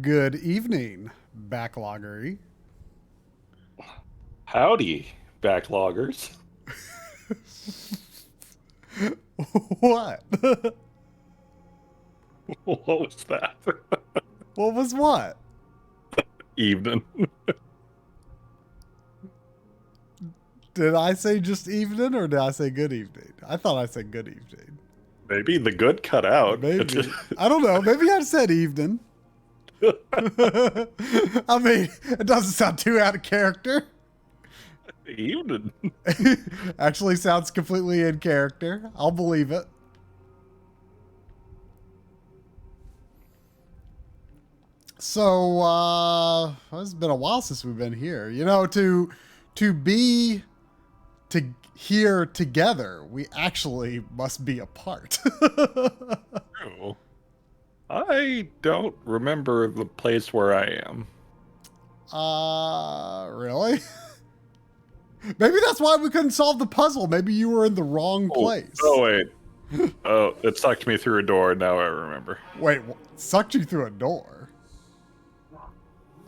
Good evening, Backloggery. Howdy, backloggers. What? What was that? What was what? Evening. Did I say just evening or did I say good evening? I thought I said good evening. Maybe the good cut out. Maybe. I don't know. Maybe I said evening. I mean, it doesn't sound too out of character. Evening. Actually sounds completely in character. I'll believe it. So, it's been a while since we've been here. You know, to be here together, we actually must be apart. True. I don't remember the place where I am. Really? Maybe that's why we couldn't solve the puzzle. Maybe you were in the wrong place. Oh, wait. Oh, it sucked me through a door. Now I remember. Wait, sucked you through a door?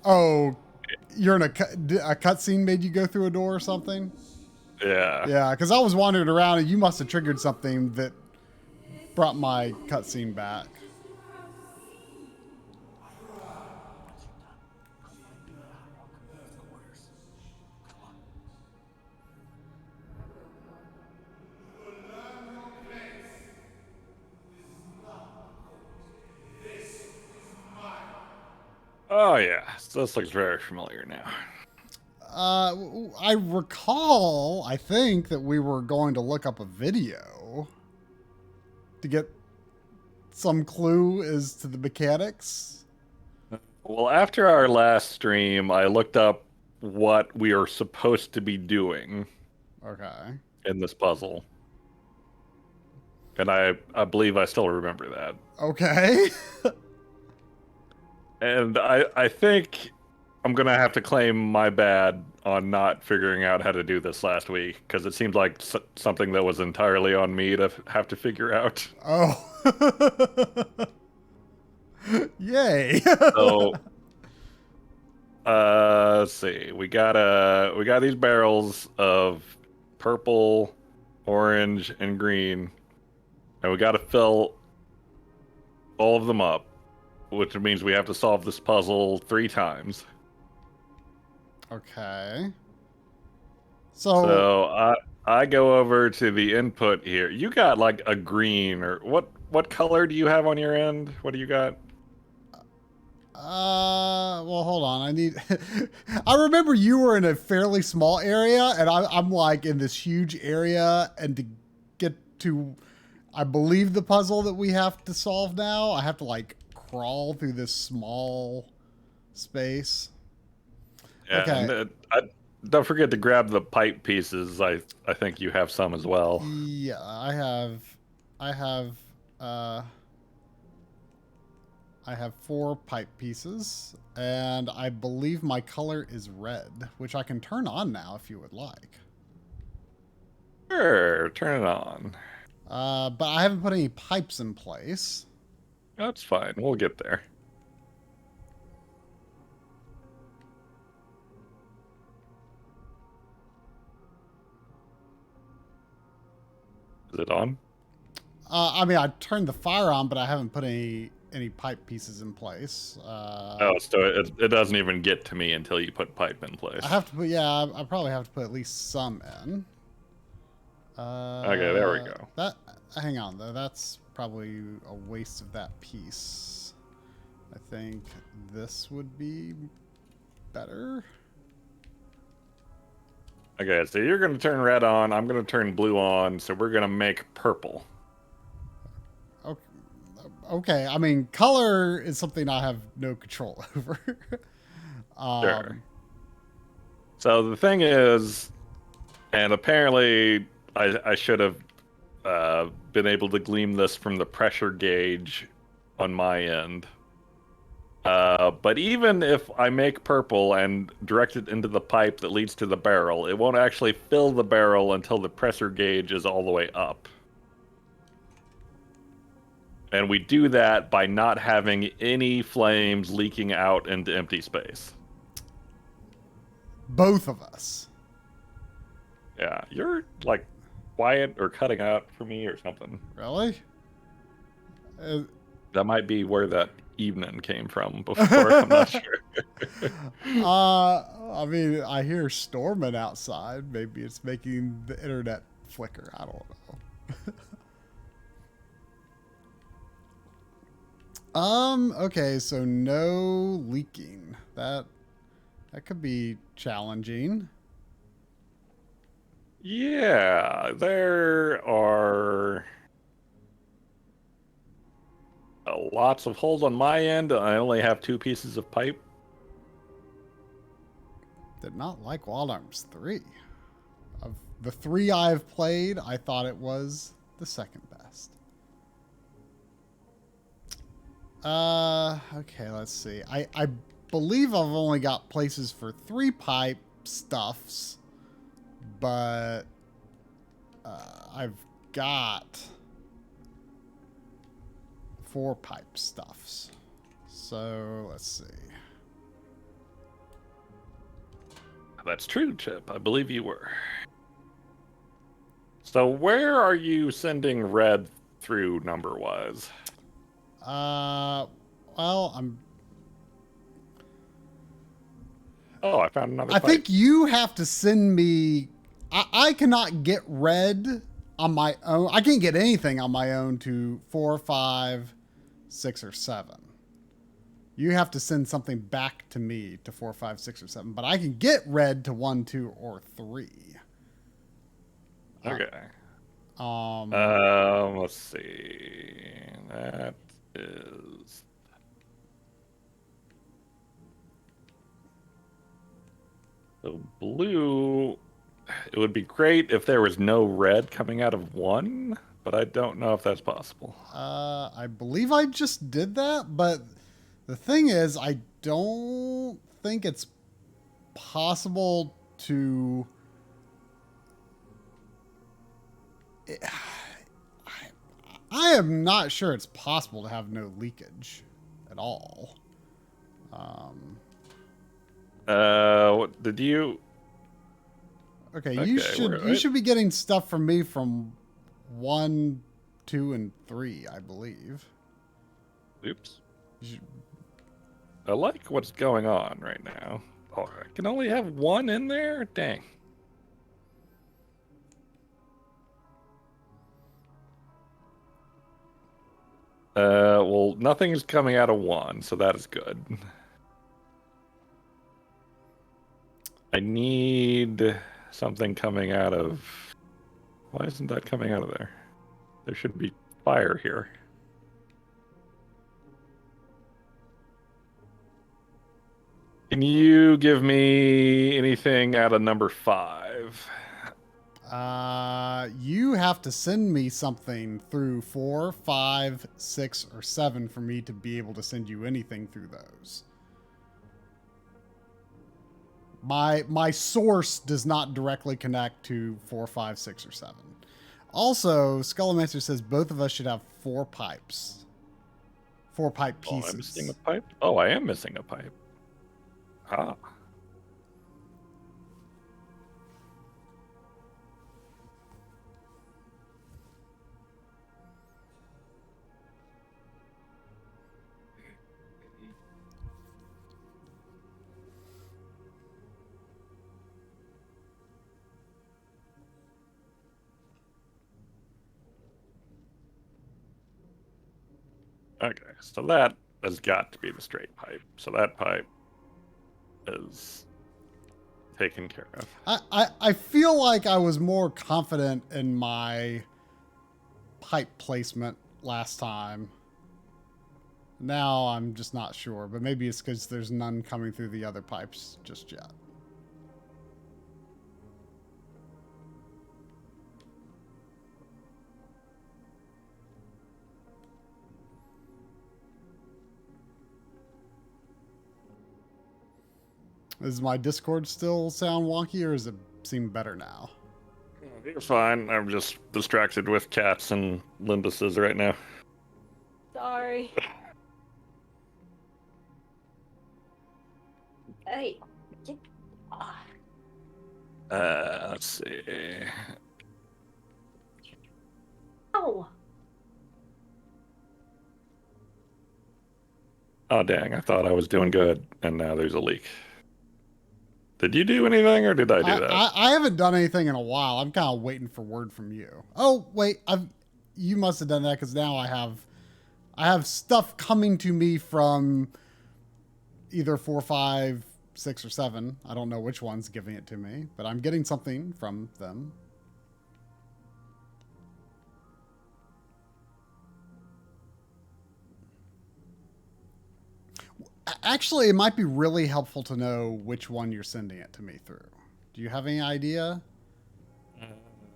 Oh, you're in a cutscene made you go through a door or something? Yeah. Yeah, because I was wandering around and you must have triggered something that brought my cutscene back. Oh, yeah. So this looks very familiar now. I recall, I think, that we were going to look up a video to get some clue as to the mechanics. Well, after our last stream, I looked up what we are supposed to be doing Okay. in this puzzle. And I believe I still remember that. Okay. And I think I'm going to have to claim my bad on not figuring out how to do this last week, because it seems like something that was entirely on me to have to figure out. Oh. Yay. So, let's see. We got these barrels of purple, orange, and green, and we got to fill all of them up, which means we have to solve this puzzle 3 times. Okay. So I go over to the input here. You got like a green, or what color do you have on your end? What do you got? Well, hold on. I need. I remember you were in a fairly small area, and I'm like in this huge area, and to get to, I believe, the puzzle that we have to solve now, I have to like crawl through this small space. Yeah, Okay. and don't forget to grab the pipe pieces. I think you have some as well. Yeah, I have, I have 4 pipe pieces, and I believe my color is red, which I can turn on now if you would like. Sure, turn it on. But I haven't put any pipes in place. That's fine. We'll get there. Is it on? I mean, I turned the fire on, but I haven't put any pipe pieces in place. Oh, so it doesn't even get to me until you put pipe in place. I have to put, yeah, I probably have to put at least some in. Okay, there we go. That, hang on though, that's probably a waste of that piece. I think this would be better. Okay, so you're going to turn red on. I'm going to turn blue on. So we're going to make purple. Okay, I mean, color is something I have no control over. Sure. So the thing is, and apparently I should have been able to glean this from the pressure gauge on my end. But even if I make purple and direct it into the pipe that leads to the barrel, it won't actually fill the barrel until the pressure gauge is all the way up. And we do that by not having any flames leaking out into empty space. Both of us. Yeah, you're like quiet or cutting out for me or something. Really? That might be where that evening came from before. I'm not sure. I mean, I hear storming outside. Maybe it's making the internet flicker. I don't know. Okay, so no leaking. That could be challenging. Yeah, there are lots of holes on my end. I only have 2 pieces of pipe. Did not like Wild Arms 3. Of the 3 I've played, I thought it was the second best. Okay, let's see. I believe I've only got places for 3 pipe stuffs, but I've got 4 pipe stuffs. So let's see. That's true, Chip. I believe you were. So where are you sending red through number-wise? Well, I'm... Oh, I found another I pipe. think you have to send me... I cannot get red on my own. I can't get anything on my own to 4, 5, 6, or 7. You have to send something back to me to 4, 5, 6, or 7. But I can get red to 1, 2, or 3. Okay. Let's see. That is... So blue, it would be great if there was no red coming out of 1, but I don't know if that's possible. I believe I just did that, but the thing is, I don't think it's possible to... I am not sure it's possible to have no leakage at all. What did you... Okay, you should be getting stuff from me from 1, 2, and 3, I believe. Oops. I like what's going on right now. Oh, I can only have 1 in there? Dang. Well, nothing's coming out of 1, so that is good. I need something coming out of... Why isn't that coming out of there? There should be fire here. Can you give me anything out of number 5? You have to send me something through 4, 5, 6, or 7 for me to be able to send you anything through those. My source does not directly connect to 4, 5, 6, or 7. Also, Skullmancer says both of us should have 4 pipes. 4 pipe Oh, I'm missing pieces. a pipe? Oh, I am missing a pipe. Ah. Okay, so that has got to be the straight pipe. So that pipe is taken care of. I feel like I was more confident in my pipe placement last time. Now I'm just not sure, but maybe it's because there's none coming through the other pipes just yet. Does my Discord still sound wonky, or does it seem better now? You're fine. I'm just distracted with cats and Linduses right now. Sorry. Hey. Ah. Let's see. Ow. Oh, dang. I thought I was doing good, and now there's a leak. Did you do anything, or did I do that? I haven't done anything in a while. I'm kind of waiting for word from you. Oh, wait. You must have done that because now I have stuff coming to me from either 4, 5, 6, or 7. I don't know which one's giving it to me, but I'm getting something from them. Actually, it might be really helpful to know which one you're sending it to me through. Do you have any idea?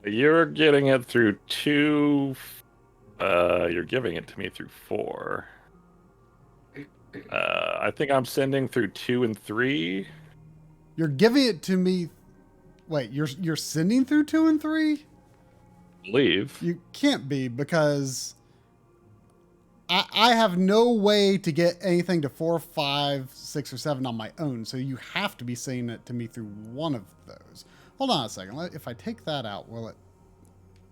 You're getting it through 2. You're giving it to me through 4. I think I'm sending through 2 and 3. You're giving it to me. Wait, you're sending through 2 and 3? Believe. You can't be, because I have no way to get anything to 4, 5, 6, or 7 on my own. So you have to be sending it to me through one of those. Hold on a second. If I take that out, will it?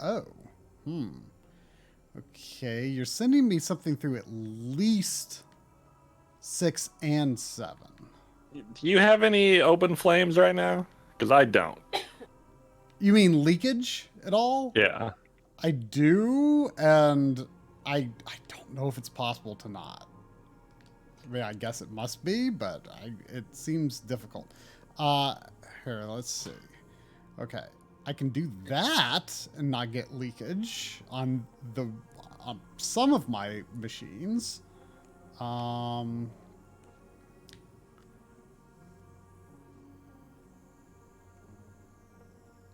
Oh, okay, you're sending me something through at least 6 and 7. Do you have any open flames right now? Because I don't. You mean leakage at all? Yeah. I do, and I don't know if it's possible to not. I mean, I guess it must be, but it seems difficult. Here, let's see. Okay, I can do that and not get leakage on some of my machines.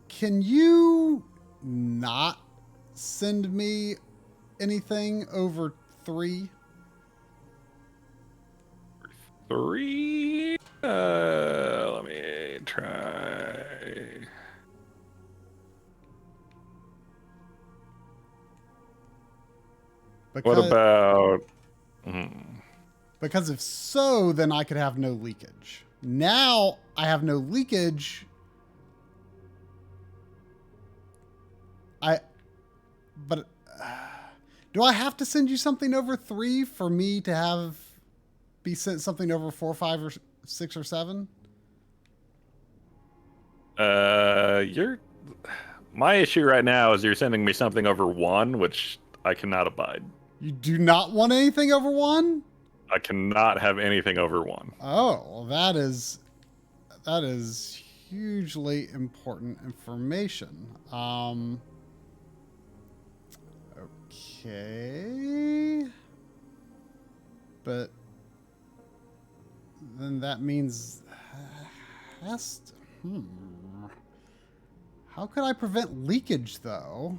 Can you not send me anything over 3? 3? Let me try. Because, What about? Because if so, then I could have no leakage. Now I have no leakage. But do I have to send you something over 3 for me to be sent something over 4, 5, or 6, or 7? My issue right now is you're sending me something over 1, which I cannot abide. You do not want anything over 1? I cannot have anything over 1. Oh, well, that is hugely important information. Okay. But then that means How could I prevent leakage, though?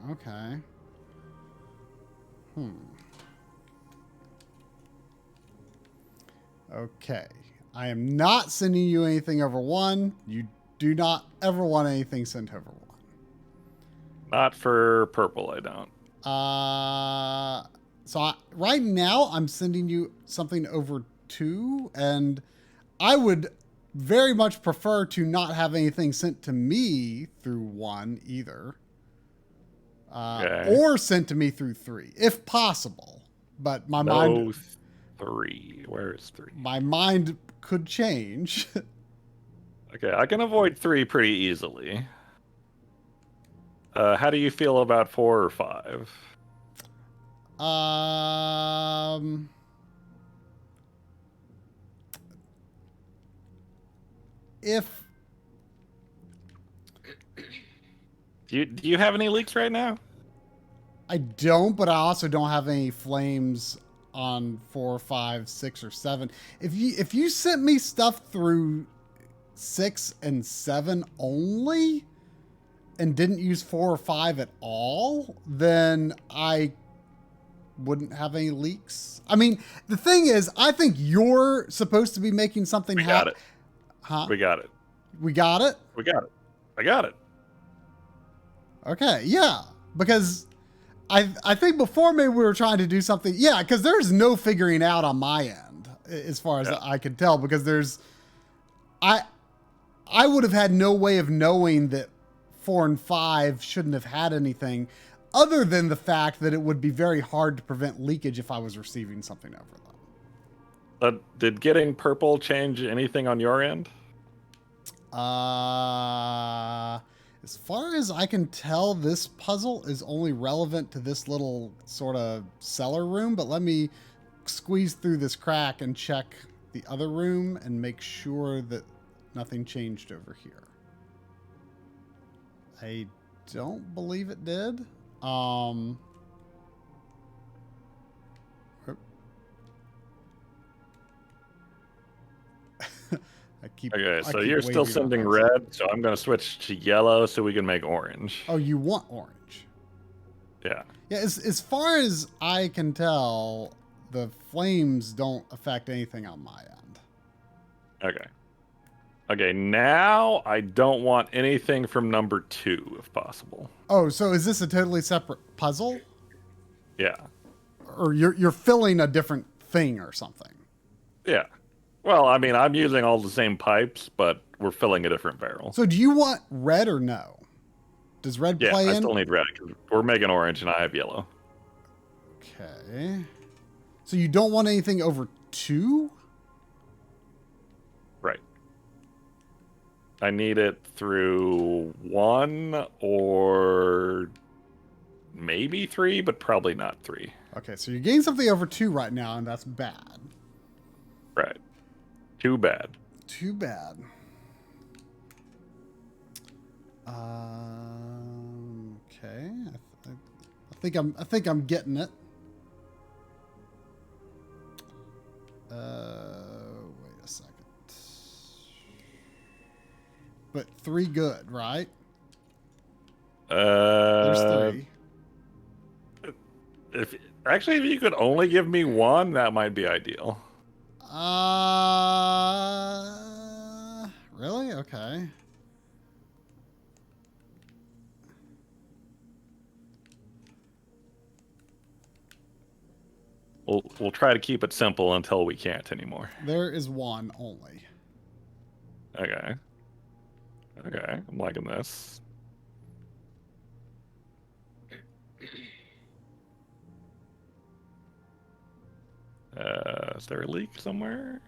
Okay. Okay. I am not sending you anything over 1. You do not ever want anything sent over 1. Not for purple, I don't. Right now, I'm sending you something over 2, and I would very much prefer to not have anything sent to me through 1 either. Okay. Or sent to me through 3, if possible. But my No mind... 3. Where is 3? My mind could change. Okay, I can avoid 3 pretty easily. How do you feel about 4 or 5? If Do you have any leaks right now? I don't, but I also don't have any flames on 4, 5, 6, or 7. If you sent me stuff through 6 and 7 only and didn't use 4 or 5 at all, then I wouldn't have any leaks. I mean, the thing is, I think you're supposed to be making something happen. Got it. Huh? We got it. We got it? We got it. I got it. Okay, yeah. Because I think before maybe we were trying to do something. Yeah, because there's no figuring out on my end, as far as I could tell, because there's... I would have had no way of knowing that 4 and 5 shouldn't have had anything, other than the fact that it would be very hard to prevent leakage if I was receiving something over them. Did getting purple change anything on your end? As far as I can tell, this puzzle is only relevant to this little sort of cellar room, but let me squeeze through this crack and check the other room and make sure that nothing changed over here. I don't believe it did. Okay, so you're still sending red, so I'm going to switch to yellow so we can make orange. Oh, you want orange? Yeah. Yeah, as far as I can tell, the flames don't affect anything on my end. Okay. Okay, now I don't want anything from number 2, if possible. Oh, so is this a totally separate puzzle? Yeah. Or you're filling a different thing or something? Yeah. Well, I mean, I'm using all the same pipes, but we're filling a different barrel. So do you want red or no? Does red play in? Yeah, I still need red, because we're making orange and I have yellow. Okay. So you don't want anything over 2? Right. I need it through 1 or maybe 3, but probably not 3. Okay, so you're getting something over 2 right now, and that's bad. Right. Too bad. Too bad. Okay. I think I'm getting it. Wait a second. But 3 good, right? There's 3. If you could only give me 1, that might be ideal. Really? Okay. We'll try to keep it simple until we can't anymore. There is 1 only. Okay. Okay, I'm liking this. Is there a leak somewhere?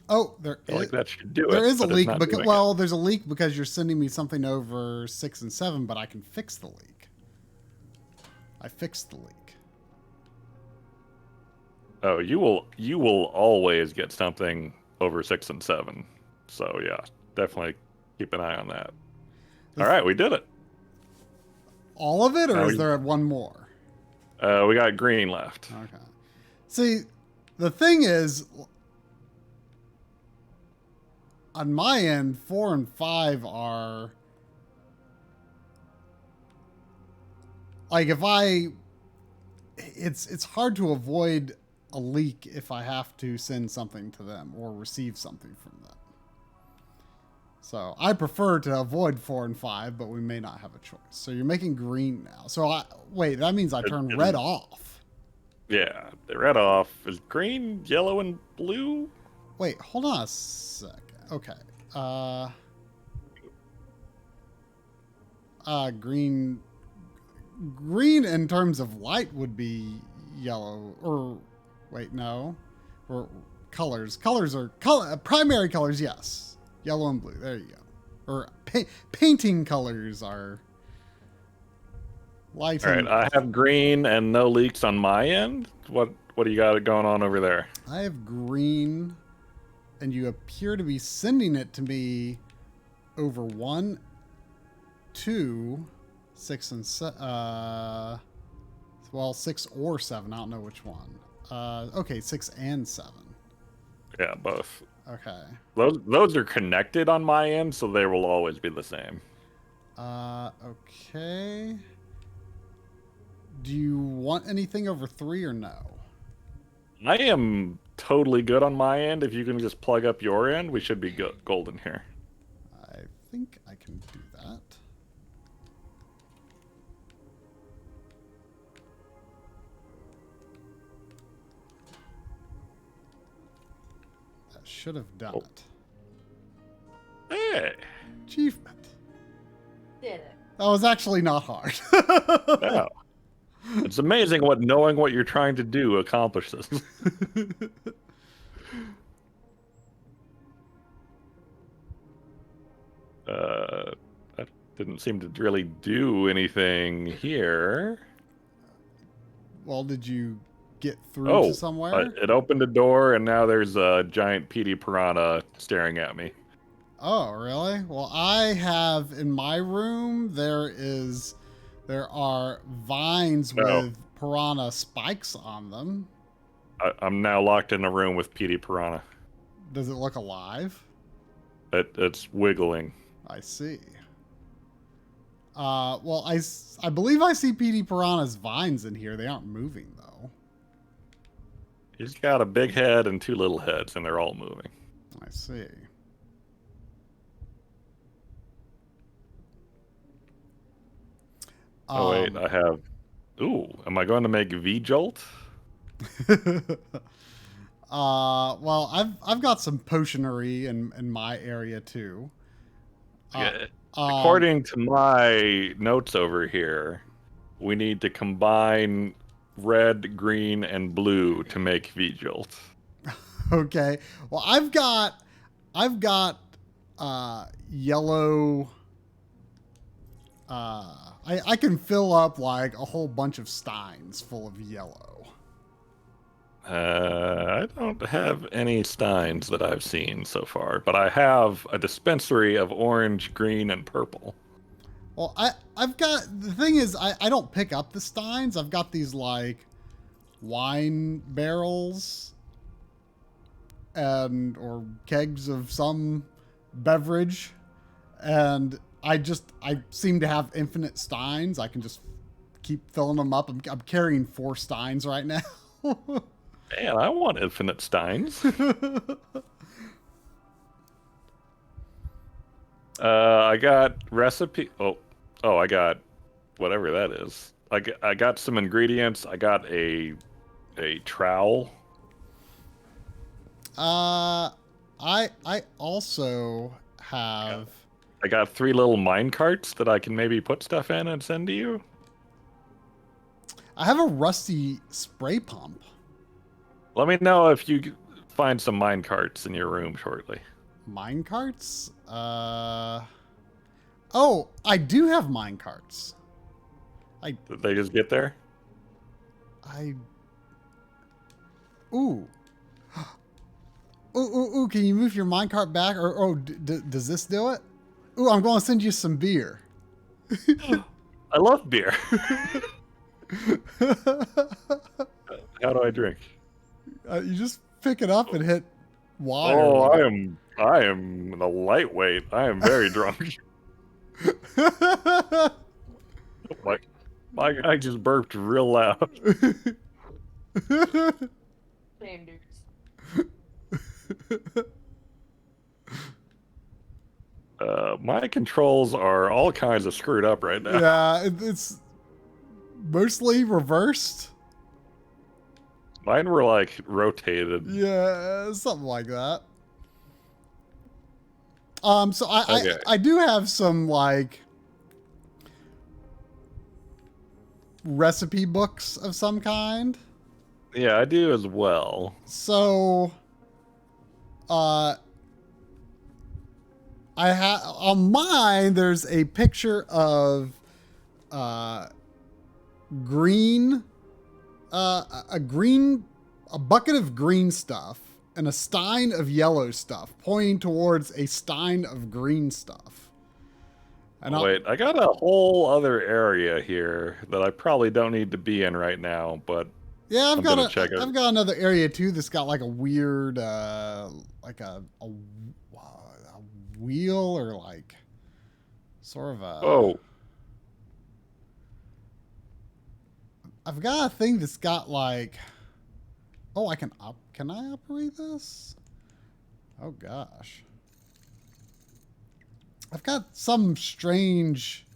Oh, I feel like that should do it. There is a leak because, well, there's a leak because you're sending me something over 6 and 7, but I can fix the leak. I fixed the leak. Oh, you will always get something over 6 and 7. So yeah, definitely keep an eye on that. All right, we did it. All of it, or is there 1 more? We got green left. Okay. See, the thing is, on my end, 4 and 5 are like it's hard to avoid a leak if I have to send something to them or receive something from them. So I prefer to avoid 4 and 5, but we may not have a choice. So you're making green now. So wait, that means I turn red off. Yeah, the red off. Is green, yellow, and blue? Wait, hold on a sec. Okay. Green in terms of light would be yellow, or wait, no, or colors are primary colors, yes, yellow and blue, there you go. Or painting colors are light. All right, I have green and no leaks on my end. What do you got going on over there? I have green, and you appear to be sending it to me over 1, 2, 6, and 7. Well, 6 or 7. I don't know which one. Okay, 6 and 7. Yeah, both. Okay. Those are connected on my end, so they will always be the same. Okay. Do you want anything over 3 or no? I am totally good on my end. If you can just plug up your end, we should be golden here. I think I can do that. That should have done it. Hey. Achievement. Did it. That was actually not hard. No. It's amazing what knowing what you're trying to do accomplishes. That didn't seem to really do anything here. Well, did you get through to somewhere? It opened a door, and now there's a giant PD piranha staring at me. Oh, really? Well, I have in my room, there are vines with piranha spikes on them. I'm now locked in a room with PD piranha. Does it look alive? It's wiggling. I see. Well, I believe I see PD piranha's vines in here. They aren't moving, though. He's got a big head and 2 little heads, and they're all moving. I see. Oh, wait, I have... Ooh, am I going to make V-Jolt? Well, I've got some potionery in my area, too. According to my notes over here, we need to combine red, green, and blue to make V-Jolt. Okay. Well, I've got yellow. I can fill up like a whole bunch of steins full of yellow. I don't have any steins that I've seen so far, but I have a dispensary of orange, green, and purple. Well, I've got, the thing is, I don't pick up the steins. I've got these like wine barrels or kegs of some beverage, and I seem to have infinite steins. I can just keep filling them up. I'm carrying 4 steins right now. Man, I want infinite steins. I got recipe. Oh, I got whatever that is. I got some ingredients. I got a trowel. I also have. I got 3 little mine carts that I can maybe put stuff in and send to you. I have a rusty spray pump. Let me know if you find some mine carts in your room shortly. Mine carts? Oh, I do have mine carts. Did they just get there? Ooh. Ooh, can you move your minecart back? Or does this do it? Ooh, I'm going to send you some beer. I love beer. How do I drink? You just pick it up and hit Y. Oh, I am I am a lightweight. I am very drunk. Like, my guy just burped real loud. Same dudes. My controls are all kinds of screwed up right now. Yeah, it's mostly reversed. Mine were like rotated. Yeah, something like that. So Okay. I do have some like recipe books of some kind. Yeah, I do as well. So, I have on mine. There's a picture of uh, green, a bucket of green stuff and a stein of yellow stuff, pointing towards a stein of green stuff. And Wait, I got a whole other area here that I probably don't need to be in right now, but yeah, I'm gonna check it. I've got another area too that's got like a weird, like a wheel or like sort of a. Oh, I've got a thing that's got like. Oh, can I operate this? Oh gosh. I've got some strange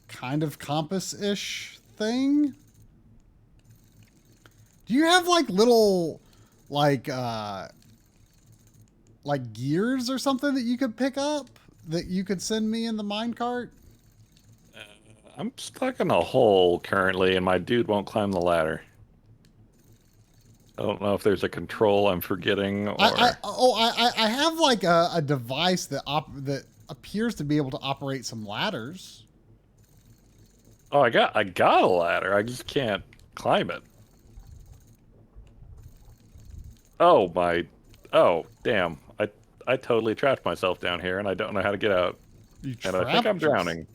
kind of compass-ish thing. Do you have like little like gears or something that you could pick up that you could send me in the minecart? I'm stuck in a hole currently, and my dude won't climb the ladder. I don't know if there's a control I'm forgetting, or I have like a device that appears to be able to operate some ladders. oh, I got a ladder. I just can't climb it. Oh my! Oh damn! I totally trapped myself down here, and I don't know how to get out. You And I think I'm trapped drowning.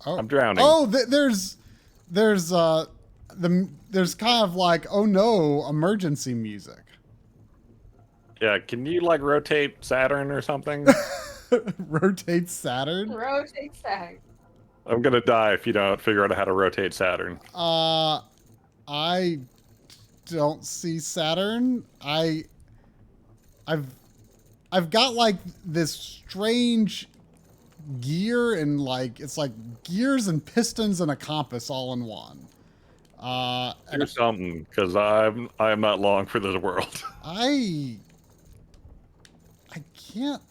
Oh. I'm drowning. Oh, there's there's kind of like, oh no, emergency music. Yeah, can you like rotate Saturn or something? Rotate Saturn. Rotate sag. I'm gonna die if you don't figure out how to rotate Saturn. I don't see Saturn. I've got like this strange gear and like it's like gears and pistons and a compass all in one. And Do something, because I'm not long for this world. I can't.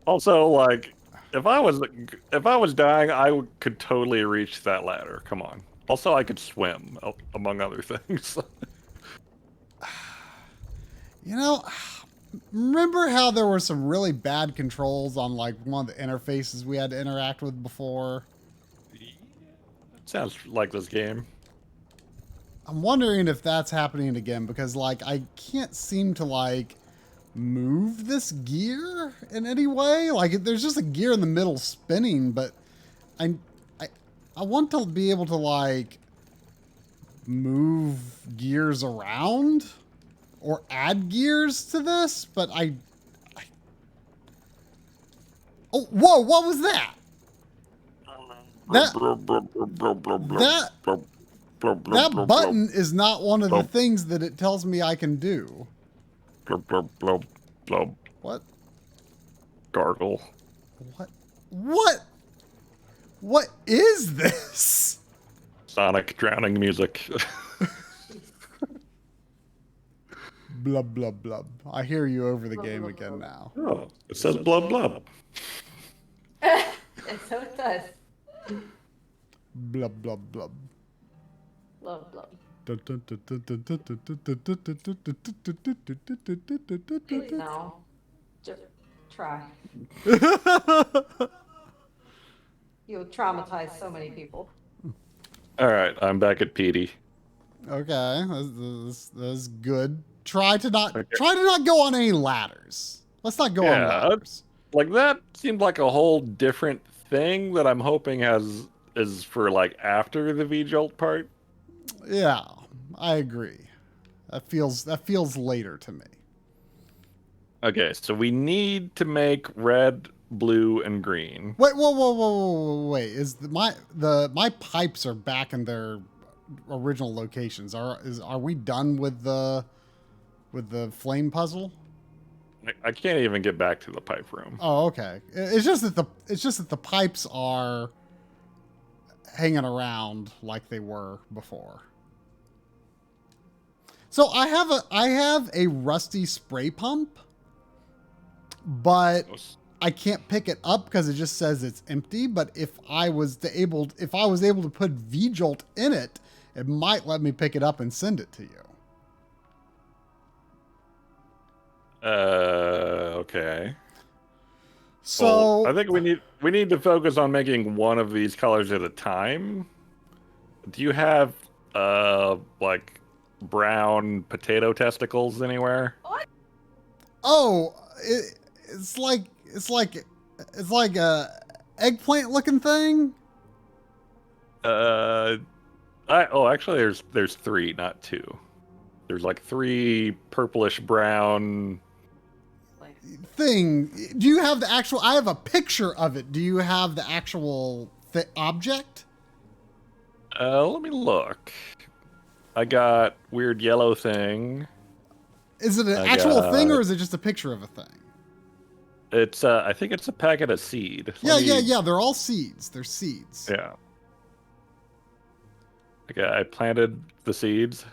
Also, like, if I was dying, could totally reach that ladder. Come on. Also, I could swim, among other things. You know, remember how there were some really bad controls on like one of the interfaces we had to interact with before? Sounds like this game. I'm wondering if that's happening again because like I can't seem to like move this gear in any way. Like there's just a gear in the middle spinning, but I I want to be able to like move gears around or add gears to this, but I Oh, whoa, what was that? That button is not one of the things that it tells me I can do. What? Gargle. What is this? Sonic drowning music. Blub, blub, blub. I hear you over the game again now. Oh, it says blub blub. And so it does. Blub, blub, blub. Love, love. Please no. Just try. You'll traumatize so many people. All right, I'm back at Petey. Okay, that's good. Try to not go on any ladders. Let's not go on ladders. Like that seemed like a whole different thing that I'm hoping is for like after the V-jolt part. Yeah, I agree. That feels later to me. Okay, so we need to make red, blue, and green. Wait, whoa, wait. Is my pipes are back in their original locations? Are we done with the flame puzzle? I can't even get back to the pipe room. Oh, okay. It's just that the pipes are hanging around like they were before. So I have a rusty spray pump, but I can't pick it up because it just says it's empty. But if I was able to put V-Jolt in it, it might let me pick it up and send it to you. Okay. So well, I think we need to focus on making one of these colors at a time. Do you have like brown potato testicles anywhere? oh, it's like a eggplant looking thing. Actually there's three, not two. There's like three purplish brown. Thing. Do you have the actual? I have a picture of it. Do you have the actual object? Let me look. I got weird yellow thing. Is it an actual thing or is it just a picture of a thing? It's I think it's a packet of seed. Yeah. They're all seeds. They're seeds. Yeah. Okay, I planted the seeds.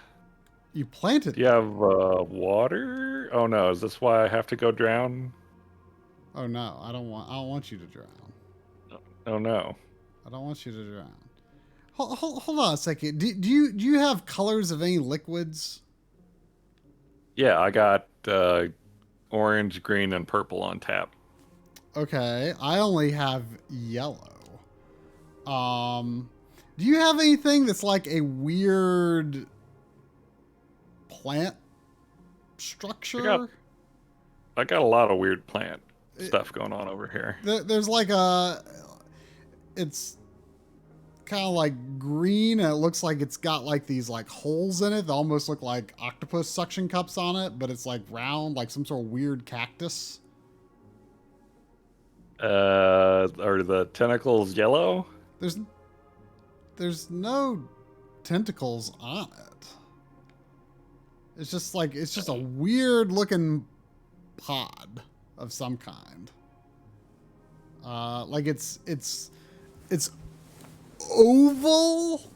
You planted. Do you have water? Oh no, is this why I have to go drown? Oh no, I don't want you to drown. Oh no. I don't want you to drown. Hold on a second. Do you have colors of any liquids? Yeah, I got orange, green, and purple on tap. Okay, I only have yellow. Do you have anything that's like a weird plant structure? I got a lot of weird plant stuff going on over here. There's like it's kind of like green and it looks like it's got like these like holes in it that almost look like octopus suction cups on it, but it's like round, like some sort of weird cactus. Are the tentacles yellow? There's no tentacles on it. It's just a weird looking pod of some kind. Like it's oval.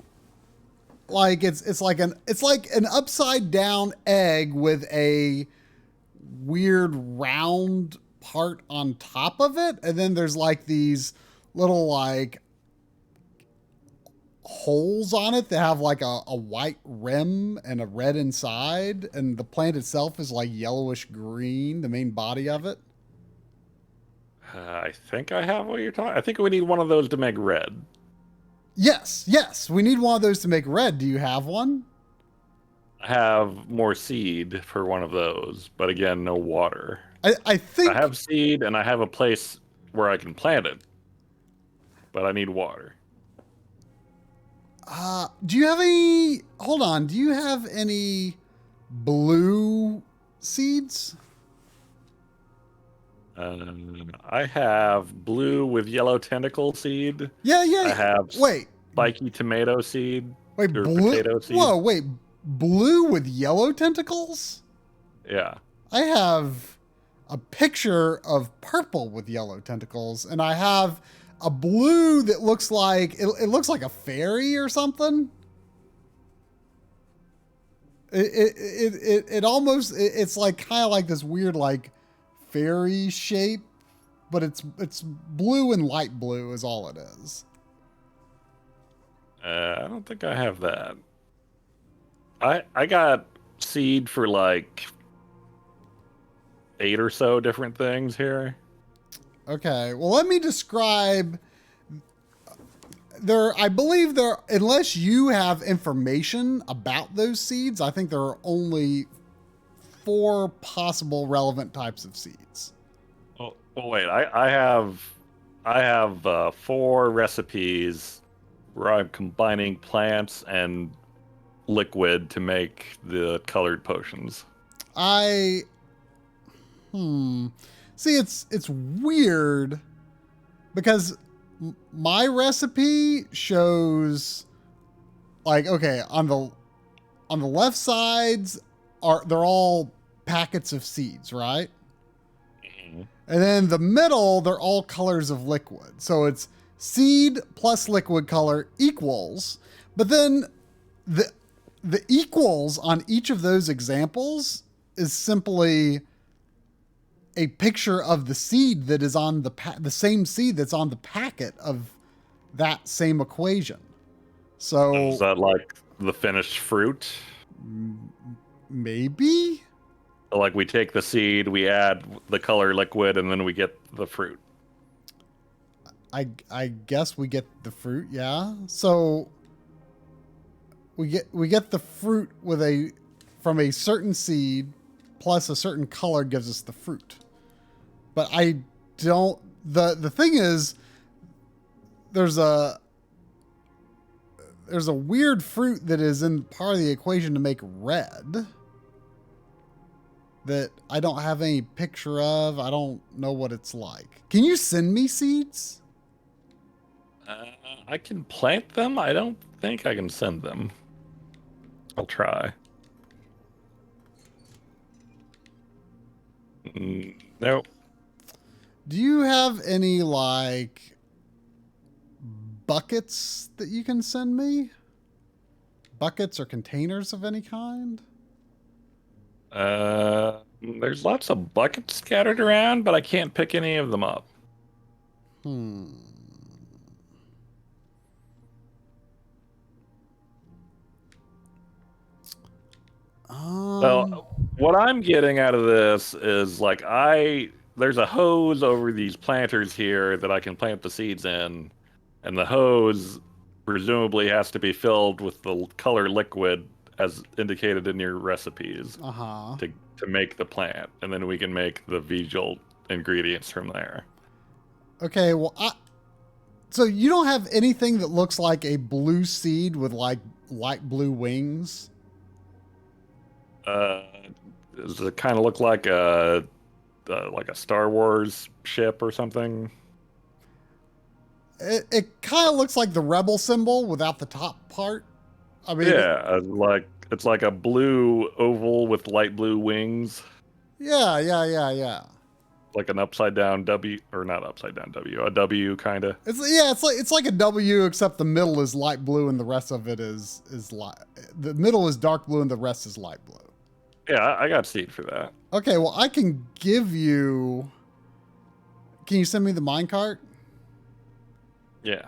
Like it's like an upside down egg with a weird round part on top of it, and then there's like these little like holes on it that have like a white rim and a red inside, and the plant itself is like yellowish green, the main body of it. I think I have what you're talking. I think we need one of those to make red. Yes, we need one of those to make red. Do you have one? I have more seed for one of those, but again, no water. I think I have seed and I have a place where I can plant it, but I need water. Do you have any? Hold on. Do you have any blue seeds? I have blue with yellow tentacle seed. Yeah. I have Wait. spiky tomato seed. Wait, or blue. Potato seed. Whoa, wait. Blue with yellow tentacles? Yeah. I have a picture of purple with yellow tentacles, and I have a blue that looks like it looks like a fairy or something. It's like kind of like this weird like fairy shape, but it's blue and light blue is all it is. I don't think I have that. I got seed for like 8 or so different things here. Okay, well let me describe. I believe unless you have information about those seeds, I think there are only 4 possible relevant types of seeds. Oh wait, I have 4 recipes where I'm combining plants and liquid to make the colored potions. See, it's weird because my recipe shows like, okay, on the left sides they're all packets of seeds, right? Mhm. And then the middle, they're all colors of liquid. So it's seed plus liquid color equals. But then the equals on each of those examples is simply a picture of the seed that is on the same seed that's on the packet of that same equation. So Is that like the finished fruit? maybe. So, like, we take the seed, we add the color liquid, and then we get the fruit. I guess we get the fruit, yeah. So we get the fruit from a certain seed plus a certain color gives us the fruit. But I don't the thing is there's a weird fruit that is in part of the equation to make red that I don't have any picture of. I don't know what it's like. Can you send me seeds? I can plant them. I don't think I can send them. I'll try. Nope. Do you have any like buckets that you can send me? Buckets or containers of any kind? There's lots of buckets scattered around, but I can't pick any of them up. Hmm. So what I'm getting out of this is like there's a hose over these planters here that I can plant the seeds in, and the hose presumably has to be filled with the color liquid as indicated in your recipes Uh-huh. to make the plant, and then we can make the visual ingredients from there. Okay, well, so you don't have anything that looks like a blue seed with like light blue wings? Does it kind of look like a Star Wars ship or something? It kind of looks like the rebel symbol without the top part. I mean, Yeah, like it's like a blue oval with light blue wings, yeah. like an upside down W, or not upside down W, a W kind of. It's like a W, except the middle is light blue and the rest of it is light. The middle is dark blue and the rest is light blue. Yeah, I got seed for that. Okay, well, I can give you. Can you send me the minecart? Yeah.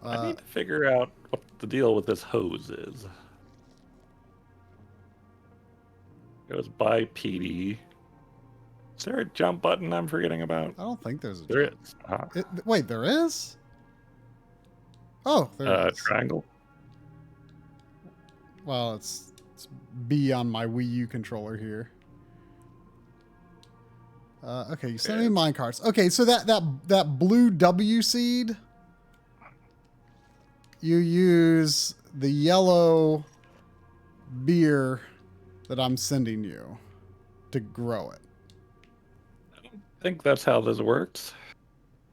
I need to figure out what the deal with this hose is. It was by PD. Is there a jump button I'm forgetting about? I don't think there's a There jump. is. Wait, there is? Oh, there is. Triangle. Well, it's B on my Wii U controller here. Okay, you sent me minecarts. Okay, so that blue W seed, you use the yellow beer that I'm sending you to grow it. I think that's how this works.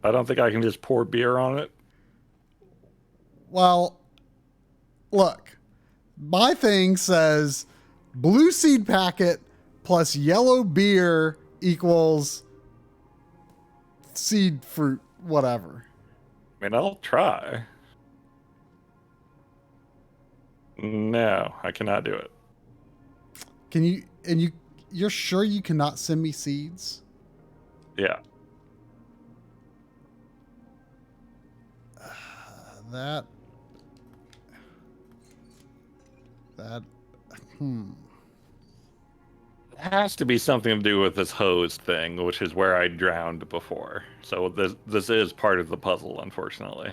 I don't think I can just pour beer on it. Well, look, my thing says blue seed packet plus yellow beer equals seed fruit, whatever. I mean, I'll try. No, I cannot do it. Can you, and you're sure you cannot send me seeds? Yeah. That, It has to be something to do with this hose thing, which is where I drowned before. So this is part of the puzzle, unfortunately.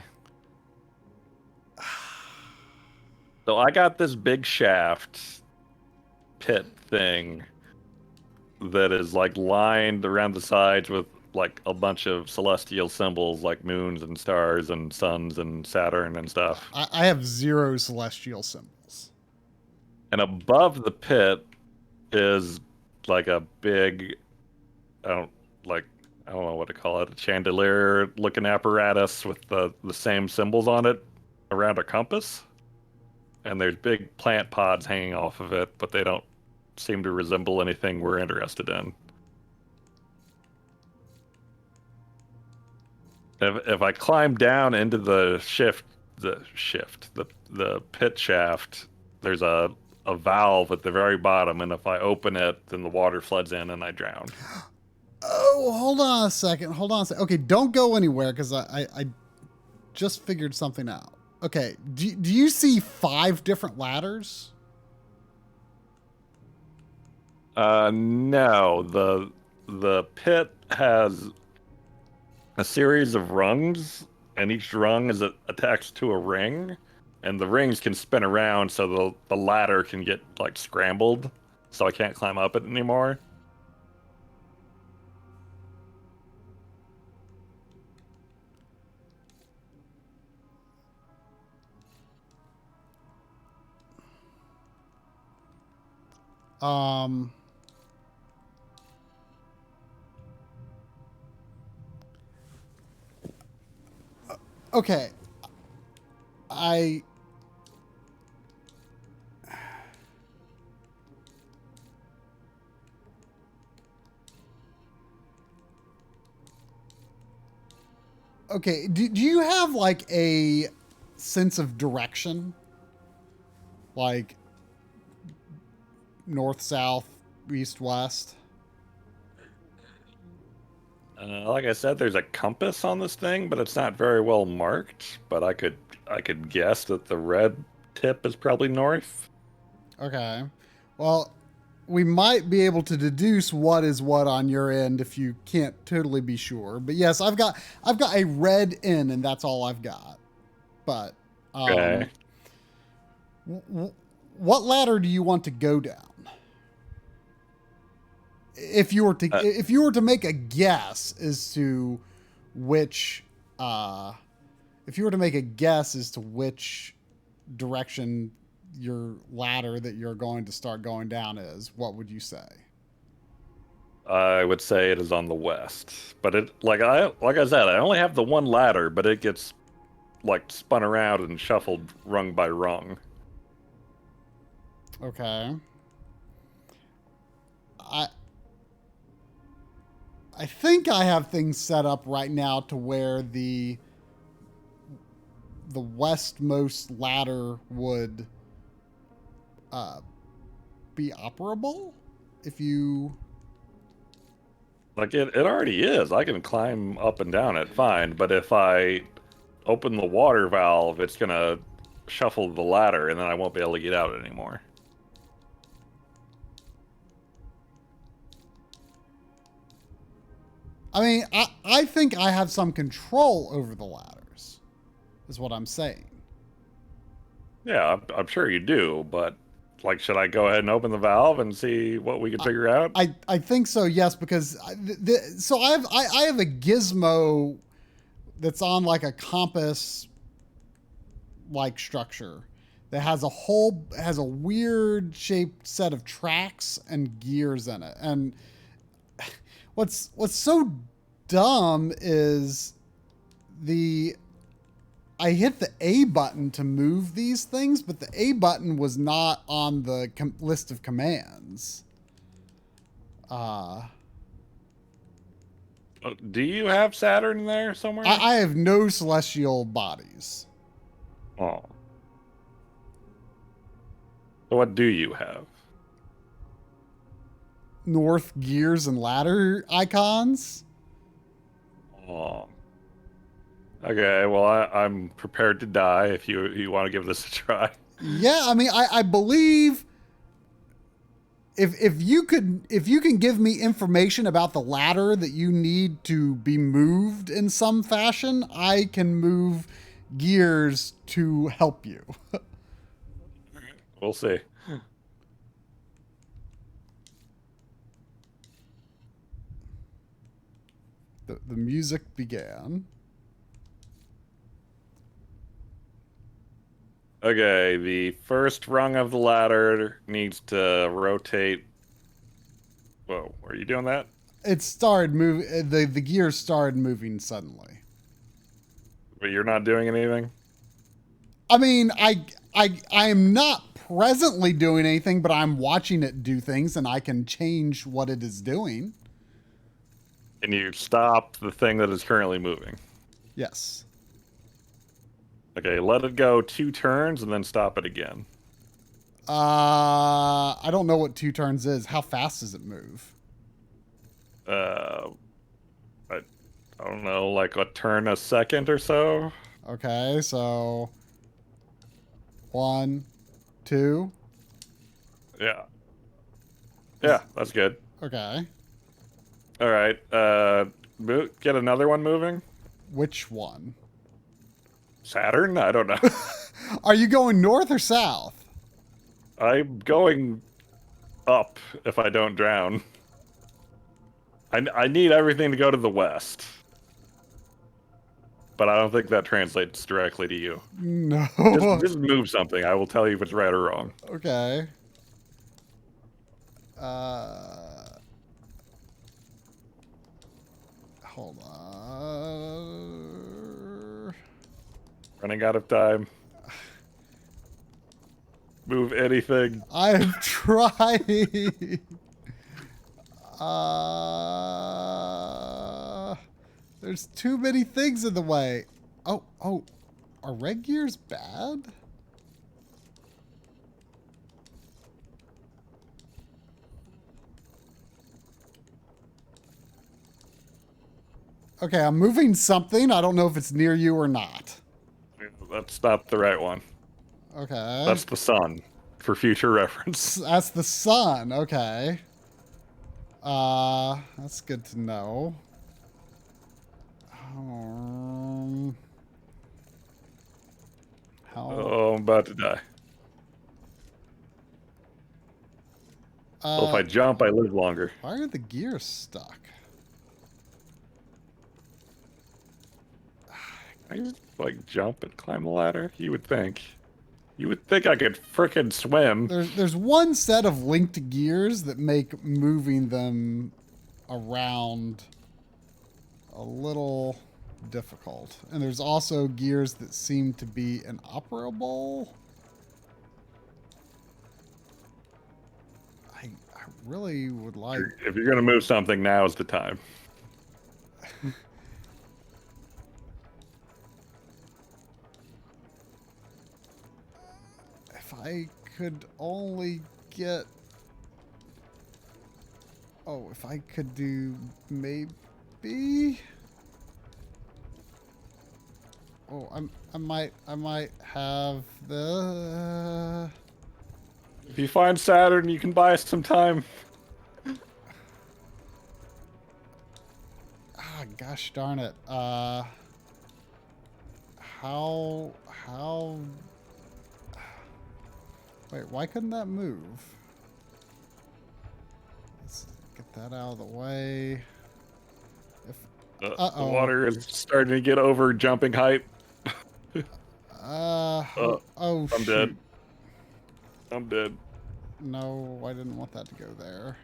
So I got this big shaft pit thing that is like lined around the sides with like a bunch of celestial symbols like moons and stars and suns and Saturn and stuff. I have 0 celestial symbols. And above the pit is like a big, I don't like I don't know what to call it, a chandelier looking apparatus with the same symbols on it around a compass. And there's big plant pods hanging off of it, but they don't seem to resemble anything we're interested in. If I climb down into the pit shaft, there's a valve at the very bottom, and if I open it, then the water floods in and I drown. Oh, hold on a second. Hold on a second. Okay, don't go anywhere because I just figured something out. Okay, do you see 5 different ladders? No, the pit has a series of rungs, and each rung is attached to a ring, and the rings can spin around, so the ladder can get like scrambled, so I can't climb up it anymore. Um. Okay. I. Okay. Do you have like a sense of direction? Like north, south, east, west? Like I said, there's a compass on this thing, but it's not very well marked. But I could guess that the red tip is probably north. Okay. Well, we might be able to deduce what is what on your end if you can't totally be sure. But yes, I've got a red N, and that's all I've got. But Okay. what ladder do you want to go down? If you were to make a guess as to which if you were to make a guess as to which direction your ladder that you're going to start going down is, what would you say? I would say it is on the west, but like I said, I only have the one ladder, but it gets like spun around and shuffled rung by rung. Okay. I I think I have things set up right now to where the westmost ladder would be operable if you. Like it already is. I can climb up and down it fine, but if I open the water valve, it's gonna shuffle the ladder, and then I won't be able to get out anymore. I mean, I think I have some control over the ladders, is what I'm saying. Yeah, I'm sure you do, but like, should I go ahead and open the valve and see what we can figure out? I think so, yes, because so I have a gizmo that's on like a compass like structure that has a weird shaped set of tracks and gears in it. And what's so dumb is I hit the A button to move these things, but the A button was not on the list of commands. Do you have Saturn there somewhere? I have no celestial bodies. Oh. So what do you have? North gears and ladder icons. Oh. Okay, well I'm prepared to die if you want to give this a try. Yeah, I mean, I believe if you can give me information about the ladder that you need to be moved in some fashion, I can move gears to help you. We'll see. The music began. Okay, the first rung of the ladder needs to rotate. Whoa, are you doing that? It started moving. The gears started moving suddenly. But you're not doing anything? I mean, I am not presently doing anything, but I'm watching it do things, and I can change what it is doing. Can you stop the thing that is currently moving? Yes. Okay, let it go 2 turns and then stop it again. I don't know what 2 turns is. How fast does it move? I, I don't know, like a turn a second or so? Okay, so 1, 2. Yeah. Yeah, that's good. Okay. All right, get another one moving? Which one? Saturn? I don't know. Are you going north or south? I'm going up if I don't drown. I need everything to go to the west. But I don't think that translates directly to you. No. Just move something. I will tell you if it's right or wrong. Okay. Hold on. Running out of time. Move anything. I'm trying. There's too many things in the way. Oh, are red gears bad? Okay, I'm moving something. I don't know if it's near you or not. That's not the right one. Okay. That's the sun, for future reference. That's the sun. Okay. That's good to know. How? Oh, I'm about to die. Well, if I jump, I live longer. Why are the gears stuck? I just, like, jump and climb the ladder? You would think. You would think I could frickin' swim. There's one set of linked gears that make moving them around a little difficult. And there's also gears that seem to be inoperable. I really would like... If you're gonna move something, now is the time. If I could only get... Oh, if I could do maybe... Oh, I might have the... If you find Saturn, you can buy us some time. Ah, gosh darn it. How... Wait, why couldn't that move? Let's get that out of the way. The water is starting to get over jumping height. Oh, I'm shoot. dead. I'm dead. No, I didn't want that to go there.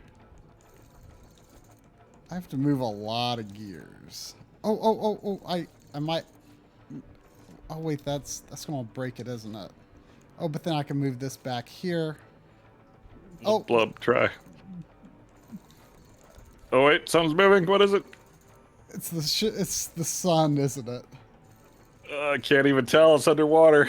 I have to move a lot of gears. Oh, I might... Oh, wait, that's going to break it, isn't it? Oh, but then I can move this back here. Oh. Blub, try. Oh, wait, something's moving. What is it? It's the sun, isn't it? I can't even tell. It's underwater.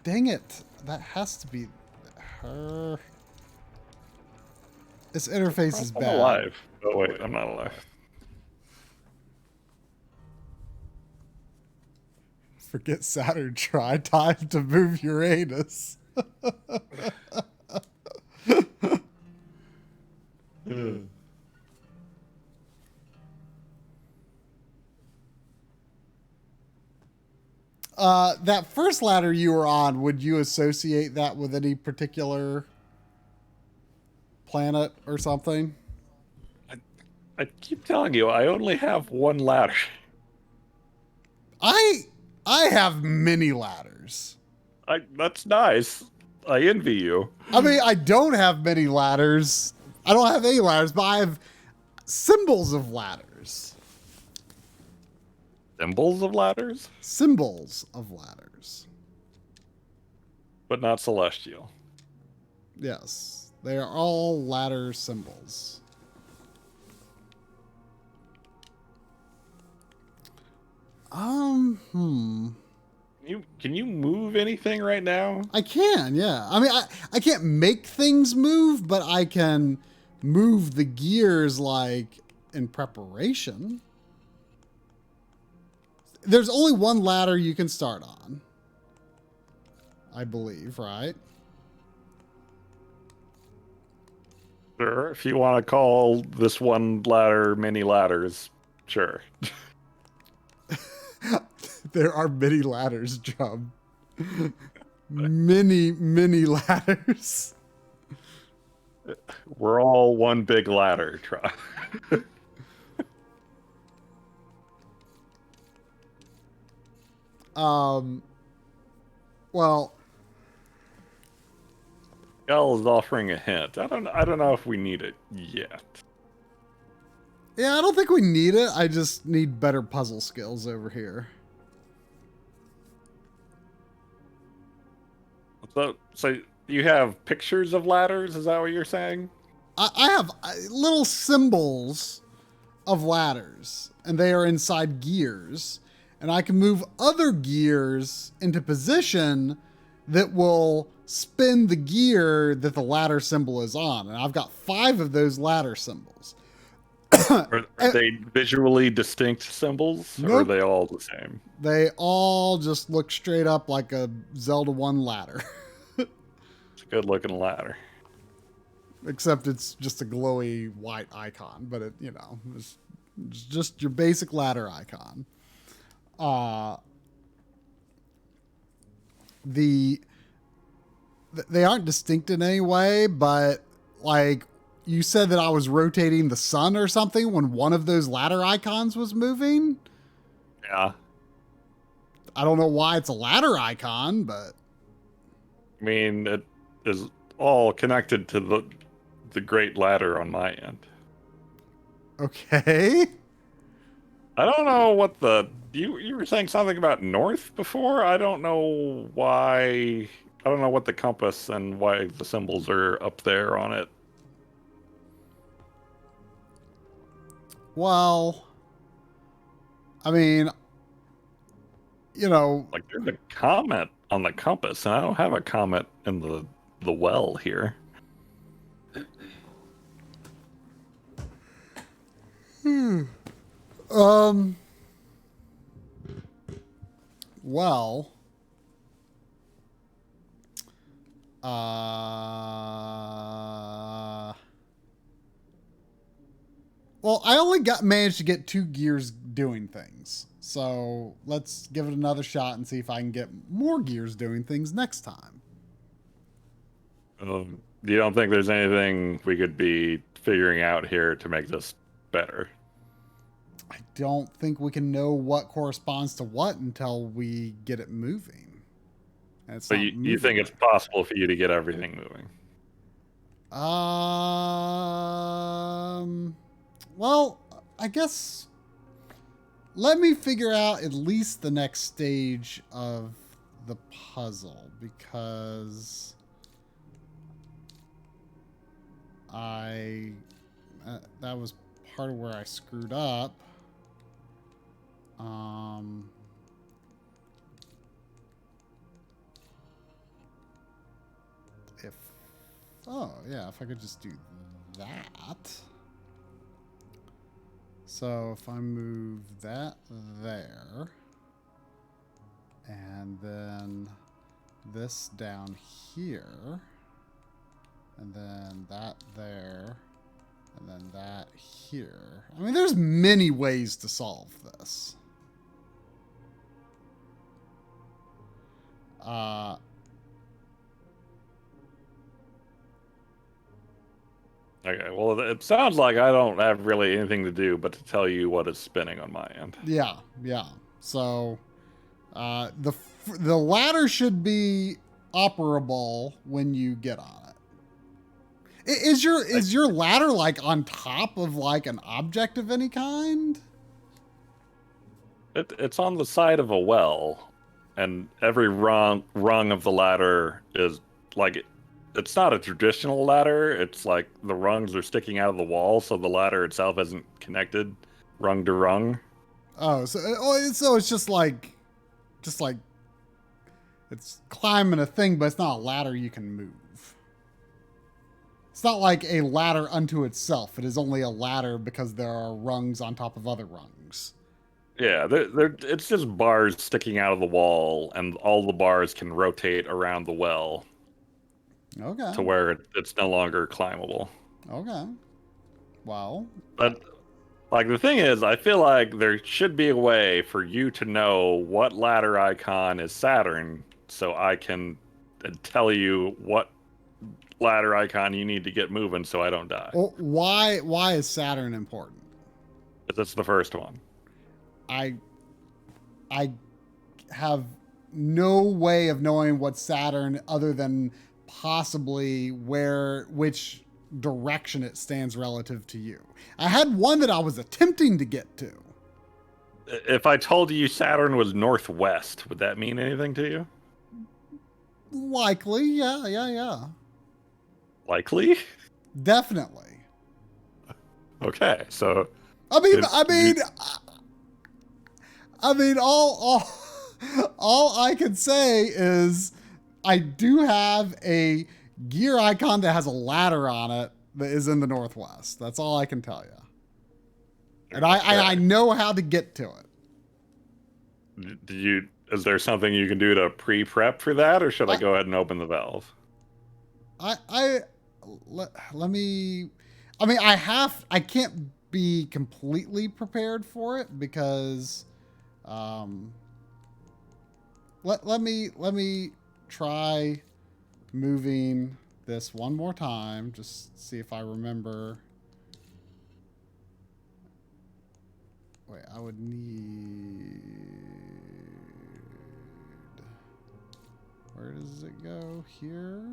Dang it. That has to be her. This interface is I'm bad. alive. Oh, wait, I'm not alive. Forget Saturn. Try time to move Uranus. That first ladder you were on, would you associate that with any particular planet or something? I keep telling you, I only have one ladder. I have many ladders. That's nice. I envy you. I mean, I don't have many ladders. I don't have any ladders, but I have symbols of ladders. Symbols of ladders, Symbols of ladders. but not celestial. Yes, they are all ladder symbols. Can you move anything right now? I can, yeah. I mean, I can't make things move, but I can move the gears, like, in preparation. There's only one ladder you can start on, I believe, right? Sure. If you want to call this one ladder many ladders, sure. There are many ladders, Chum. Many, many ladders. We're all one big ladder. Try. Well, L is offering a hint. I don't know if we need it yet. yeah, I don't think we need it. I just need better puzzle skills over here. So you have pictures of ladders? Is that what you're saying? I have little symbols of ladders, and they are inside gears. And I can move other gears into position that will spin the gear that the ladder symbol is on. And I've got 5 of those ladder symbols. Are they visually distinct symbols, or are Nope. they all the same? They all just look straight up like a Zelda 1 ladder. It's a good looking ladder. Except it's just a glowy white icon, but it's just your basic ladder icon. They aren't distinct in any way, but like you said that I was rotating the sun or something when one of those ladder icons was moving. Yeah. I don't know why it's a ladder icon, but I mean, it is all connected to the great ladder on my end. okay. I don't know what you were saying something about north before. I don't know why. I don't know what the compass and why the symbols are up there on it. Well, I mean, Like there's a comet on the compass, and I don't have a comet in the well here. well, well, I only managed to get 2 gears doing things. So let's give it another shot and see if I can get more gears doing things next time. You don't think there's anything we could be figuring out here to make this better? I don't think we can know what corresponds to what until we get it moving. And it's But not you think it's possible for you to get everything moving? Well, I guess let me figure out at least the next stage of the puzzle, because that was part of where I screwed up. If I could just do that. So if I move that there, and then this down here, and then that there, and then that here. I mean, there's many ways to solve this. Okay, well, it sounds like I don't have really anything to do but to tell you what is spinning on my end. Yeah, yeah. So the ladder should be operable when you get on it. Is your ladder like on top of like an object of any kind? It's on the side of a well, and every rung of the ladder is like it's not a traditional ladder. It's like the rungs are sticking out of the wall, so the ladder itself isn't connected rung to rung. So it's just like it's climbing a thing, but it's not a ladder you can move. It's not like a ladder unto itself. It is only a ladder because there are rungs on top of other rungs. Yeah, it's just bars sticking out of the wall, and all the bars can rotate around the well Okay. to where it's no longer climbable. Okay. Well, But like the thing is, I feel like there should be a way for you to know what ladder icon is Saturn, so I can tell you what ladder icon you need to get moving so I don't die. why is Saturn important? But that's the first one. I I have no way of knowing what Saturn other than possibly which direction it stands relative to you. I had one that I was attempting to get to. If I told you Saturn was northwest, would that mean anything to you? Likely, yeah. Likely? Definitely. Okay, so I mean, it's- I mean, I mean, all I can say is I do have a gear icon that has a ladder on it that is in the northwest. That's all I can tell you. And I know how to get to it. Is there something you can do to pre-prep for that, or should I go ahead and open the valve? Let me. I mean, I can't be completely prepared for it because, let me try moving this one more time. Just see if I remember. Wait, I would need. Where does it go? Here.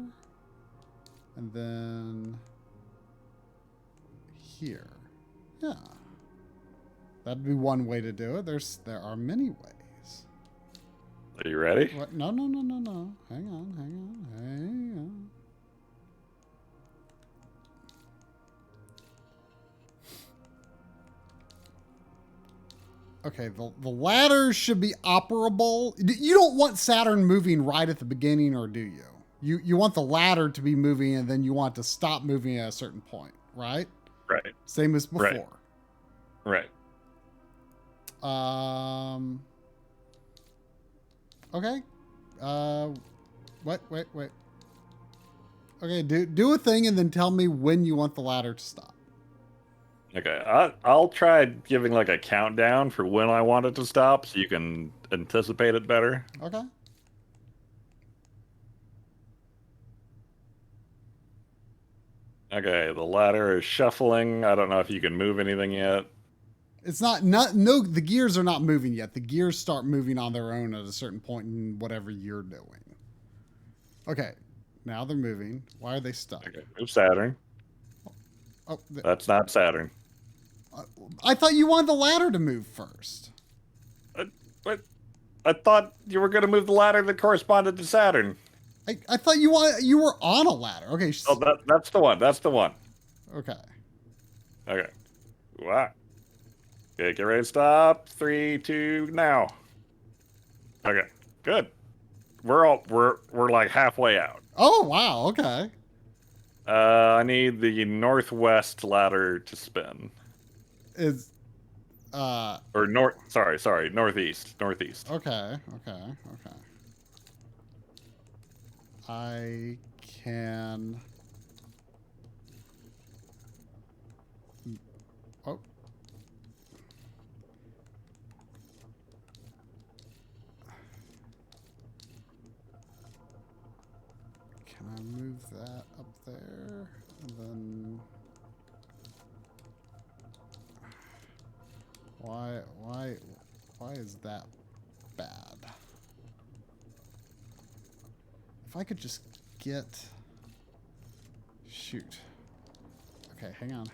And then here. Yeah. That'd be one way to do it. There are many ways. Are you ready? What? No. Hang on. Okay, the ladder should be operable. You don't want Saturn moving right at the beginning, or do you? You want the ladder to be moving, and then you want to stop moving at a certain point, right? Right. Same as before. Right. Okay. Wait. Okay, do a thing and then tell me when you want the ladder to stop. Okay, I'll try giving like a countdown for when I want it to stop so you can anticipate it better. Okay. Okay, the ladder is shuffling. I don't know if you can move anything yet. It's no, the gears are not moving yet. The gears start moving on their own at a certain point in whatever you're doing. Okay, now they're moving. Why are they stuck? Okay, move Saturn. Oh, That's not Saturn. I thought you wanted the ladder to move first. What? I thought you were going to move the ladder that corresponded to Saturn. I thought you were on a ladder. Okay. Oh, that's the one. That's the one. Okay. Okay. Wow. Okay, get ready to stop. 3, 2, now. Okay, good. We're like halfway out. Oh wow. Okay. I need the northwest ladder to spin. Is Or north. Sorry. Northeast. Northeast. okay. I can. Oh. Can I move that up there? And then that bad. If I could just get... Shoot. Okay, hang on.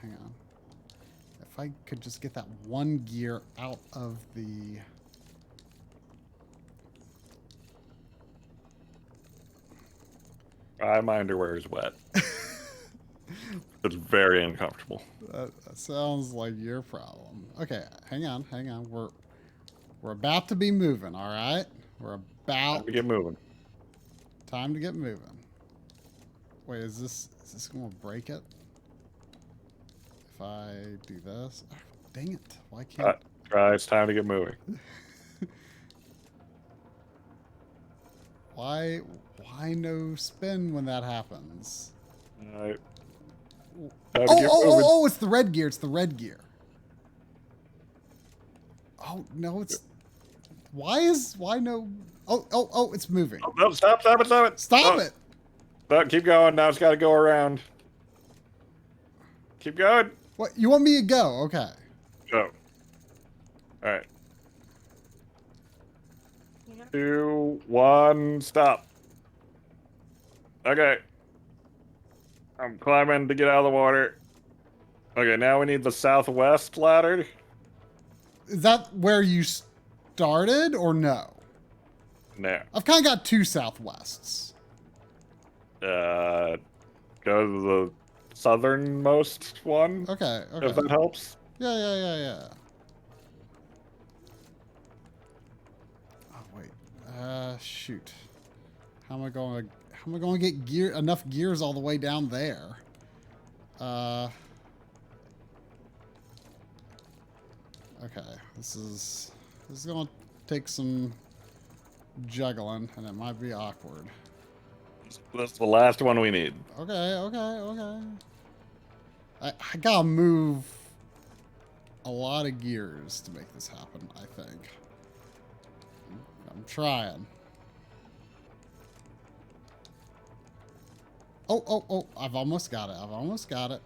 If I could just get that one gear out of the... My underwear is wet. It's very uncomfortable. That sounds like your problem. Okay, hang on. We're about to be moving, all right? We're about... Time to get moving. Time to get moving. Wait, is this going to break it? If I do this? Oh, dang it. Why can't... It's time to get moving. Why no spin when that happens? All right. Oh, it's the red gear. It's the red gear. Oh, no, it's... Why no... Oh, it's moving. Oh, no, stop it. Stop it. No, keep going. Now it's got to go around. Keep going. What? You want me to go? Okay. Go. All right. 2, 1, stop. Okay. I'm climbing to get out of the water. Okay, now we need the southwest ladder. Is that where you started or no? No. I've kind of got two southwests. Go to the southernmost one. Okay. If that helps. Yeah. Oh wait. Shoot. How am I going to get enough gears all the way down there? Okay. This is going to take some juggling, and it might be awkward. That's the last one we need. Okay. I gotta move a lot of gears to make this happen, I think. I'm trying. Oh, I've almost got it.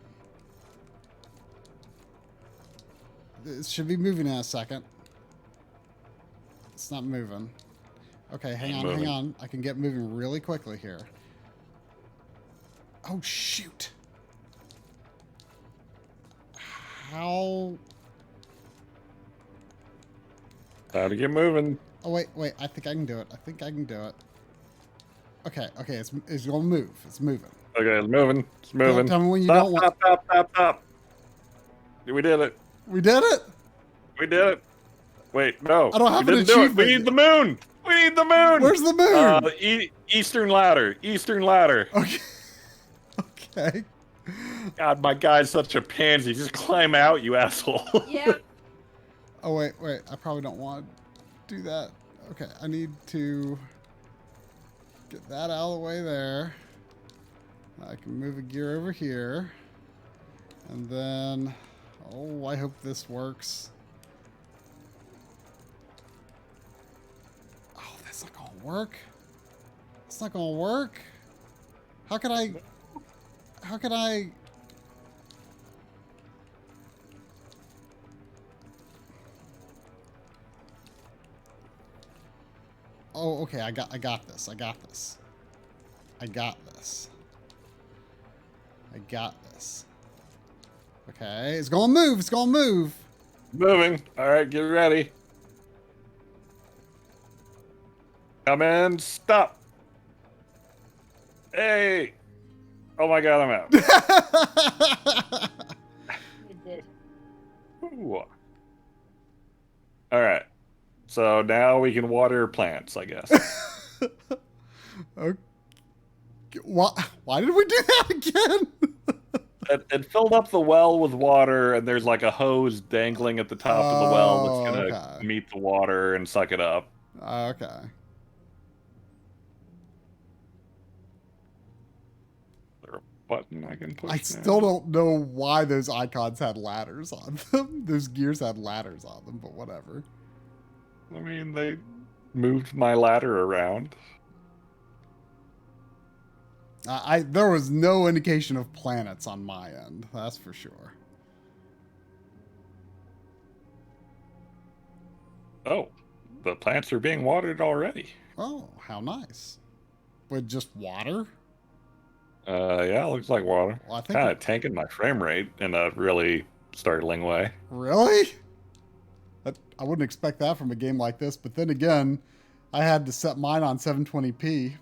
It should be moving in a second. It's not moving. Okay, hang on. I can get moving really quickly here. Oh, shoot. How? Time to get moving. Oh, wait. I think I can do it. Okay, it's going to move. It's moving. Okay, it's moving. Tell me when you don't want... Stop. We did it. We did it? Wait, no. I don't have an We achievement. need the moon. Where's the moon? Eastern ladder. Okay. God, my guy's such a pansy. Just climb out, you asshole. Yeah. Oh, wait. I probably don't want to do that. Okay, I need to get that out of the way there. I can move a gear over here. And then... Oh, I hope this works. Oh, that's not going to work. It's not going to work. How could I... Oh, okay, I got this. Okay, it's gonna move. Moving. All right, get ready. Come in. Stop. Hey. Oh my God, I'm out. You did. Ooh. All right. So now we can water plants, I guess. Okay. Why did we do that again? It filled up the well with water, and there's like a hose dangling at the top of the well that's gonna meet the water and suck it up. Okay. Is there a button I can push? I still don't know why those icons had ladders on them. Those gears had ladders on them, but whatever. I mean, they moved my ladder around. There was no indication of planets on my end. That's for sure. Oh, The plants are being watered already. Oh, how nice. With just water? Yeah, looks like water. Well, I think Kind of tanking my frame rate in a really startling way. really? I wouldn't expect that from a game like this, but then again, I had to set mine on 720p.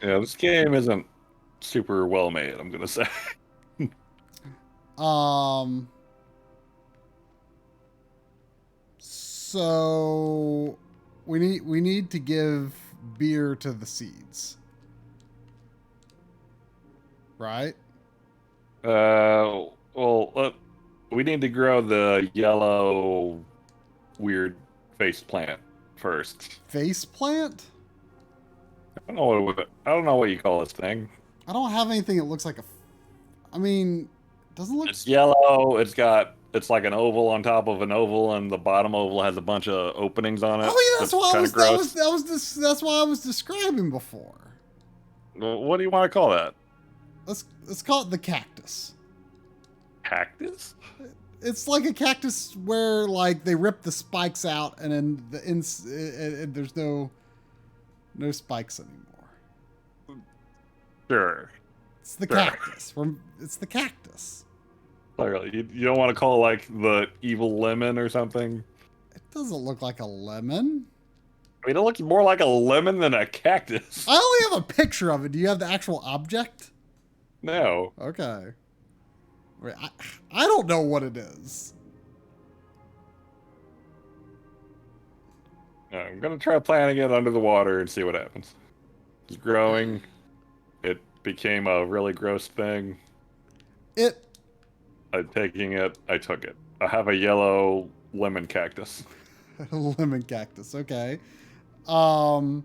Yeah, this game isn't super well made, I'm gonna say. Um so we need to give beer to the seeds. Right? Well, we need to grow the yellow weird face plant first. Face plant? I don't know what you call this thing. I don't have anything that looks like I mean, doesn't look It's yellow. It's like an oval on top of an oval, and the bottom oval has a bunch of openings on it. Oh yeah, that's what I was gross. that's what I was describing before. What do you want to call that? Let's call it the cactus. Cactus? It's like a cactus where like they rip the spikes out and then there's no spikes anymore. Sure. It's the Sure. cactus. It's the cactus. Like, you don't want to call it like the evil lemon or something? It doesn't look like a lemon. I mean, it looks more like a lemon than a cactus. I only have a picture of it. Do you have the actual object? No. Okay. Wait, I don't know what it is. I'm gonna try planting it under the water and see what happens. It's growing. It became a really gross thing. I'm taking it. I took it. I have a yellow lemon cactus. Lemon cactus. Okay. That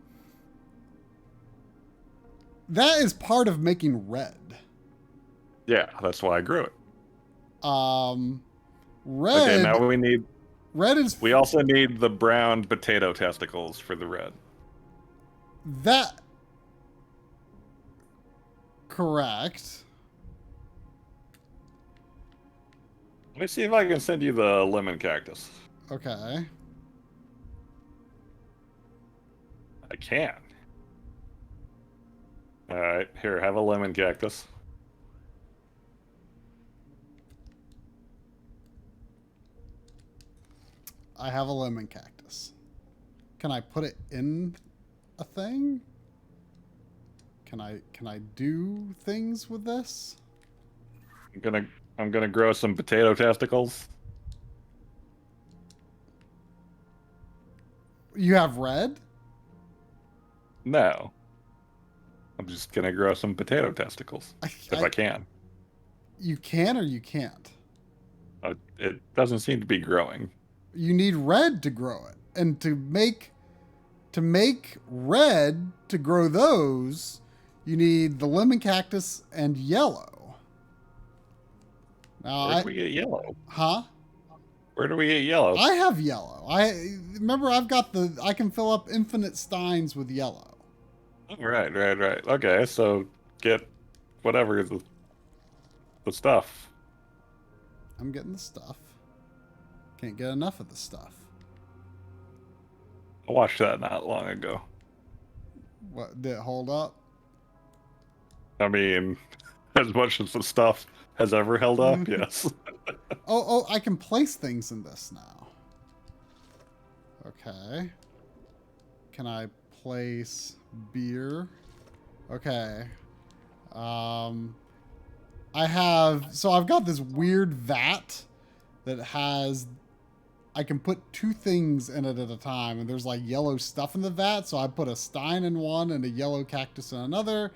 is part of making red. Yeah, that's why I grew it. Red. Okay, now red is. we also need the brown potato testicles for the red. That. Correct. Let me see if I can send you the lemon cactus. Okay. I can. Alright, here, have a lemon cactus. I have a lemon cactus. Can I put it in a thing? Can I do things with this? I'm gonna grow some potato testicles. You have red? No. I'm just gonna grow some potato testicles. If I can. You can or you can't? It doesn't seem to be growing. You need red to grow it. And to make red to grow those, you need the lemon cactus and yellow. Now Where do we get yellow? Huh? Where do we get yellow? I have yellow. Remember I can fill up infinite steins with yellow. Right. Okay, so get whatever the stuff. I'm getting the stuff. Can't get enough of the stuff. I watched that not long ago. What, did it hold up? I mean, as much as the stuff has ever held up, yes. Oh, I can place things in this now. Okay. Can I place beer? Okay. I've got this weird vat that has, I can put two things in it at a time, and there's like yellow stuff in the vat, so I put a stein in one and a yellow cactus in another.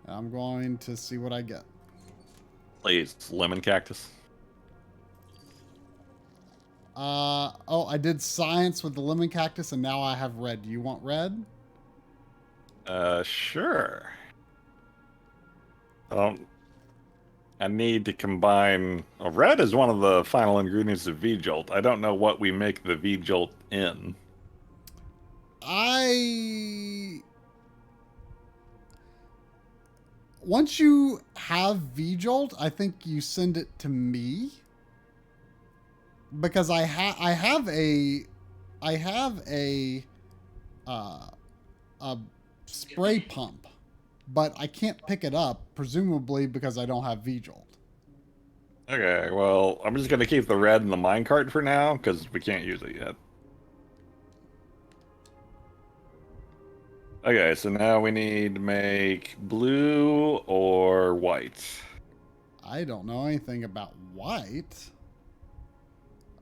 And I'm going to see what I get. Please, lemon cactus. I did science with the lemon cactus, and now I have red. Do you want red? Sure. I need to combine. Red is one of the final ingredients of V-Jolt. I don't know what we make the V-Jolt in. Once you have V-Jolt, I think you send it to me. Because I have a I have uh, a spray pump, but I can't pick it up, presumably because I don't have V-Jolt. Okay, well, I'm just gonna keep the red in the minecart for now because we can't use it yet. Okay, so now we need to make blue or white. I don't know anything about white.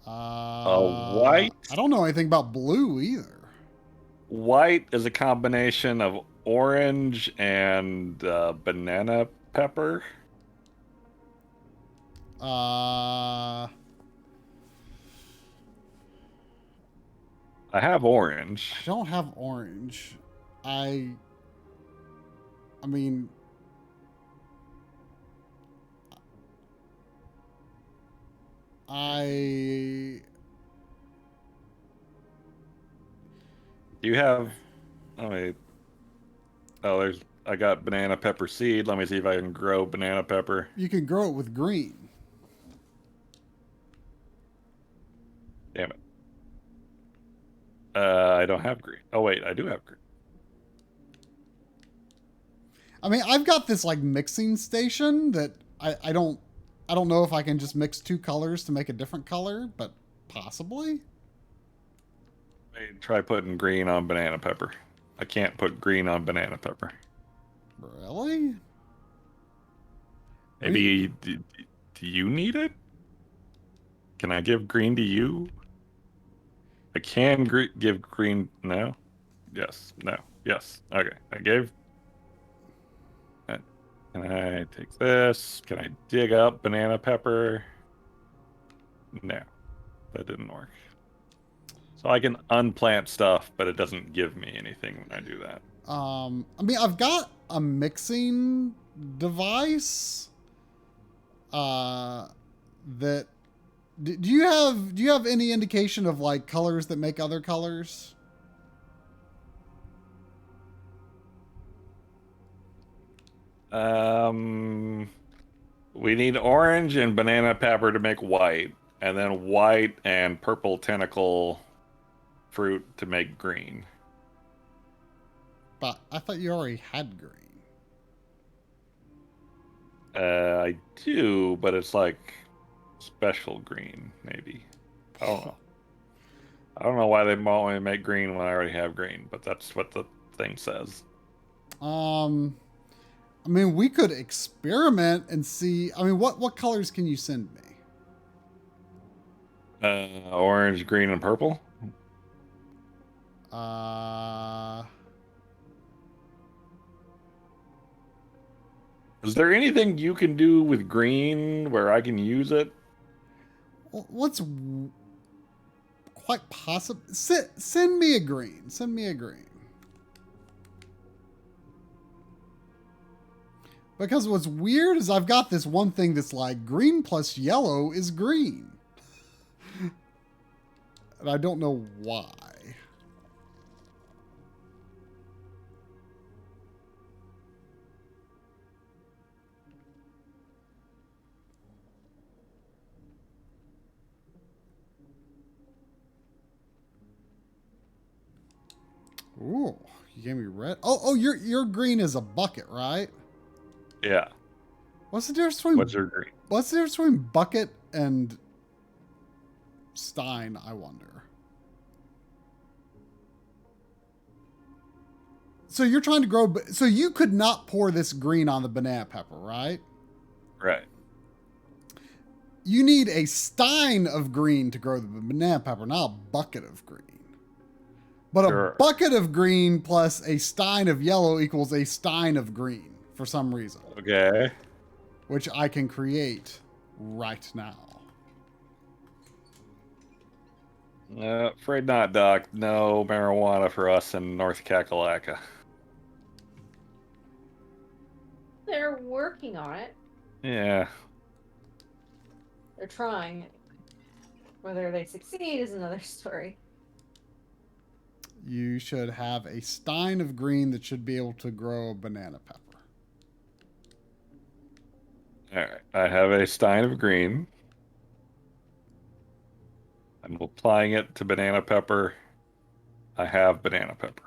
White? I don't know anything about blue either. White is a combination of orange and banana pepper. Uh, I have orange. I don't have orange. I I mean, I You have. Oh wait. Oh, there's. I got banana pepper seed. Let me see if I can grow banana pepper. you can grow it with green. Damn it. I don't have green. Oh wait, I do have green. I mean, I've got this like mixing station that I don't know if I can just mix two colors to make a different color, but possibly. Try putting green on banana pepper. I can't put green on banana pepper. Really? Maybe do you need it? Can I give green to you? I can give green. No. Yes. No. Yes. Okay. I gave. Can I take this? Can I dig up banana pepper? No, that didn't work. So I can unplant stuff, but it doesn't give me anything when I do that. I mean, I've got a mixing device. That do you have any indication of like colors that make other colors? Um, we need orange and banana pepper to make white, and then white and purple tentacle fruit to make green. But I thought you already had green. I do, but it's like special green, maybe. I don't know. I don't know why they want me to make green when I already have green, but that's what the thing says. I mean, we could experiment and see. I mean, what colors can you send me? Orange, green, and purple. Uh, Is there anything you can do with green where I can use it? what's quite possible? Send me a green. Send me a green. Because what's weird is I've got this one thing that's like green plus yellow is green. And I don't know why. Ooh, you gave me red. Oh, your green is a bucket, right? Yeah. What's the difference between What's your green? What's the difference between bucket and stein, I wonder? So you're trying to grow, so you could not pour this green on the banana pepper, right? Right. You need a stein of green to grow the banana pepper, not a bucket of green. But Sure. a bucket of green plus a stein of yellow equals a stein of green for some reason, Okay. which I can create right now. Afraid not, Doc. No marijuana for us in North Kakalaka. They're working on it. Yeah. They're trying. Whether they succeed is another story. You should have a stein of green that should be able to grow a banana pepper. All right. I have a stein of green. I'm applying it to banana pepper. I have banana pepper.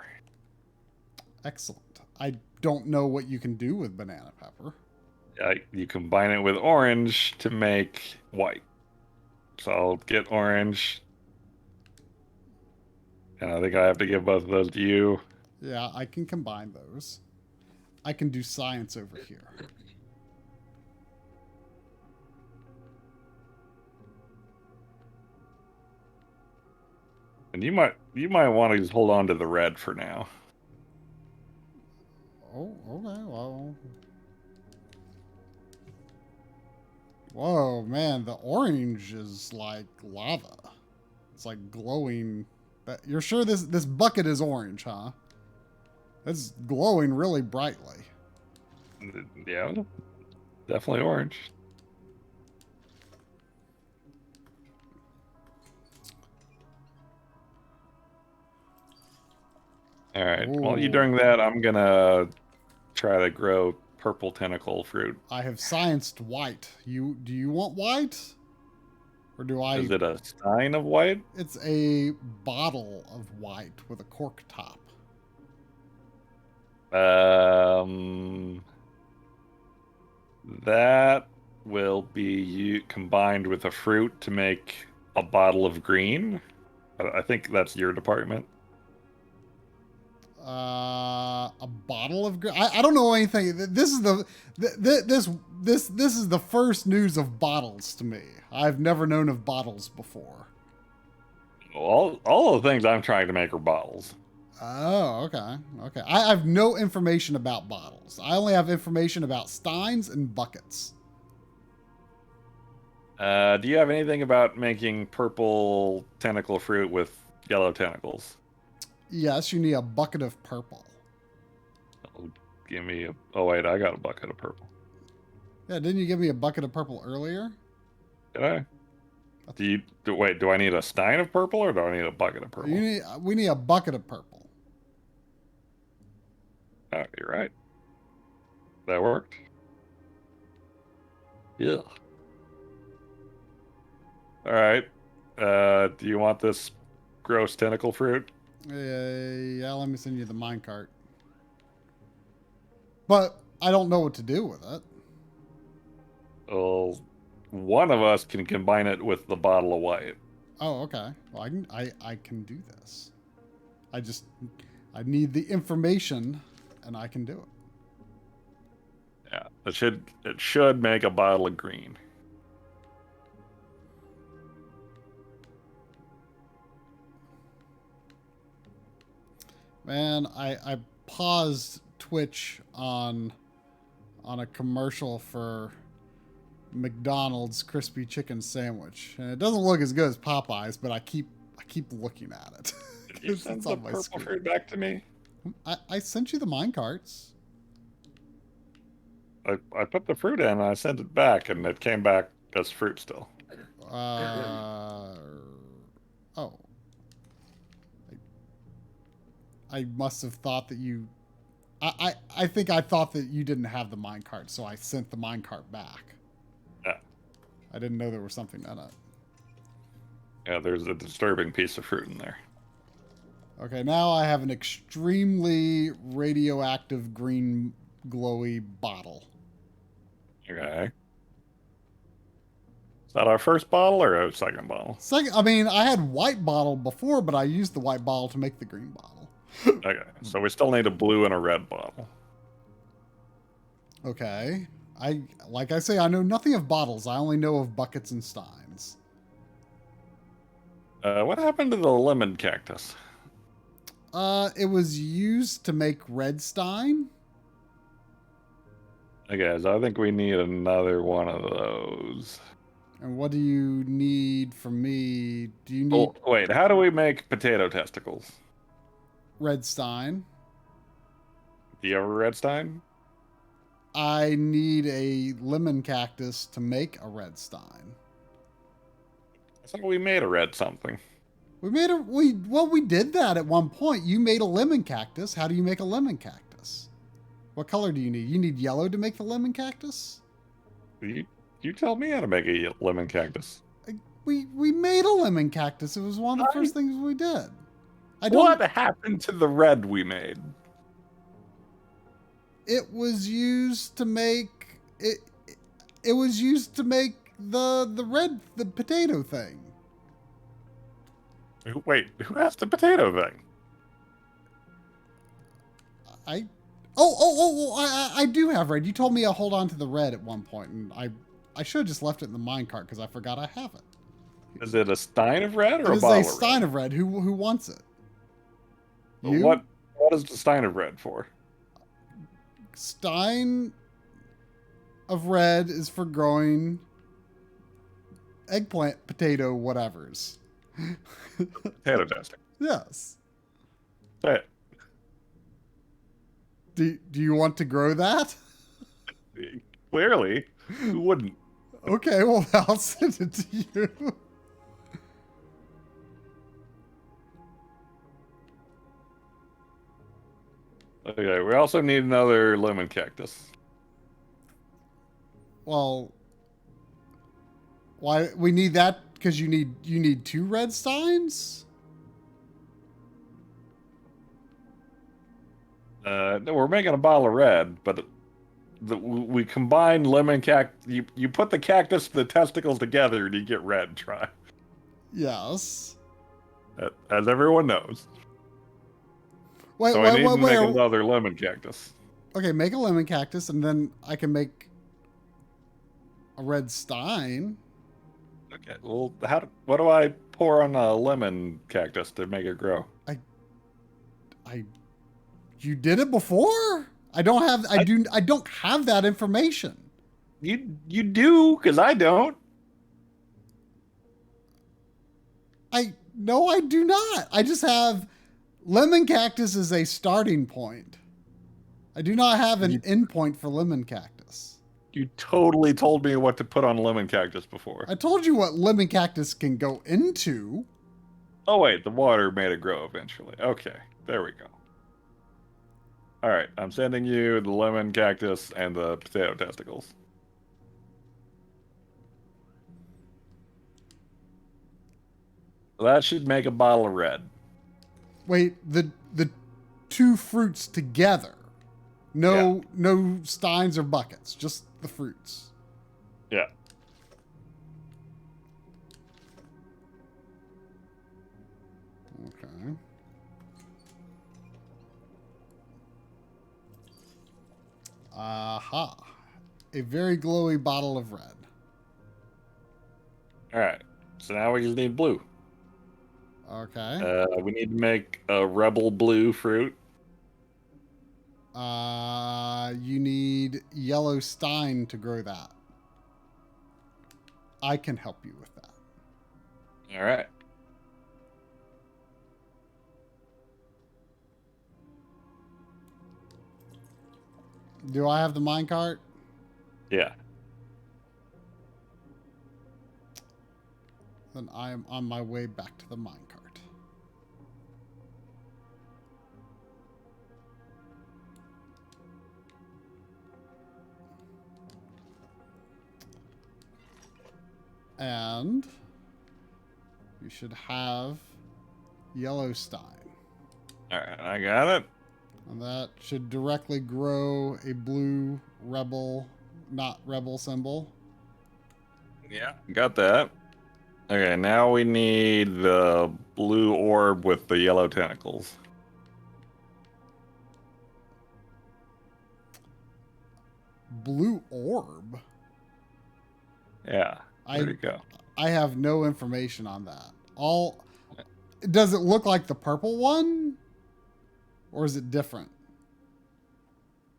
Excellent. I don't know what you can do with banana pepper. You combine it with orange to make white. So I'll get orange. And I think I have to give both of those to you. Yeah, I can combine those. I can do science over here. And you might want to just hold on to the red for now. Oh, okay, well. Whoa, man, the orange is like lava. It's like glowing. You're sure this bucket is orange, huh? It's glowing really brightly. Yeah, definitely orange. All right. While you're doing that, I'm gonna try to grow purple tentacle fruit. I have scienced white. Do you want white? Or do I? Is it a sign of white? It's a bottle of white with a cork top. That will be combined with a fruit to make a bottle of green. I think that's your department. A bottle of green. I don't know anything. This is this is the first news of bottles to me. I've never known of bottles before. All the things I'm trying to make are bottles. Oh, okay. Okay. I have no information about bottles. I only have information about steins and buckets. Do you have anything about making purple tentacle fruit with yellow tentacles? Yes, you need a bucket of purple. Give me a... Oh, wait, I got a bucket of purple. Yeah, didn't you give me a bucket of purple earlier? Did I? Wait, do I need a stein of purple or do I need a bucket of purple? We need a bucket of purple. Oh, you're right. That worked. Yeah. All right. Do you want this gross tentacle fruit? Yeah, let me send you the minecart. But I don't know what to do with it. Well, one of us can combine it with the bottle of white. Oh, okay. Well, I can do this. I need the information, and I can do it. Yeah, it should make a bottle of green. Man, I paused Twitch on a commercial for McDonald's crispy chicken sandwich, and it doesn't look as good as Popeyes, but I keep looking at it. Did you send the purple fruit back to me? I sent you the minecarts. I put the fruit in and I sent it back, and it came back as fruit still. Oh. I must have thought that you... I think I thought that you didn't have the minecart, so I sent the minecart back. Yeah. I didn't know there was something in it. Yeah, there's a disturbing piece of fruit in there. Okay, now I have an extremely radioactive green glowy bottle. Okay. Is that our first bottle or our second bottle? Second, I mean, I had white bottle before, but I used the white bottle to make the green bottle. Okay, so we still need a blue and a red bottle. Okay. Like I say, I know nothing of bottles. I only know of buckets and steins. What happened to the lemon cactus? It was used to make red stein. Okay, so I think we need another one of those. And what do you need from me? Do you need Oh, wait, how do we make potato testicles? red stein? Do you have a red stein? I need a lemon cactus to make a red stein. I thought we made a red something. We did that at one point. You made a lemon cactus. How do you make a lemon cactus? What color do you need? You need yellow to make the lemon cactus? You tell me how to make a lemon cactus. We made a lemon cactus. It was one of the first things we did. I don't. What happened to the red we made? It was used to make it. It was used to make the potato thing. Wait, who has the potato thing? I do have red. You told me to hold on to the red at one point, and I should have just left it in the minecart because I forgot I have it. Is it a stein of red or It a is bottle a of stein red? of red. Who wants it? You? What is the stein of red for? Stein of red is for growing eggplant, potato, whatevers. Potato testing. Yes. Say it. Do you want to grow that? Clearly, who wouldn't? Okay, well, I'll send it to you. Okay, we also need another lemon cactus. Well, why we need that? Because you need 2 red steins. No, we're making a bottle of red, but we combine lemon cactus. You put the cactus and the testicles together and you get red. Try. Yes. As everyone knows. Wait, So I need to make another lemon cactus. Okay, make a lemon cactus, and then I can make a red stein. Okay. Well, what do I pour on a lemon cactus to make it grow? You did it before? I don't have that information. You do, because I don't. No, I do not. I just have lemon cactus as a starting point. I do not have an endpoint for lemon cactus. You totally told me what to put on lemon cactus before. I told you what lemon cactus can go into. Oh wait, the water made it grow eventually. Okay, there we go. All right, I'm sending you the lemon cactus and the potato testicles. That should make a bottle of red. Wait, the 2 fruits together. No steins or buckets, just the fruits. Yeah. Okay. Aha. A very glowy bottle of red. All right. So now we just need blue. Okay. We need to make a rebel blue fruit. You need yellow stein to grow that. I can help you with that. All right. Do I have the minecart? Yeah. Then I am on my way back to the minecart. And you should have yellow stein. All right, I got it. And that should directly grow a blue rebel, not rebel symbol. Yeah, got that. Okay, now we need the blue orb with the yellow tentacles. Blue orb? Yeah, there you go. I have no information on that. Does it look like the purple one? Or is it different?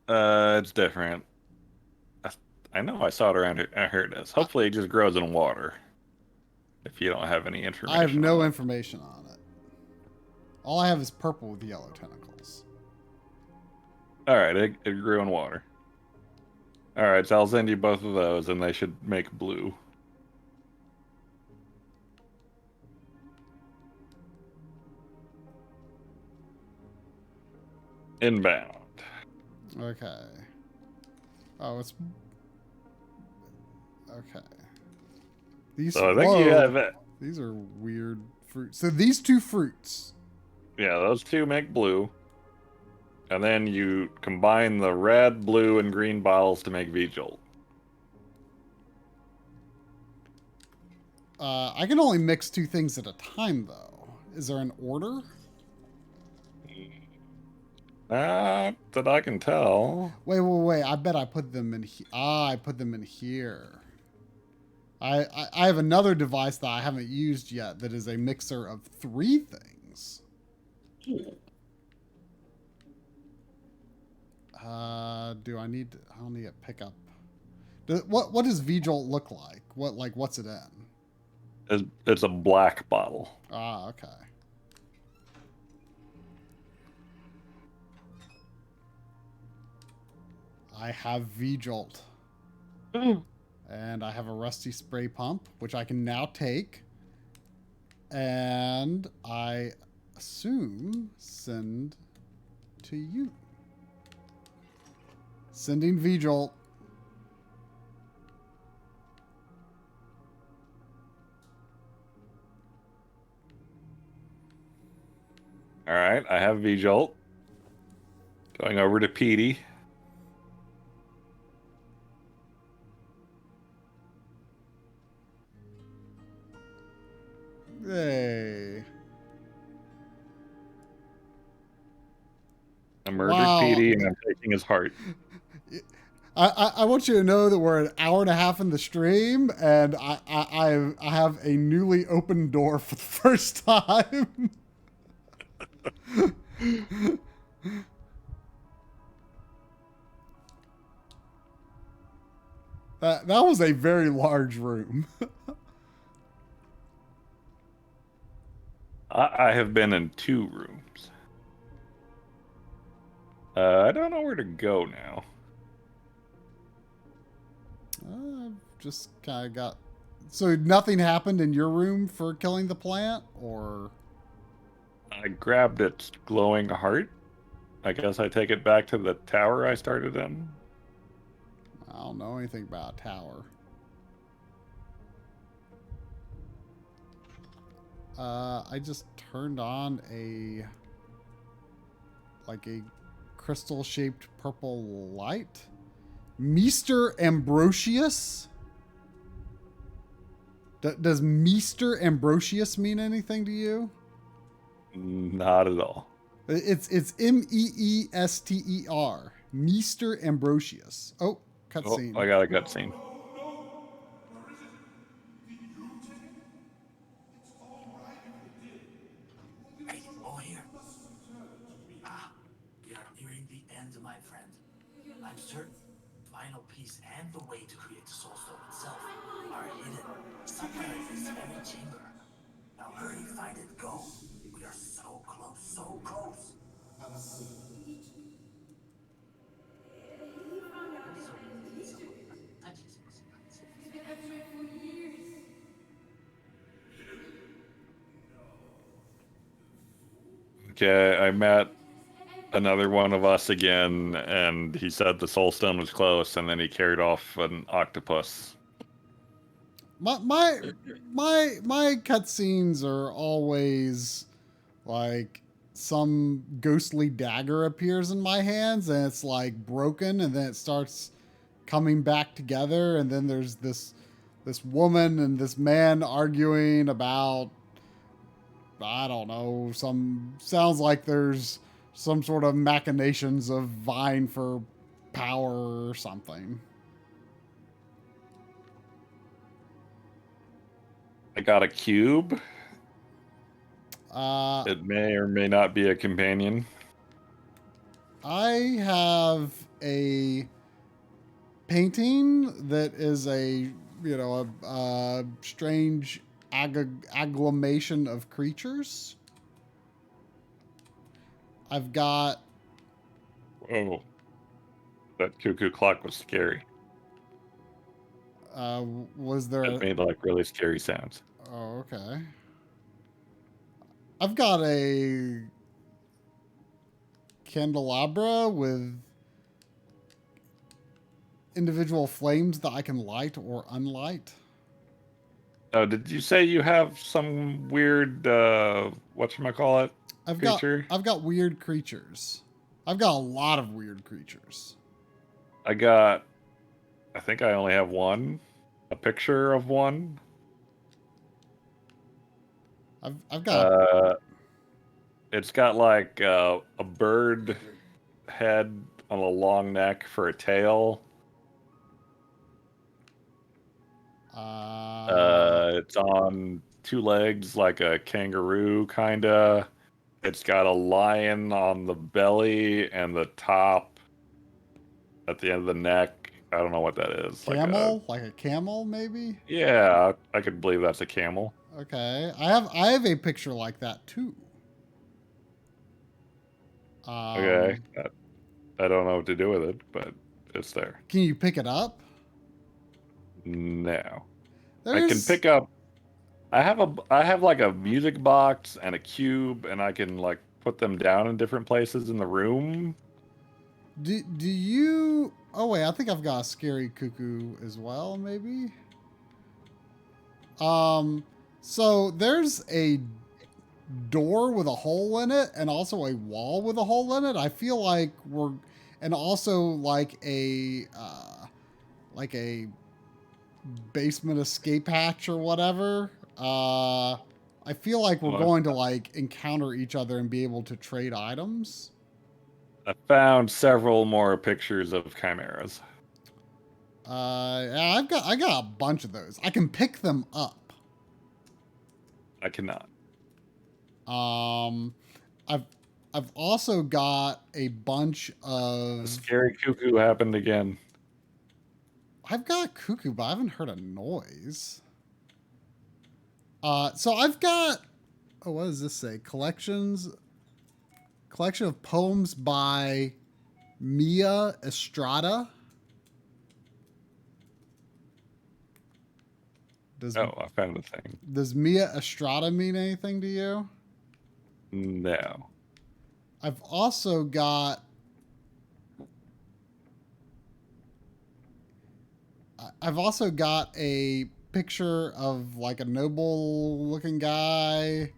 It's different. I know I saw it around here. Here it is. Hopefully it just grows in water. If you don't have any information. I have no information on it. All I have is purple with yellow tentacles. All right, it grew in water. All right, so I'll send you both of those, and they should make blue. Inbound. Okay. Oh, it's... Okay. These, So I think you have it. These are weird fruits. So these 2 fruits Yeah, those two make blue. And then you combine the red, blue, and green bottles to make V-Jolt. I can only mix two things at a time, though. Is there an order? Not that I can tell. Wait. I bet I put them in here. I put them in here. I have another device that I haven't used yet that is a mixer of three things. Do I need to, I'll need to pick up. What does V-Jolt look like? What's it in? It's a black bottle. Ah, okay. I have V-Jolt. And I have a rusty spray pump, which I can now take. And I assume send to you. Sending V-Jolt. All right, I have V-Jolt. Going over to Petey. Hey. I murdered Wow. Petey, and I'm taking his heart. I want you to know that we're an hour and a half in the stream, and I have a newly opened door for the first time. That was a very large room. I have been in 2 rooms. I don't know where to go now. Just kind of got. So nothing happened in your room for killing the plant, or? I grabbed its glowing heart. I guess I take it back to the tower I started in. I don't know anything about a tower. I just turned on a crystal-shaped purple light. Meester Ambrosius? Does Meester Ambrosius mean anything to you? Not at all. It's Meester. Meester Ambrosius. Oh, cutscene. Oh, I got a cutscene. Hey, over here. We are nearing the end, my friend. I'm certain the final piece and the way to create the soul stone itself are hidden somewhere in this very chamber. Now hurry, find it, go. We are so close, so close. Okay, I met another one of us again, and he said the soul stone was close, and then he carried off an octopus. My cutscenes are always like some ghostly dagger appears in my hands and it's like broken and then it starts coming back together and then there's this woman and this man arguing about I don't know, sounds like there's some sort of machinations of vying for power or something. I got a cube. Uh, It may or may not be a companion. I have a painting that is a strange agglomeration of creatures. I've got Whoa. That cuckoo clock was scary. was there It made like really scary sounds. Oh, okay. I've got a candelabra with individual flames that I can light or unlight. Oh, did you say you have some weird whatchamacallit? creature? I've got weird creatures. I've got a lot of weird creatures. I think I only have one. A picture of one. I've got Uh, it's got like a bird head on a long neck for a tail. It's on two legs like a kangaroo, kinda. It's got a lion on the belly and the top at the end of the neck. I don't know what that is. camel, like a camel maybe. Yeah, I could believe that's a camel. Okay, I have a picture like that too. Okay, I don't know what to do with it, but it's there. Can you pick it up? No, I can There's pick up. I have like a music box and a cube, and I can like put them down in different places in the room. do you? Oh wait, I think I've got a scary cuckoo as well, maybe. So there's a door with a hole in it, and also a wall with a hole in it. I feel like and also like a basement escape hatch or whatever. I feel like we're What? going to like encounter each other and be able to trade items. I found several more pictures of chimeras. Yeah, I got a bunch of those. I can pick them up. I cannot. I've I've also got a bunch The of. scary cuckoo happened again. I've got cuckoo, but I haven't heard a noise. So I've got. Oh, what does this say? Collection of poems by Mia Estrada. I found the thing. Does Mia Estrada mean anything to you? No. I've also got. I've also got a picture of like a noble looking guy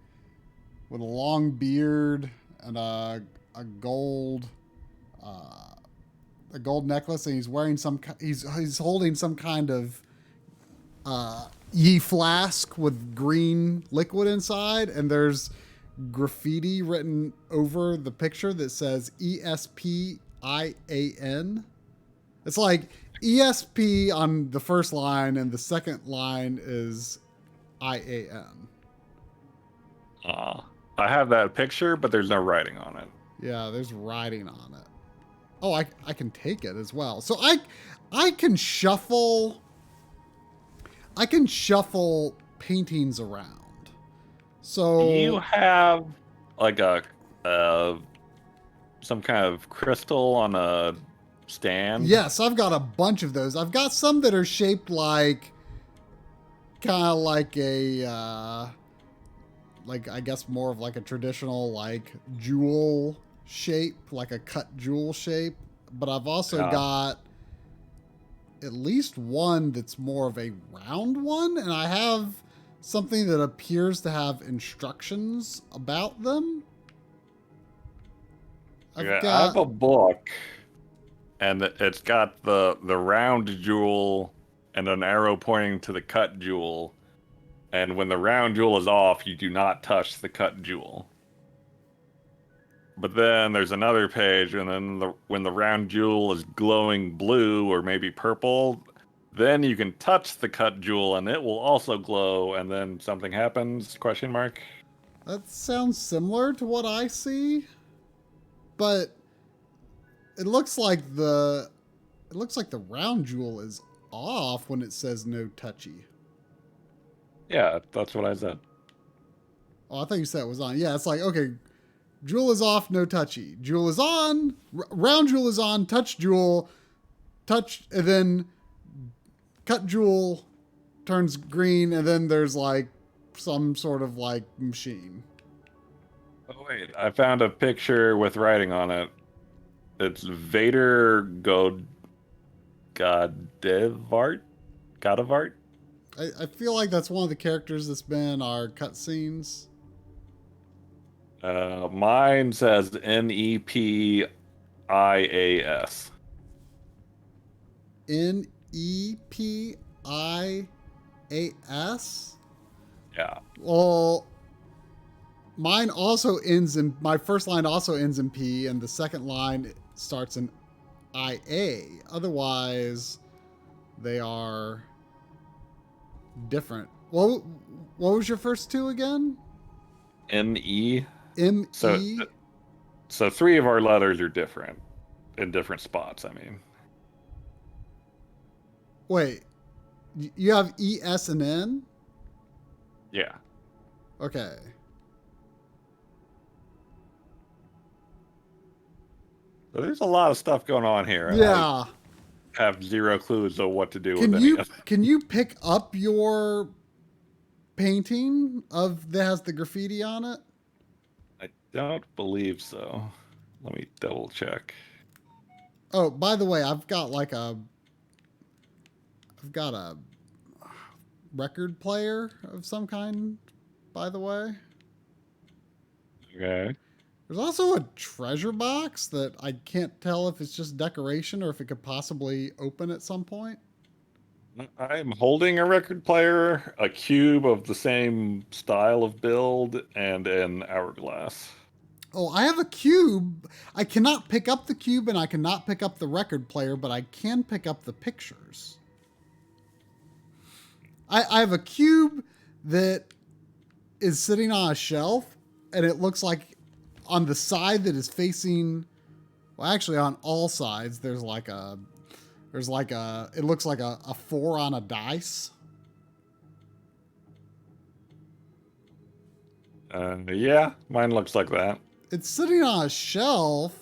with a long beard and a gold necklace, and he's wearing he's holding some kind of ye flask with green liquid inside, and there's graffiti written over the picture that says ESPIAN. It's like ESP on the first line, and the second line is IAN. I have that picture, but there's no writing on it. Yeah, there's writing on it. Oh, I can take it as well. So I can shuffle paintings around. So You have like a some kind of crystal on a stand. yes, I've got a bunch of those. I've got some that are shaped like kind of like a like I guess more of like a traditional like jewel shape, like a cut jewel shape. But I've also got at least one that's more of a round one, and I have something that appears to have instructions about them. I have a book, and it's got the round jewel and an arrow pointing to the cut jewel. And when the round jewel is off, you do not touch the cut jewel. But then there's another page, and then when the round jewel is glowing blue or maybe purple, then you can touch the cut jewel, and it will also glow. And then something happens? Question mark. That sounds similar to what I see, but it looks like the round jewel is off when it says no touchy. Yeah, that's what I said. Oh, I thought you said it was on. Yeah, it's like, okay, jewel is off, no touchy. Jewel is on, round jewel is on, touch jewel, touch, and then cut jewel turns green, and then there's like some sort of like machine. Oh, wait. I found a picture with writing on it. It's Vader Godevart? Godevart? I feel like that's one of the characters that's been in our cutscenes. Mine says NEPIAS. NEPIAS. Yeah. Well, mine also ends in, my first line also ends in P, and the second line starts in IA. Otherwise, they are different. What was your first two again? NE. So ME? so three of our letters are different in different spots, I mean. Wait, you have ES and N? Yeah. Okay. So there's a lot of stuff going on here. And Yeah. I have zero clues of what to do with any of it. Can you pick up your painting of that has the graffiti on it? I don't believe so. Let me double check. Oh, by the way, I've got a record player of some kind, by the way. Okay. There's also a treasure box that I can't tell if it's just decoration or if it could possibly open at some point. I'm holding a record player, a cube of the same style of build, and an hourglass. Oh, I have a cube. I cannot pick up the cube and I cannot pick up the record player, but I can pick up the pictures. I have a cube that is sitting on a shelf, and it looks like on the side that is facing, well, actually on all sides, it looks like a 4 on a dice. Yeah, mine looks like that. It's sitting on a shelf.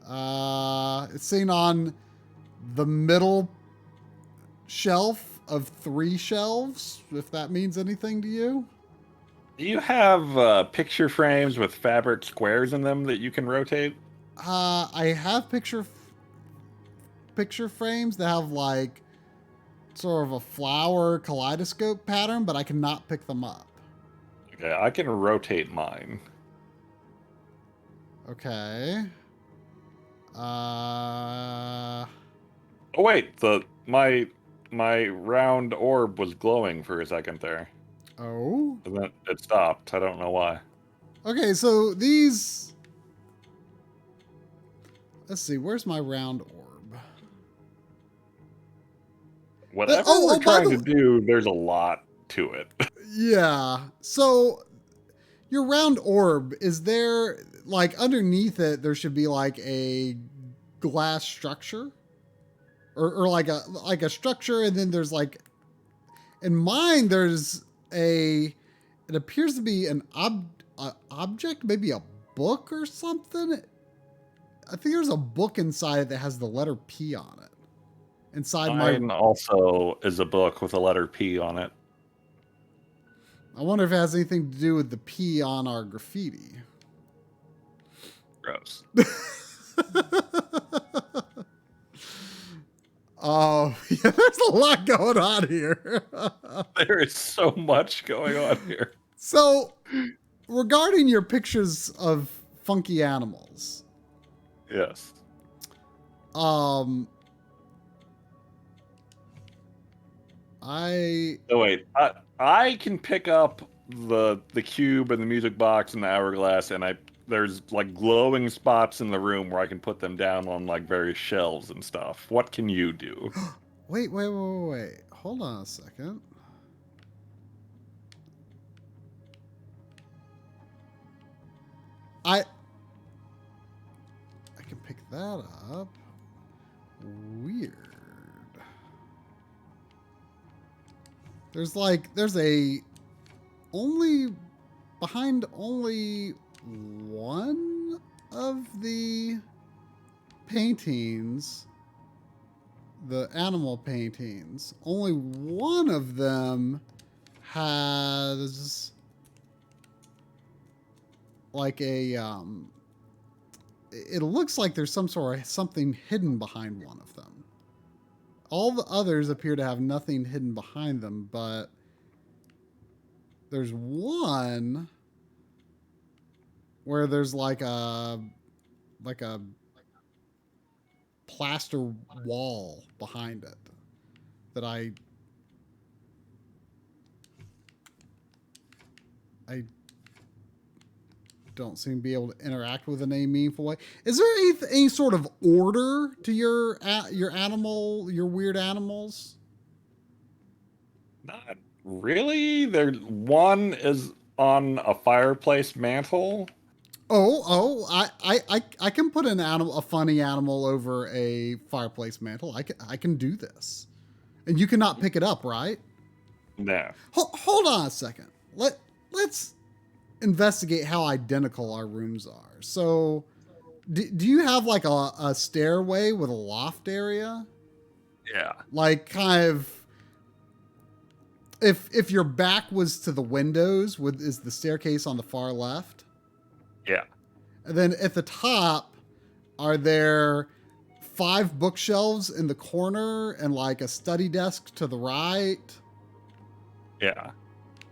It's sitting on the middle shelf of 3 shelves, if that means anything to you. Do you have picture frames with fabric squares in them that you can rotate? I have picture frames that have like sort of a flower kaleidoscope pattern, but I cannot pick them up. Okay, I can rotate mine. Okay. Oh wait, my round orb was glowing for a second there. Oh. And then it stopped. I don't know why. Okay, so these. Let's see, where's my round orb? Whatever Oh, we're by trying the to do, there's a lot to it. Yeah. So your round orb, is there like underneath it there should be like a glass structure? Or like a structure, and then there's like in mine there's it appears to be an object, maybe a book or something. I think there's a book inside it that has the letter P on it. Inside Mine also is a book with a letter P on it. I wonder if it has anything to do with the P on our graffiti. Gross. Oh, yeah, there's a lot going on here. There is so much going on here. So, regarding your pictures of funky animals, Yes. I Oh wait, I can pick up the cube and the music box and the hourglass, and there's like glowing spots in the room where I can put them down on like various shelves and stuff. What can you do? wait. Hold on a second. I can pick that up. Weird. There's behind only one of the paintings, the animal paintings, only one of them has like it looks like there's something hidden behind one of them. All the others appear to have nothing hidden behind them, but there's one where there's like a plaster wall behind it that I don't seem to be able to interact with in any meaningful way. Is there any sort of order to your weird animals? Not really. One is on a fireplace mantle. I can put a funny animal over a fireplace mantle. I can do this, and you cannot pick it up, right? No. Hold on a second. Let's investigate how identical our rooms are. So, do you have like a stairway with a loft area? Yeah. Like kind of, if your back was to the windows, is the staircase on the far left? Yeah. And then at the top, are there 5 bookshelves in the corner and like a study desk to the right? Yeah.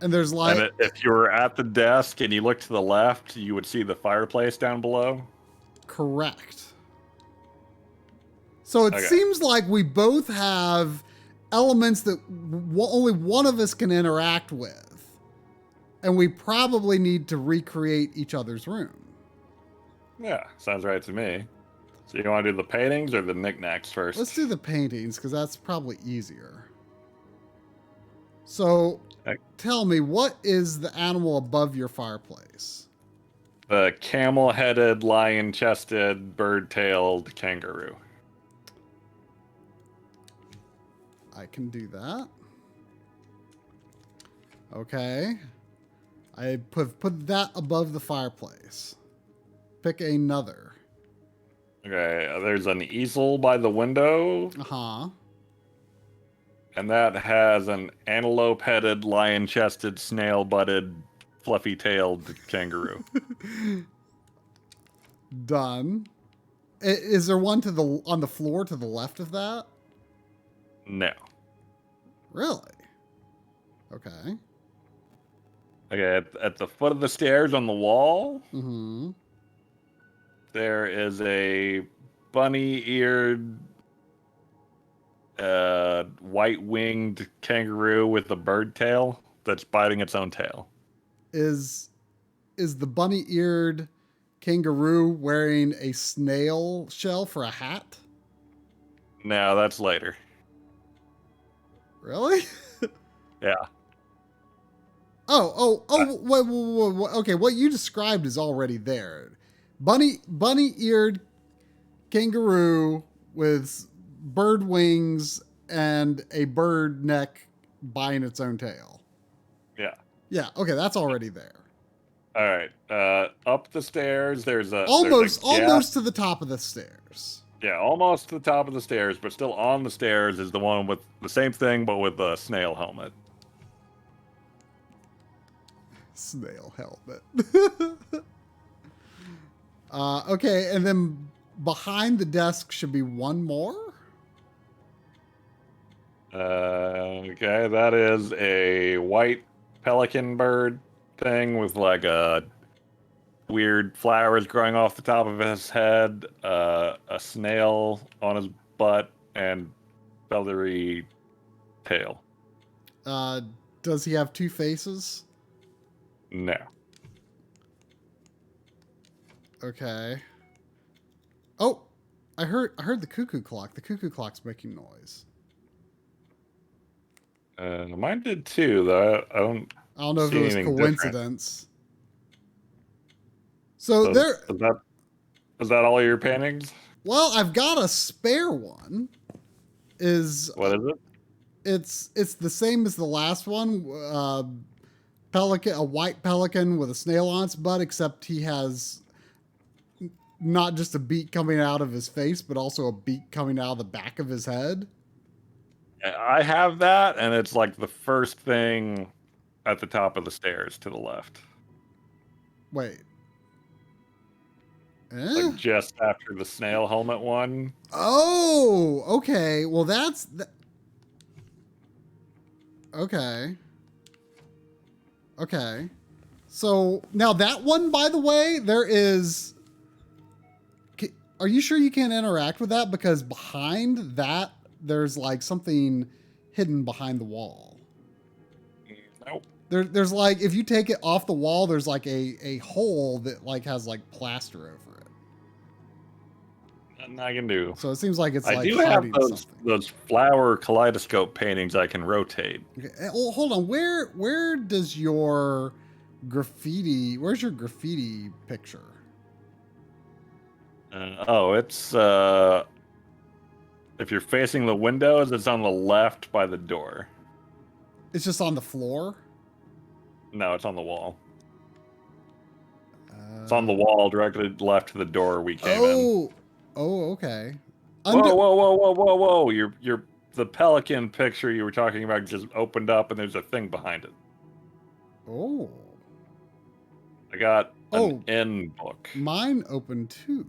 And there's like... And if you were at the desk and you looked to the left, you would see the fireplace down below? Correct. So it Okay. seems like we both have elements that only one of us can interact with. And we probably need to recreate each other's room. Yeah, sounds right to me. So you want to do the paintings or the knickknacks first? Let's do the paintings, because that's probably easier. So, Okay. tell me, what is the animal above your fireplace? The camel-headed, lion-chested, bird-tailed kangaroo. I can do that. Okay. I put that above the fireplace. Pick another. Okay, there's an easel by the window, Uh-huh. and that has an antelope-headed, lion-chested, snail-butted, fluffy-tailed kangaroo. Done. Is there one on the floor to the left of that? No. Really? Okay. Okay, at the foot of the stairs on the wall, Mm-hmm. there is a bunny-eared, white-winged kangaroo with a bird tail that's biting its own tail. Is the bunny-eared kangaroo wearing a snail shell for a hat? No, that's later. Really? Yeah. Wait. Okay, what you described is already there. Bunny-eared kangaroo with bird wings and a bird neck biting its own tail. Yeah. Yeah, okay, that's already there. All right. Up the stairs, there's a Almost gap. to the top of the stairs. Yeah, almost to the top of the stairs, but still on the stairs is the one with the same thing, but with a snail helmet. Snail helmet. Okay, and then behind the desk should be one more? Okay, that is a white pelican bird thing with like a weird flowers growing off the top of his head, a snail on his butt, and feathery tail. Does he have 2 faces? No. Okay. Oh, I heard the cuckoo clock. The cuckoo clock's making noise. Mine did too, though. I don't know if see it was anything coincidence. So there. Is that all your paintings? Well, I've got a spare one. What is it? It's the same as the last one. Pelican, a white pelican with a snail on its butt, except he has not just a beak coming out of his face, but also a beak coming out of the back of his head. I have that, and it's like the first thing at the top of the stairs to the left. Wait. Like just after the snail helmet one. Oh, okay. Well, that's... Okay. Okay. So now that one, by the way, there is. Are you sure you can't interact with that? Because behind that, there's like something hidden behind the wall. Nope. There's like, if you take it off the wall, there's like a hole that like has like plaster over it. Nothing I can do. So it seems like it's I like do have hiding those something. those flower kaleidoscope paintings I can rotate. Okay. Well, hold on. Where does your graffiti? Where's your graffiti picture? It's if you're facing the windows, it's on the left by the door. It's just on the floor. No, it's on the wall. It's on the wall directly left to the door we came in. Oh, okay. Whoa! You're the pelican picture you were talking about just opened up and there's a thing behind it. Oh. I got an N book. Mine opened too.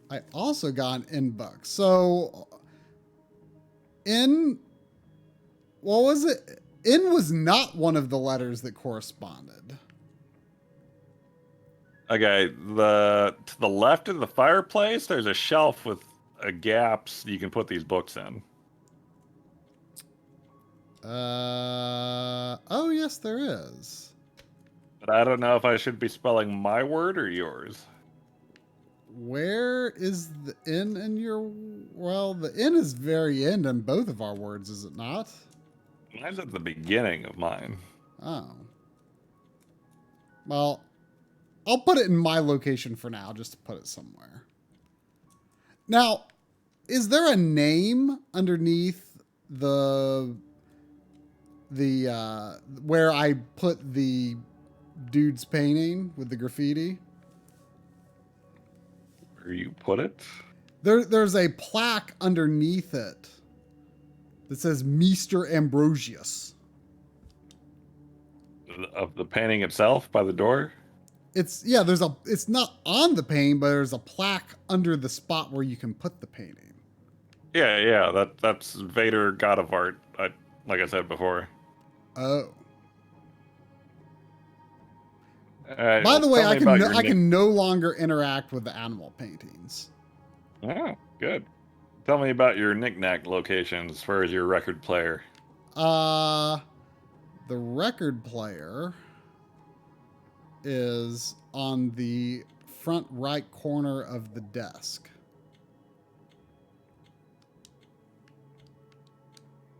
I also got an N book. So N, what was it? N was not one of the letters that corresponded. Okay, to the left of the fireplace, there's a shelf with gaps you can put these books in. Oh yes, there is. But I don't know if I should be spelling my word or yours. Where is the N in your? Well, the N is very end in both of our words, is it not? Mine's at the beginning of mine. Oh. Well, I'll put it in my location for now, just to put it somewhere. Now, is there a name underneath the where I put the dude's painting with the graffiti? Where you put it? There's a plaque underneath it that says Mr. Ambrosius. Of the painting itself by the door? It's not on the painting, but there's a plaque under the spot where you can put the painting. Yeah, that's Vader, God of Art. Like I said before. Oh. By By the way, I can no longer interact with the animal paintings. Oh, good. Tell me about your knick-knack locations as far as your record player. The record player is on the front right corner of the desk.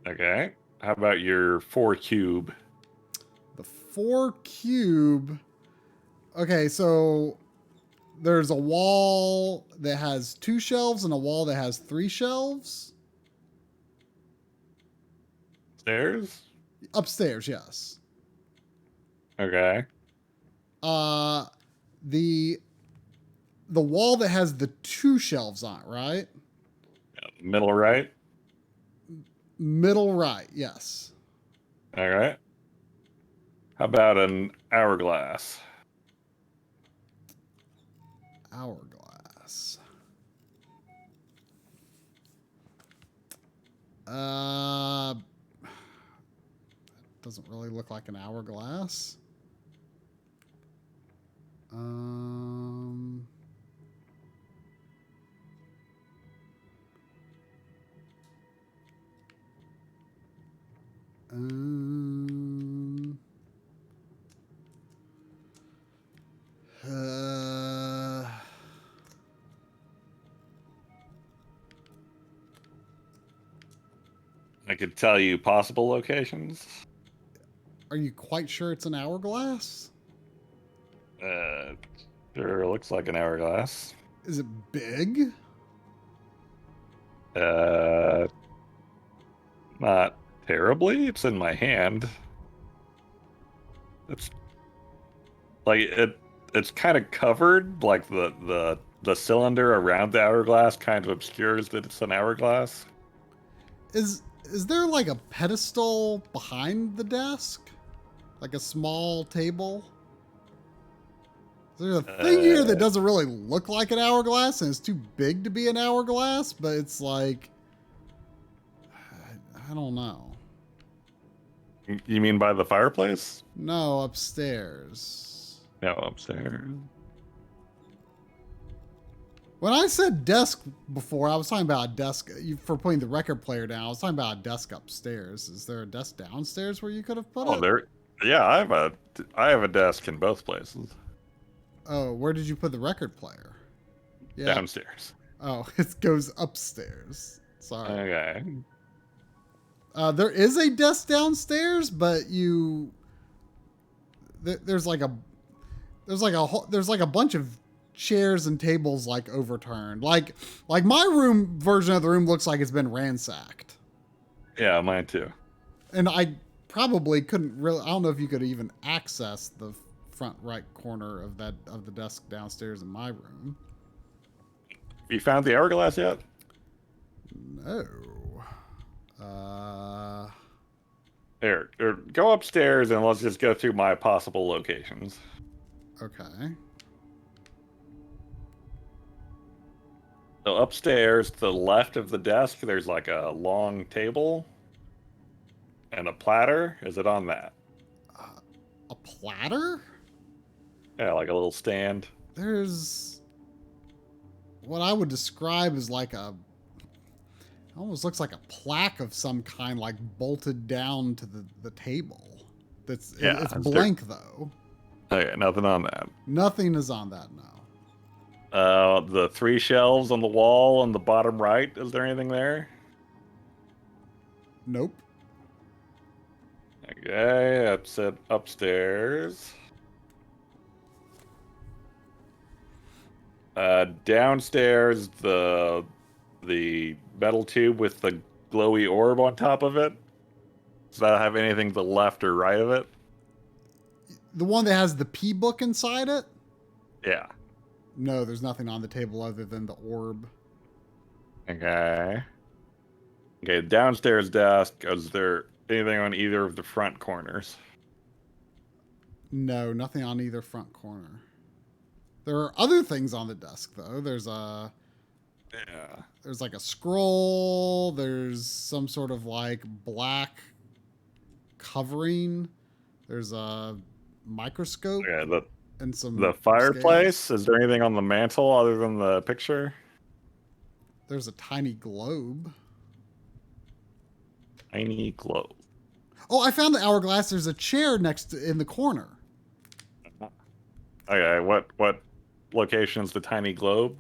Okay. How about your 4 cube? The 4 cube. Okay, so there's a wall that has 2 shelves and a wall that has 3 shelves. Stairs? Upstairs, yes. Okay. The wall that has the 2 shelves on it, right? Yeah, middle right? Middle right, yes. All right. How about an hourglass? Hourglass. Doesn't really look like an hourglass. Um, I could tell you possible locations. Are you quite sure it's an hourglass? Sure looks like an hourglass. Is it big? Not terribly. It's in my hand. It's like it's kind of covered, like the cylinder around the hourglass kind of obscures that it's an hourglass. Is there like a pedestal behind the desk? Like a small table? There's a thing here that doesn't really look like an hourglass, and it's too big to be an hourglass, but it's like, I don't know. You mean by the fireplace? No, upstairs. No, upstairs. When I said desk before, I was talking about a desk for putting the record player down. I was talking about a desk upstairs. Is there a desk downstairs where you could have put Oh, it? there. Yeah, I have a desk in both places. Oh, where did you put the record player? Yeah. Downstairs. Oh, it goes upstairs. Sorry. Okay. There is a desk downstairs, but there's like a bunch of chairs and tables like overturned. Like my room version of the room looks like it's been ransacked. Yeah, mine too. And I probably couldn't really. I don't know if you could even access the front right corner of the desk downstairs in my room. You found the hourglass yet? No. Here, go upstairs and let's just go through my possible locations. Okay. So upstairs, to the left of the desk, there's like a long table and a platter. Is it on that? A platter? Yeah, like a little stand. There's what I would describe as like almost looks like a plaque of some kind, like bolted down to the table. It's blank though. Okay, nothing on that. Nothing is on that now. The 3 shelves on the wall on the bottom right. Is there anything there? Nope. Okay, that's it upstairs. Downstairs, the metal tube with the glowy orb on top of it. Does that have anything to the left or right of it? The one that has the P book inside it? Yeah. No, there's nothing on the table other than the orb. Okay. Okay, downstairs desk. Is there anything on either of the front corners? No, nothing on either front corner. There are other things on the desk though. There's like a scroll, there's some sort of like black covering. There's a microscope and some the fireplace. scales. Is there anything on the mantle other than the picture? There's a tiny globe. Tiny globe. Oh, I found the hourglass. There's a chair in the corner. Okay, what location is the tiny globe?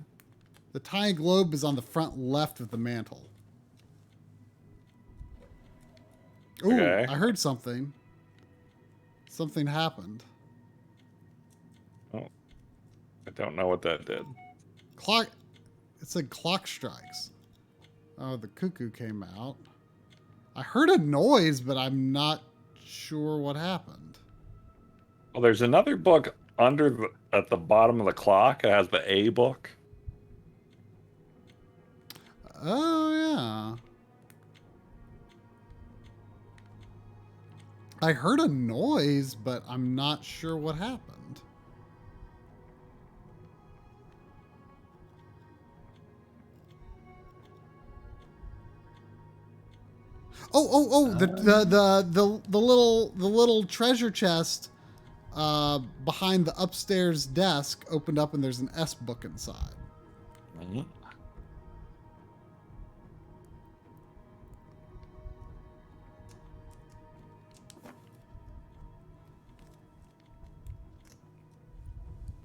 The tiny globe is on the front left of the mantle. Ooh, Okay. I heard something. Something happened. Oh, I don't know what that did. Clock. It said clock strikes. Oh, the cuckoo came out. I heard a noise, but I'm not sure what happened. Well, there's another book at the bottom of the clock. It has the A book. Oh, yeah. I heard a noise, but I'm not sure what happened. The little treasure chest behind the upstairs desk opened up and there's an S book inside. Mm-hmm.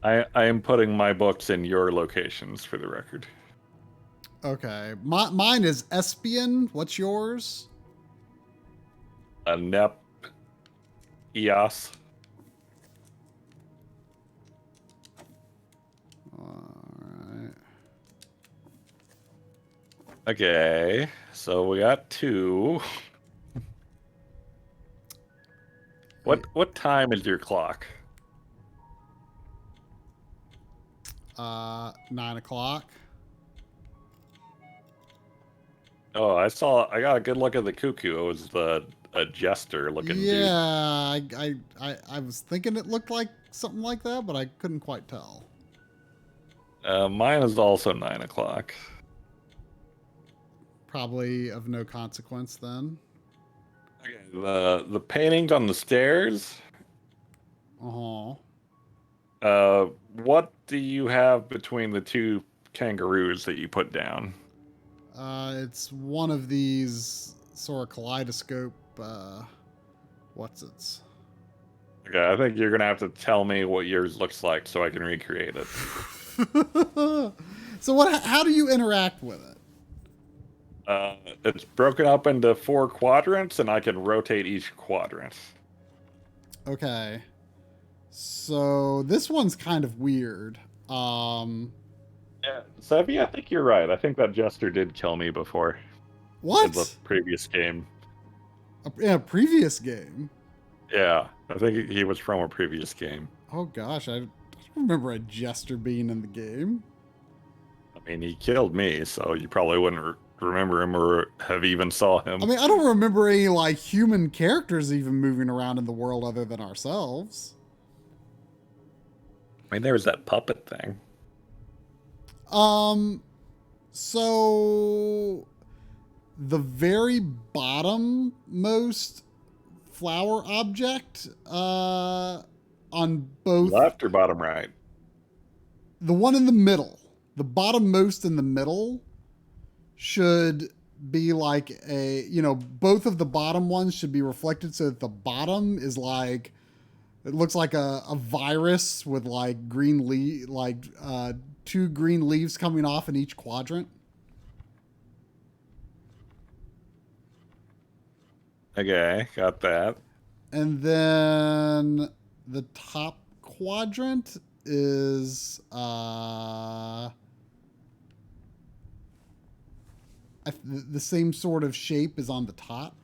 I am putting my books in your locations for the record. Okay. Mine is Espion. What's yours? Nep EOS. Alright. Okay, so we got 2. What time is your clock? 9 o'clock. Oh, I got a good look at the cuckoo. It was a jester looking dude. Yeah, I was thinking it looked like something like that, but I couldn't quite tell. Mine is also 9 o'clock. Probably of no consequence then. Okay, the paintings on the stairs. Uh-huh. What do you have between the two kangaroos that you put down? It's one of these sort of kaleidoscope, what's its? Okay, I think you're gonna have to tell me what yours looks like so I can recreate it. So how do you interact with it? It's broken up into 4 quadrants, and I can rotate each quadrant. Okay. So this one's kind of weird. Um, Yeah, Sevy, I think you're right. I think that jester did kill me before in the what? previous game. In a previous game? Yeah, I think he was from a previous game. Oh gosh, I don't remember a jester being in the game. I mean, he killed me, so you probably wouldn't remember him or have even saw him. I mean, I don't remember any like human characters even moving around in the world other than ourselves. I mean, there was that puppet thing. So the very bottom-most flower object, on both Left or bottom right? the one in the middle, the bottom-most in the middle should be like both of the bottom ones should be reflected so that the bottom is like, it looks like a virus with like green two green leaves coming off in each quadrant. Okay, got that. And then the top quadrant is the same sort of shape as on the top.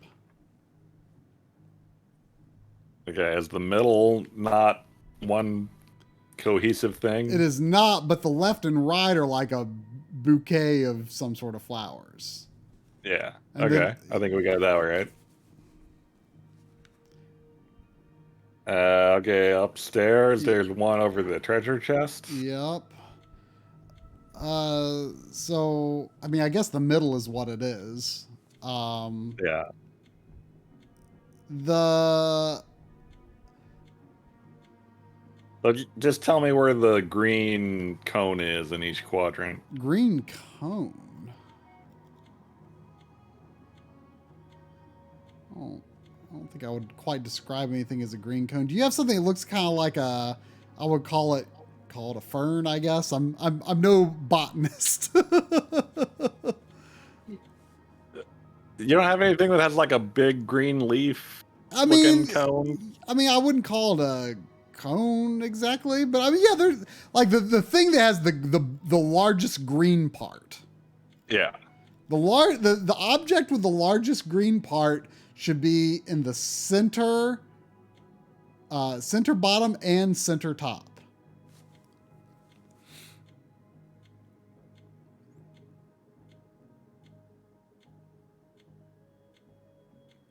Okay, is the middle not one cohesive thing? It is not, but the left and right are like a bouquet of some sort of flowers. Yeah. And Okay, then- I think we got that right. Okay, upstairs, there's one over the treasure chest. Yep. So I mean, I guess the middle is what it is. Yeah. The So just tell me where the green cone is in each quadrant. green cone. Oh, I don't think I would quite describe anything as a green cone. Do you have something that looks kind of like I would call it a fern, I guess. I'm no botanist. You don't have anything that has like a big green leaf I looking mean, cone? I wouldn't call it a cone exactly, but I mean, yeah, there's like the thing that has the largest green part. Yeah. The object with the largest green part should be in the center bottom and center top.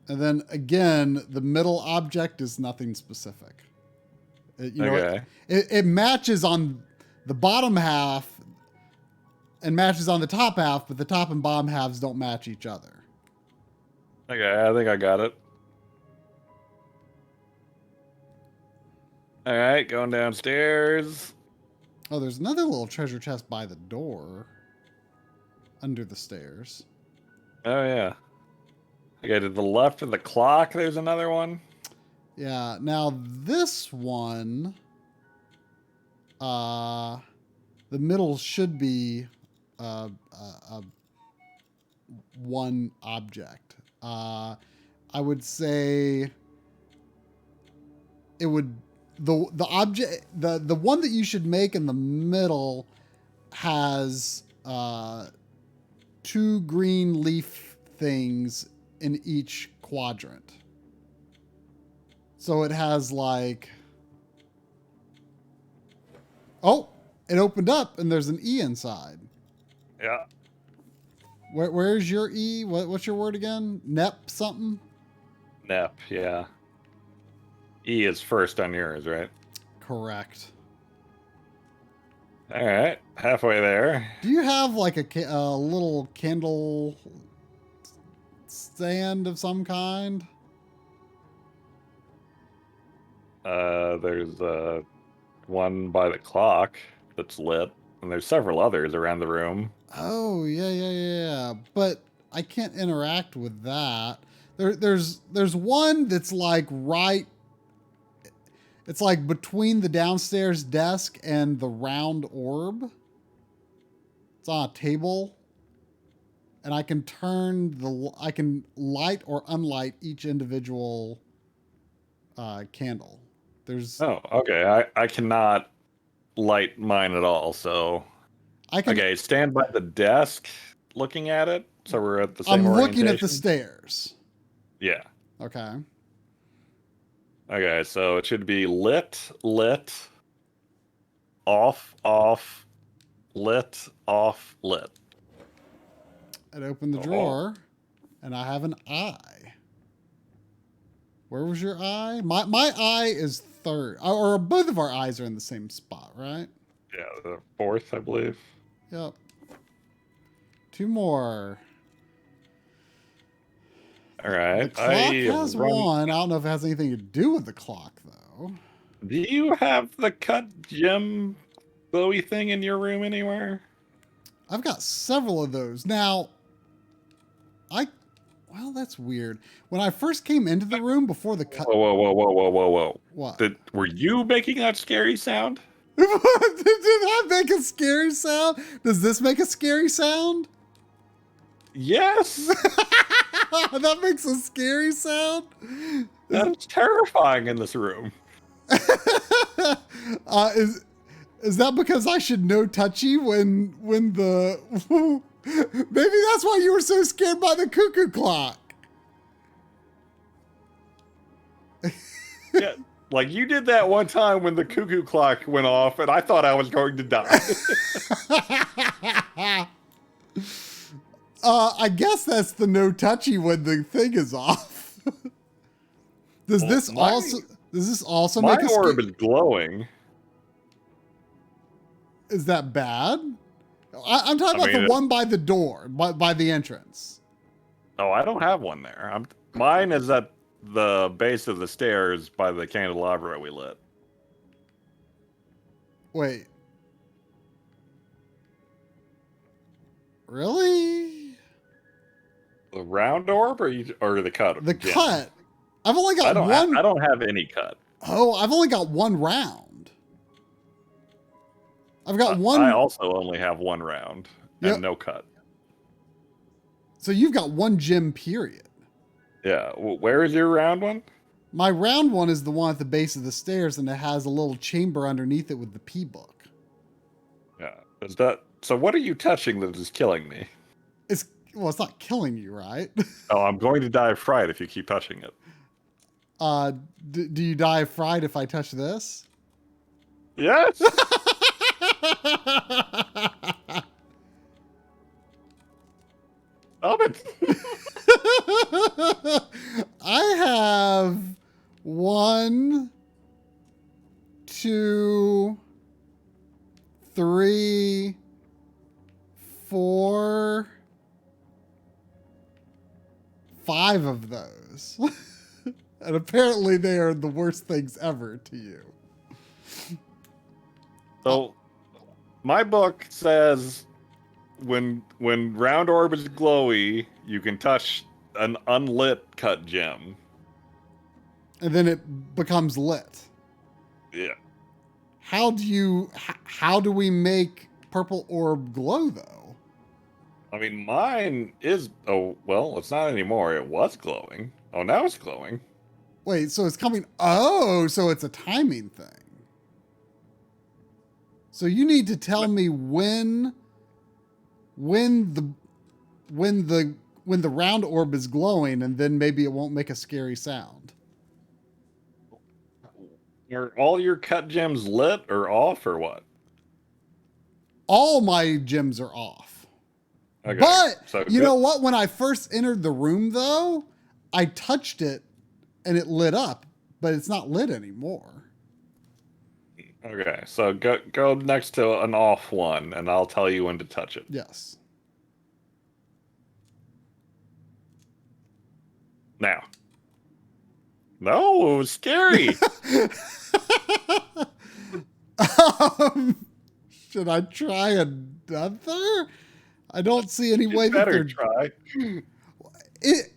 And then again, the middle object is nothing specific. Okay. It matches on the bottom half and matches on the top half, but the top and bottom halves don't match each other. Okay, I think I got it. All right, going downstairs. Oh, there's another little treasure chest by the door under the stairs. Oh, yeah. Okay, to the left of the clock, there's another one. Yeah, now this one, the middle should be one object. I would say it would the object the one that you should make in the middle has two green leaf things in each quadrant. So it has like, oh, it opened up and there's an E inside. Yeah. Where's your E? What's your word again? Nep something? Nep, yeah. E is first on yours, right? Correct. All right, halfway there. Do you have like a little candle stand of some kind? There's one by the clock that's lit, and there's several others around the room. Oh, yeah. But I can't interact with that. There's one that's like right. It's like between the downstairs desk and the round orb. It's on a table. And I can I can light or unlight each individual candle. There's, Oh, okay. I cannot light mine at all, so... I can, Okay, stand by the desk looking at it, so we're at the same I'm orientation. looking at the stairs. Yeah. Okay. Okay, so it should be lit, off, lit, off, lit. I'd open the drawer, and I have an eye. Where was your eye? My eye is third. Or both of our eyes are in the same spot, right? Yeah, the fourth, I believe. Yep. Two more. All right. The clock has one. I don't know if it has anything to do with the clock, though. Do you have the cut gem glowy thing in your room anywhere? I've got several of those. Now, well, that's weird. When I first came into the room before the cut... Whoa. What? Were you making that scary sound? Did I make a scary sound? Does this make a scary sound? Yes. That makes a scary sound? That's terrifying in this room. Is that because I should no touchy when the... Maybe that's why you were so scared by the cuckoo clock. Yeah, like you did that one time when the cuckoo clock went off, and I thought I was going to die. I guess that's the no touchy when the thing is off. Does this also my make a orb is glowing? Is that bad? I'm talking about the one by the door, by the entrance. Oh, I don't have one there. Mine is at the base of the stairs by the candelabra we lit. Wait. Really? The round orb or the cut? The cut. I've only got one. I don't have any cut. Oh, I've only got one round. I've got one. I also only have one round and no cut. So you've got one gem period. Yeah. Where is your round one? My round one is the one at the base of the stairs, and it has a little chamber underneath it with the P book. Yeah. Is that so? What are you touching that is killing me? It's not killing you, right? Oh, I'm going to die of fright if you keep touching it. Do you die of fright if I touch this? Yes. Stop it. I have 1, 2, 3, 4, 5 of those. And apparently they are the worst things ever to you. So, my book says when round orb is glowy, you can touch an unlit cut gem. And then it becomes lit. Yeah. How do we make purple orb glow, though? I mean, mine is... Oh, well, it's not anymore. It was glowing. Oh, now it's glowing. Wait, so it's coming... Oh, so it's a timing thing. So you need to tell me when the round orb is glowing, and then maybe it won't make a scary sound. Are all your cut gems lit or off or what? All my gems are off. Okay, But so you know what? When I first entered the room, though, I touched it and it lit up, but it's not lit anymore. Okay, so go next to an off one, and I'll tell you when to touch it. Yes. Now. No, it was scary. Should I try another? I don't see any way You that better they're. try. It,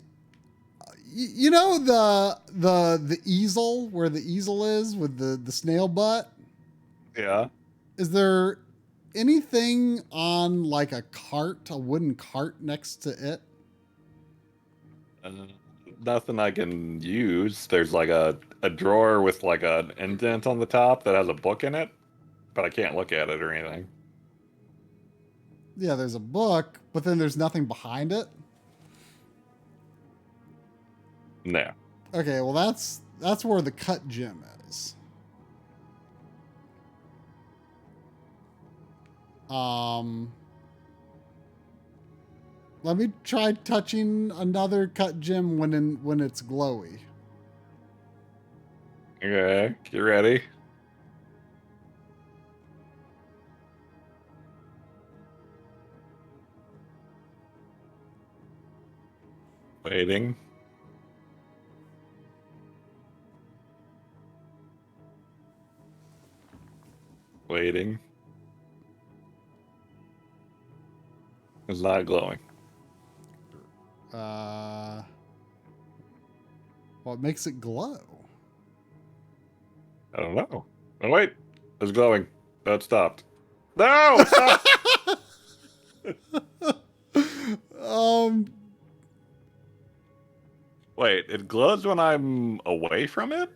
you know the easel where the easel is with the snail butt. Yeah. Is there anything on like a cart, a wooden cart next to it? Uh, Nothing I can use. There's like a drawer with like an indent on the top that has a book in it, but I can't look at it or anything. Yeah, there's a book, but then there's nothing behind it. No. Okay, well that's where the cut gem is. Let me try touching another cut gem when it's glowy. Okay, you ready? Waiting. Waiting. It's not glowing. What makes it glow? I don't know. Oh, wait. It's glowing. Oh, it stopped. No! Stop! Um, Wait, it glows when I'm away from it?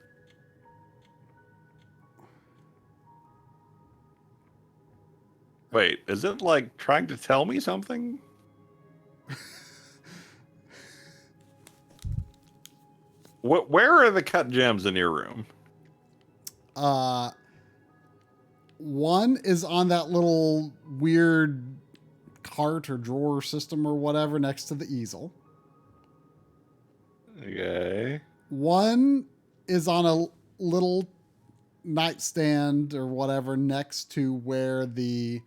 Wait, is it like trying to tell me something? Where are the cut gems in your room? one is on that little weird cart or drawer system or whatever next to the easel. Okay. One is on a little nightstand or whatever next to where the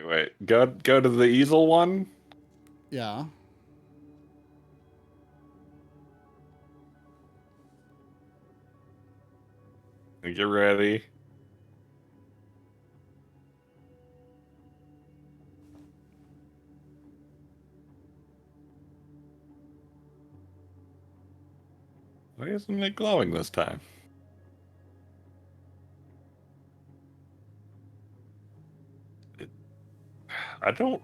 Wait. Go to the easel one. yeah. Get ready. Why isn't it glowing this time? I don't.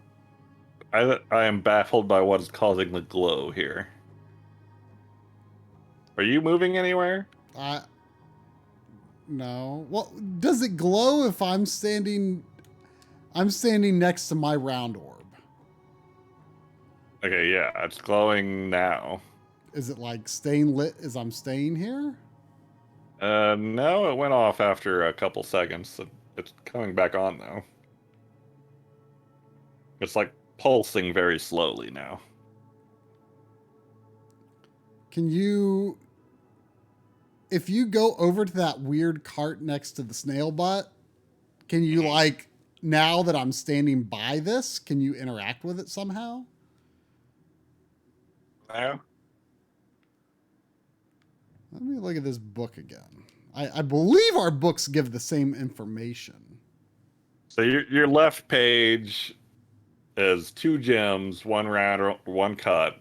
I am baffled by what is causing the glow here. Are you moving anywhere? I no. Well, does it glow if I'm standing? I'm standing next to my round orb. Okay, yeah, it's glowing now. Is it like staying lit as I'm staying here? No, it went off after a couple seconds. It's coming back on though. It's like pulsing very slowly now. Can you, if you go over to that weird cart next to the snail butt, can you like, now that I'm standing by this, can you interact with it somehow? No? Let me look at this book again. I believe our books give the same information. So your left page is 2 gems, 1 round, 1 cut.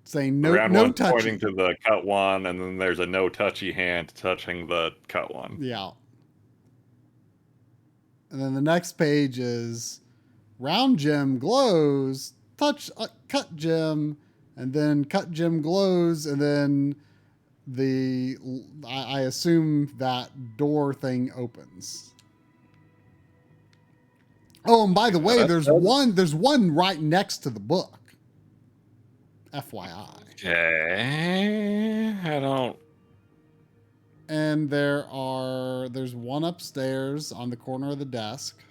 Saying The no, round no one's touchy. pointing to the cut one, and then there's a no touchy hand touching the cut one. Yeah. And then the next page is round gem glows, touch cut gem, and then cut gem glows, and then I assume that door thing opens. Oh, and by the way, there's one right next to the book. FYI. Okay, I don't. And there's one upstairs on the corner of the desk.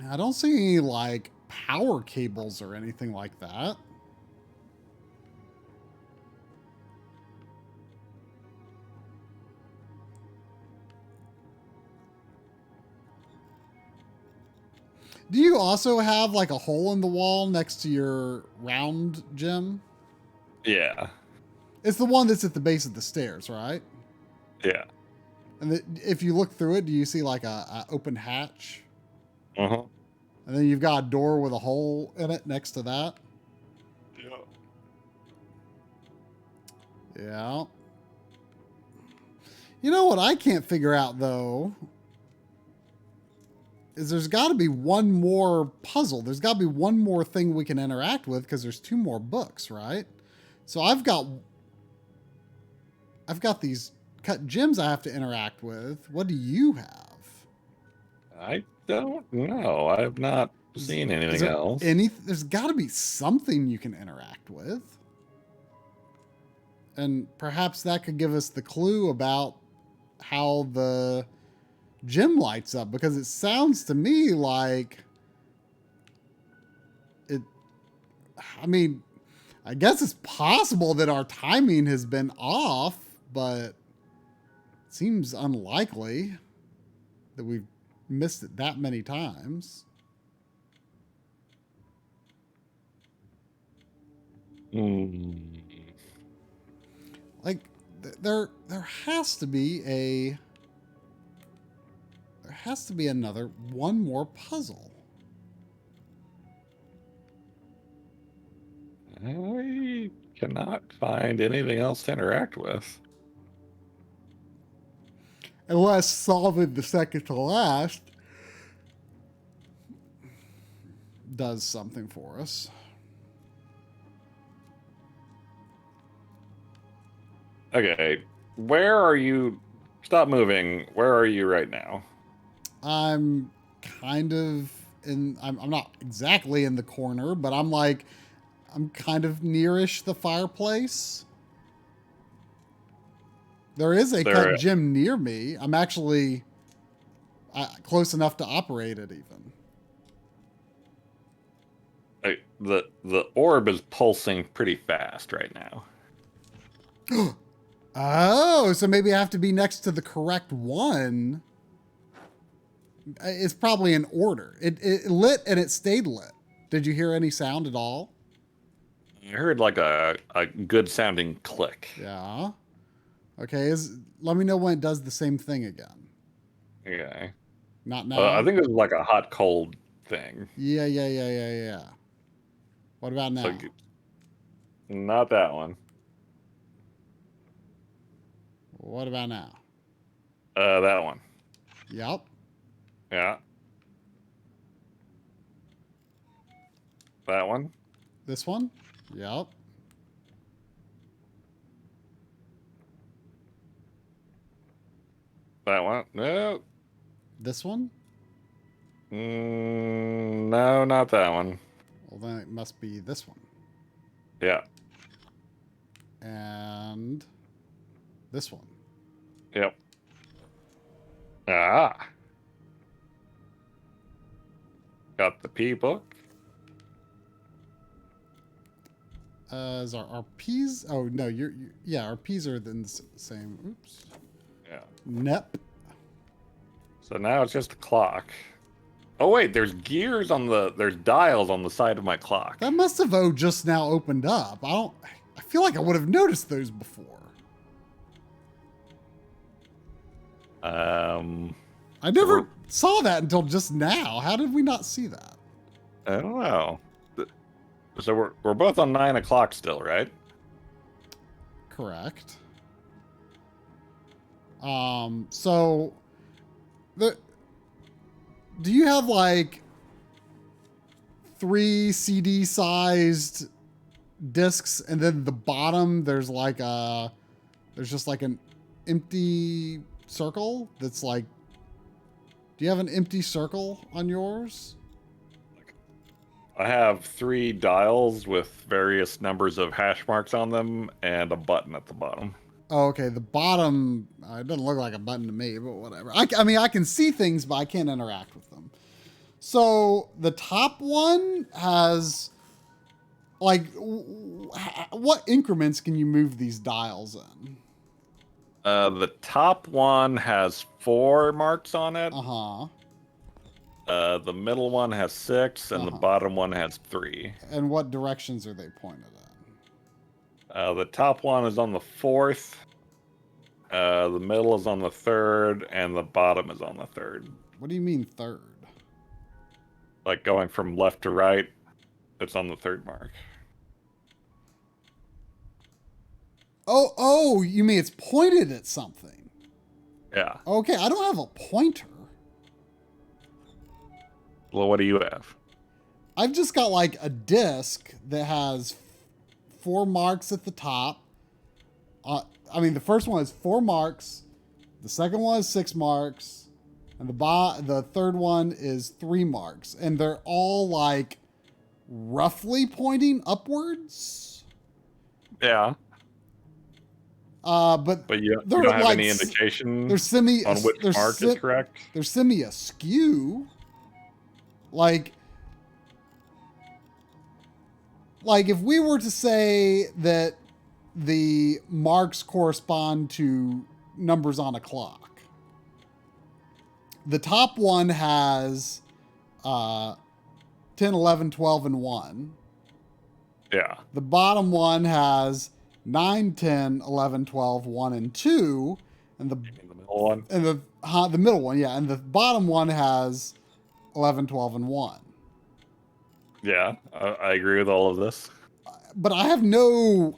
I don't see any like power cables or anything like that. Do you also have like a hole in the wall next to your round gym? Yeah. It's the one that's at the base of the stairs, right? Yeah. And if you look through it, do you see like a open hatch? Uh-huh. And then you've got a door with a hole in it next to that? Yeah. Yeah. You know what I can't figure out, though, is there's got to be one more puzzle. There's got to be one more thing we can interact with because there's 2 more books, right? So I've got these cut gems I have to interact with. What do you have? I don't know. I have not seen anything else. There's got to be something you can interact with. And perhaps that could give us the clue about how the gym lights up, because it sounds to me like it. I mean, I guess it's possible that our timing has been off, but it seems unlikely that we've missed it that many times. Like there has to be another one more puzzle. I cannot find anything else to interact with. Unless solving the second to last does something for us. Okay, where are you? Stop moving. Where are you right now? I'm kind of I'm not exactly in the corner, but I'm kind of nearish the fireplace. There is a cut gym near me. I'm actually close enough to operate it even. The orb is pulsing pretty fast right now. Oh, so maybe I have to be next to the correct one. It's probably in order. It lit and it stayed lit. Did you hear any sound at all? I heard like a good sounding click. Yeah. Okay, let me know when it does the same thing again. Okay. Not now. I think it was like a hot cold thing. Yeah. What about now? Like, not that one. What about now? That one. Yep. Yeah. That one. This one? Yep. That one. No. This one? No, not that one. Well, then it must be this one. Yeah. And this one. Yep. Ah. Got the P book. Is our P's? Oh no, yeah, our P's are then the same. Oops. Yeah. Nep. So now it's just a clock. Oh wait, there's there's dials on the side of my clock. That must have just now opened up. I feel like I would have noticed those before. I never saw that until just now. How did we not see that? I don't know. So we're both on 9 o'clock still, right? Correct. So do you have like 3 CD sized discs, and then the bottom there's just like an empty circle that's like, do you have an empty circle on yours? I have 3 dials with various numbers of hash marks on them and a button at the bottom. Oh, okay. The bottom, it doesn't look like a button to me, but whatever. I mean, I can see things, but I can't interact with them. So the top one has, like, what increments can you move these dials in? The top one has 4 marks on it. Uh-huh. The middle one has 6, and the bottom one has 3. And what directions are they pointed at? The top one is on the 4th. The middle is on the 3rd, and the bottom is on the 3rd. What do you mean third? Like going from left to right, it's on the 3rd mark. Oh, you mean it's pointed at something? Yeah. Okay, I don't have a pointer. Well, what do you have? I've just got like a disc that has 4 marks at the top. I mean, the first one has 4 marks. The second one is 6 marks. And the third one is 3 marks. And they're all like roughly pointing upwards. Yeah. But you they're don't have like any indication they're on which mark is correct? They're semi-askew. Like if we were to say that the marks correspond to numbers on a clock, the top one has 10, 11, 12, and 1. Yeah. The bottom one has 9, 10, 11, 12, 1, and 2. And the middle one? And the middle one, yeah. And the bottom one has 11, 12, and 1. Yeah, I agree with all of this. But I have no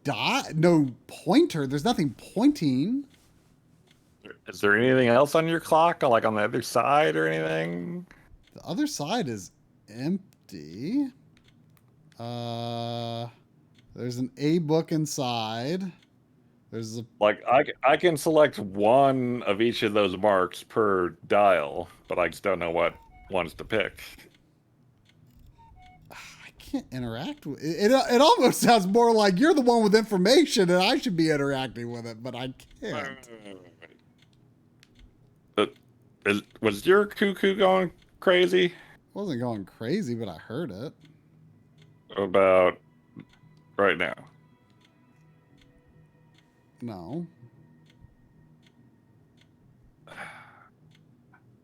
dot, no pointer. There's nothing pointing. Is there anything else on your clock, like on the other side or anything? The other side is empty. There's an A book inside. There's a Like I can select one of each of those marks per dial, but I just don't know what ones to pick. I can't interact with it. It almost sounds more like you're the one with information and I should be interacting with it, but I can't. Was your cuckoo going crazy? It wasn't going crazy, but I heard it. About right now. No.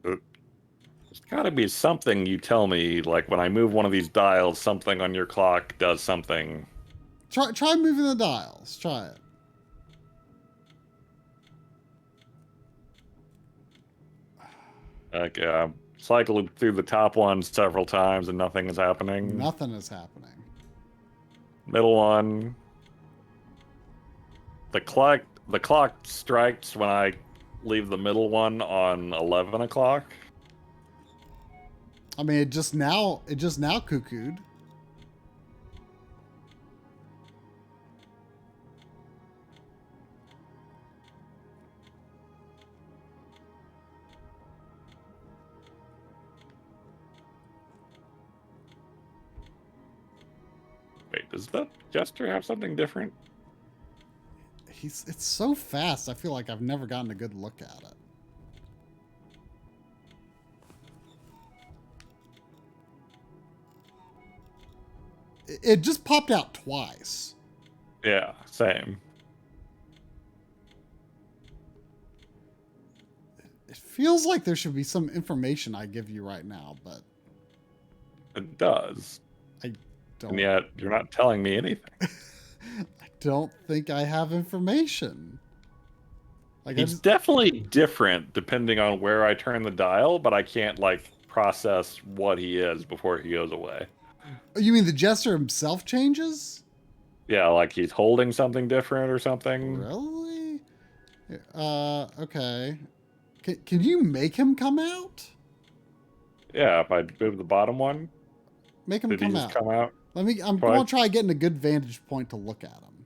There's got to be something you tell me, like when I move one of these dials, something on your clock does something. Try moving the dials. Try it. Like, cycled through the top one several times and nothing is happening. Nothing is happening. Middle one. The clock strikes when I leave the middle one on 11 o'clock. I mean, it just now cuckooed. Wait, does that gesture have something different? It's so fast. I feel like I've never gotten a good look at it. It just popped out twice. Yeah, same. It feels like there should be some information I give you right now, but It does. I don't. And yet, you're not telling me anything. I don't think I have information. Like He's definitely different depending on where I turn the dial, but I can't, like, process what he is before he goes away. You mean the jester himself changes? Yeah, like he's holding something different or something. Really? Okay. Can you make him come out? Yeah, if I move the bottom one, Make him did he come just out. come out? I'm Twice? going to try getting a good vantage point to look at him.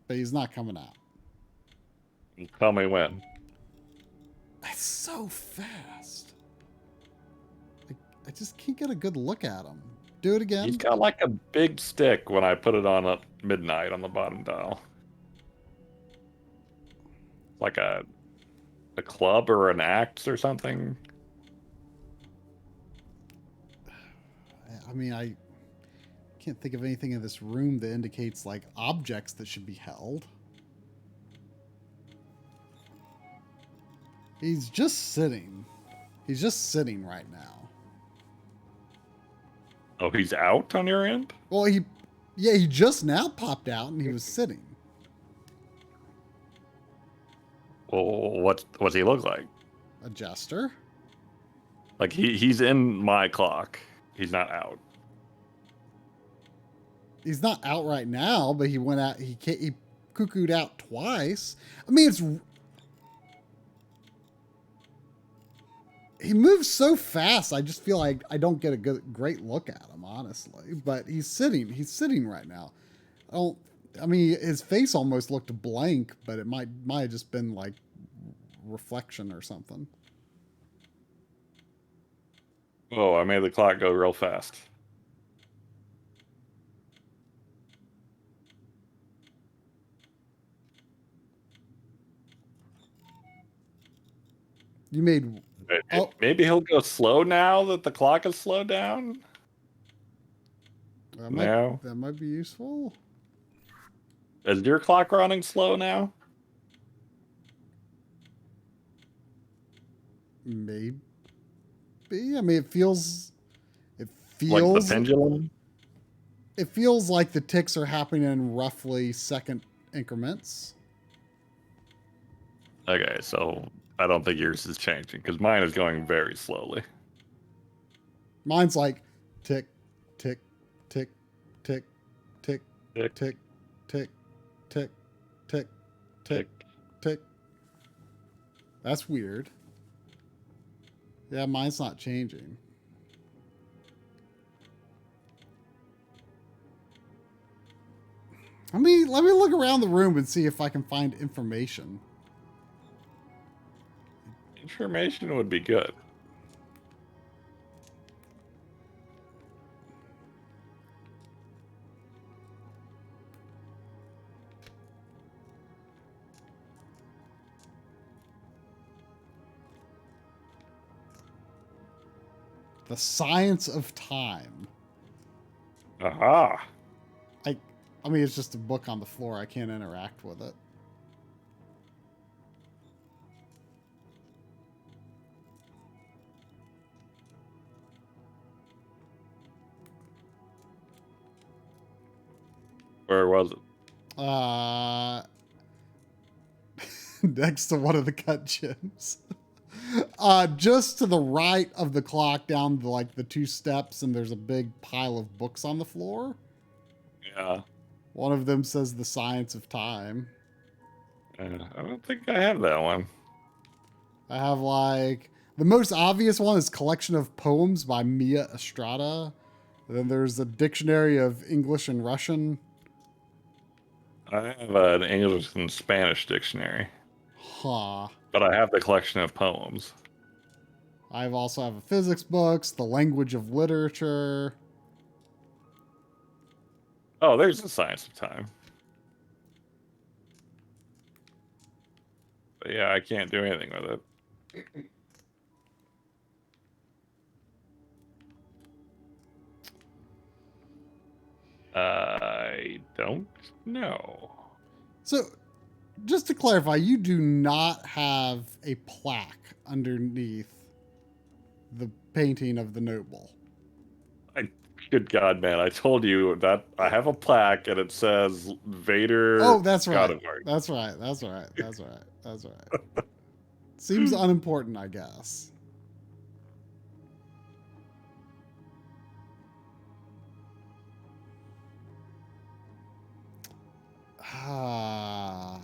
But he's not coming out. Tell me when. It's so fast. I just can't get a good look at him. Do it again. He's got like a big stick when I put it on at midnight on the bottom dial. Like a club or an axe or something. I mean, I can't think of anything in this room that indicates like objects that should be held. He's just sitting. He's just sitting right now. Oh, he's out on your end? Well, he just now popped out and he was sitting. Well, what's he look like? A jester? Like he's in my clock. He's not out. He's not out right now, but he went out. He cuckooed out twice. I mean, he moves so fast. I just feel like I don't get a great look at him, honestly. But he's sitting. He's sitting right now. I mean, his face almost looked blank, but it might have just been like reflection or something. Oh, I made the clock go real fast. You made. Maybe he'll go slow now that the clock is slowed down. That might be useful. Is your clock running slow now? Maybe. I mean, it feels like the pendulum. It feels like the ticks are happening in roughly second increments. Okay, so I don't think yours is changing because mine is going very slowly. Mine's like tick, tick, tick, tick, tick, Tick, tick, tick, tick, tick, tick, tick. That's weird. Yeah, mine's not changing. Let me look around the room and see if I can find information. Information would be good. The Science of Time. Aha. I mean, it's just a book on the floor. I can't interact with it. Where was it? Next to one of the cut gems. Just to the right of the clock, down the 2 steps, and there's a big pile of books on the floor. Yeah. One of them says The Science of Time. I don't think I have that one. I have the most obvious one is Collection of Poems by Mia Estrada. And then there's a Dictionary of English and Russian. I have an English and Spanish dictionary. Huh. But I have the collection of poems. I also have a physics books, the language of literature. Oh, there's the Science of Time. But yeah, I can't do anything with it. I don't know. So, just to clarify, you do not have a plaque underneath the painting of the noble. Good God, man! I told you that I have a plaque and it says Vader. Oh, that's right. God of Art. That's right. That's right. That's right. That's right. Seems unimportant, I guess. Ah.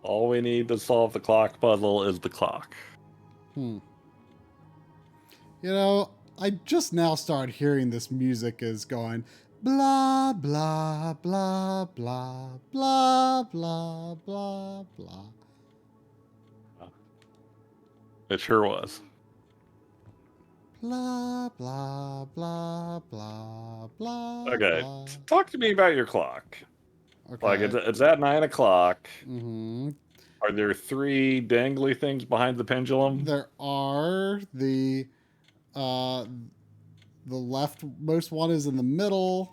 All we need to solve the clock puzzle is the clock. You know, I just now started hearing this music is going blah, blah, blah, blah, blah, blah, blah, blah. It sure was. Blah, blah, blah, blah, blah. Okay, Blah. talk to me about your clock. Okay. Like, it's at 9 o'clock. Mm-hmm. Are there 3 dangly things behind the pendulum? There are the leftmost one is in the middle.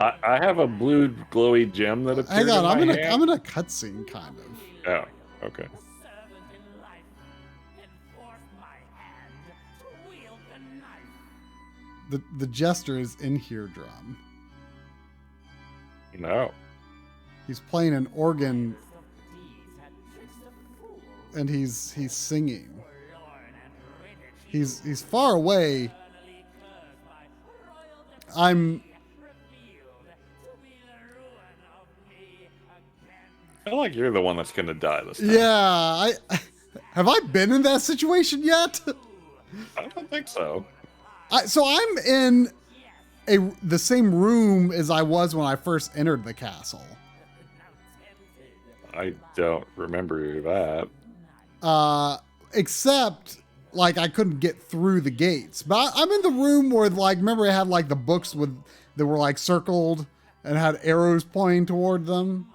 I have a blue glowy gem that appeared Hang on, in my hand. I'm in a cutscene kind of. Oh, okay. A servant in life, and forced my hand to wield the knife. The jester is in here, drum. No. He's playing an organ and he's singing. He's far away. I'm I feel like you're the one that's gonna die this time. yeah, have I been in that situation yet? I don't think so. So I'm in the same room as I was when I first entered the castle. I don't remember that. Except like I couldn't get through the gates. But I'm in the room where like remember it had like the books that were like circled and had arrows pointing toward them.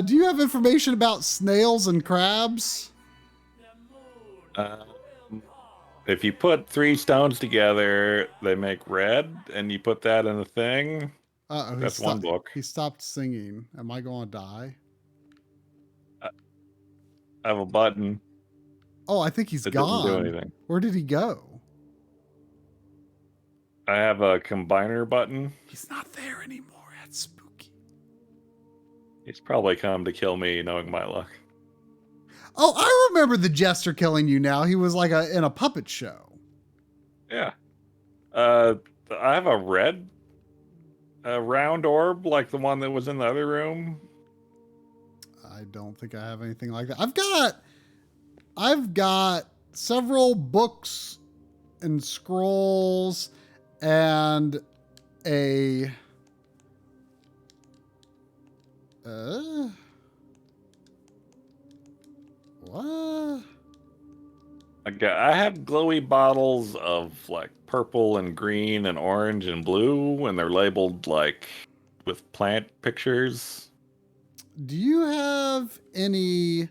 Do you have information about snails and crabs? If you put 3 stones together, they make red, and you put that in a thing. Uh-oh, That's one book. He stopped singing. Am I going to die? I have a button. Oh, I think he's It gone. doesn't do anything. Where did he go? I have a combiner button. He's not there anymore. That's spooky. He's probably come to kill me, knowing my luck. Oh, I remember the jester killing you now. He was like in a puppet show. Yeah. I have a red round orb, like the one that was in the other room. I don't think I have anything like that. I've got several books and scrolls and a what? I have glowy bottles of like purple and green and orange and blue, and they're labeled like with plant pictures. Do you have any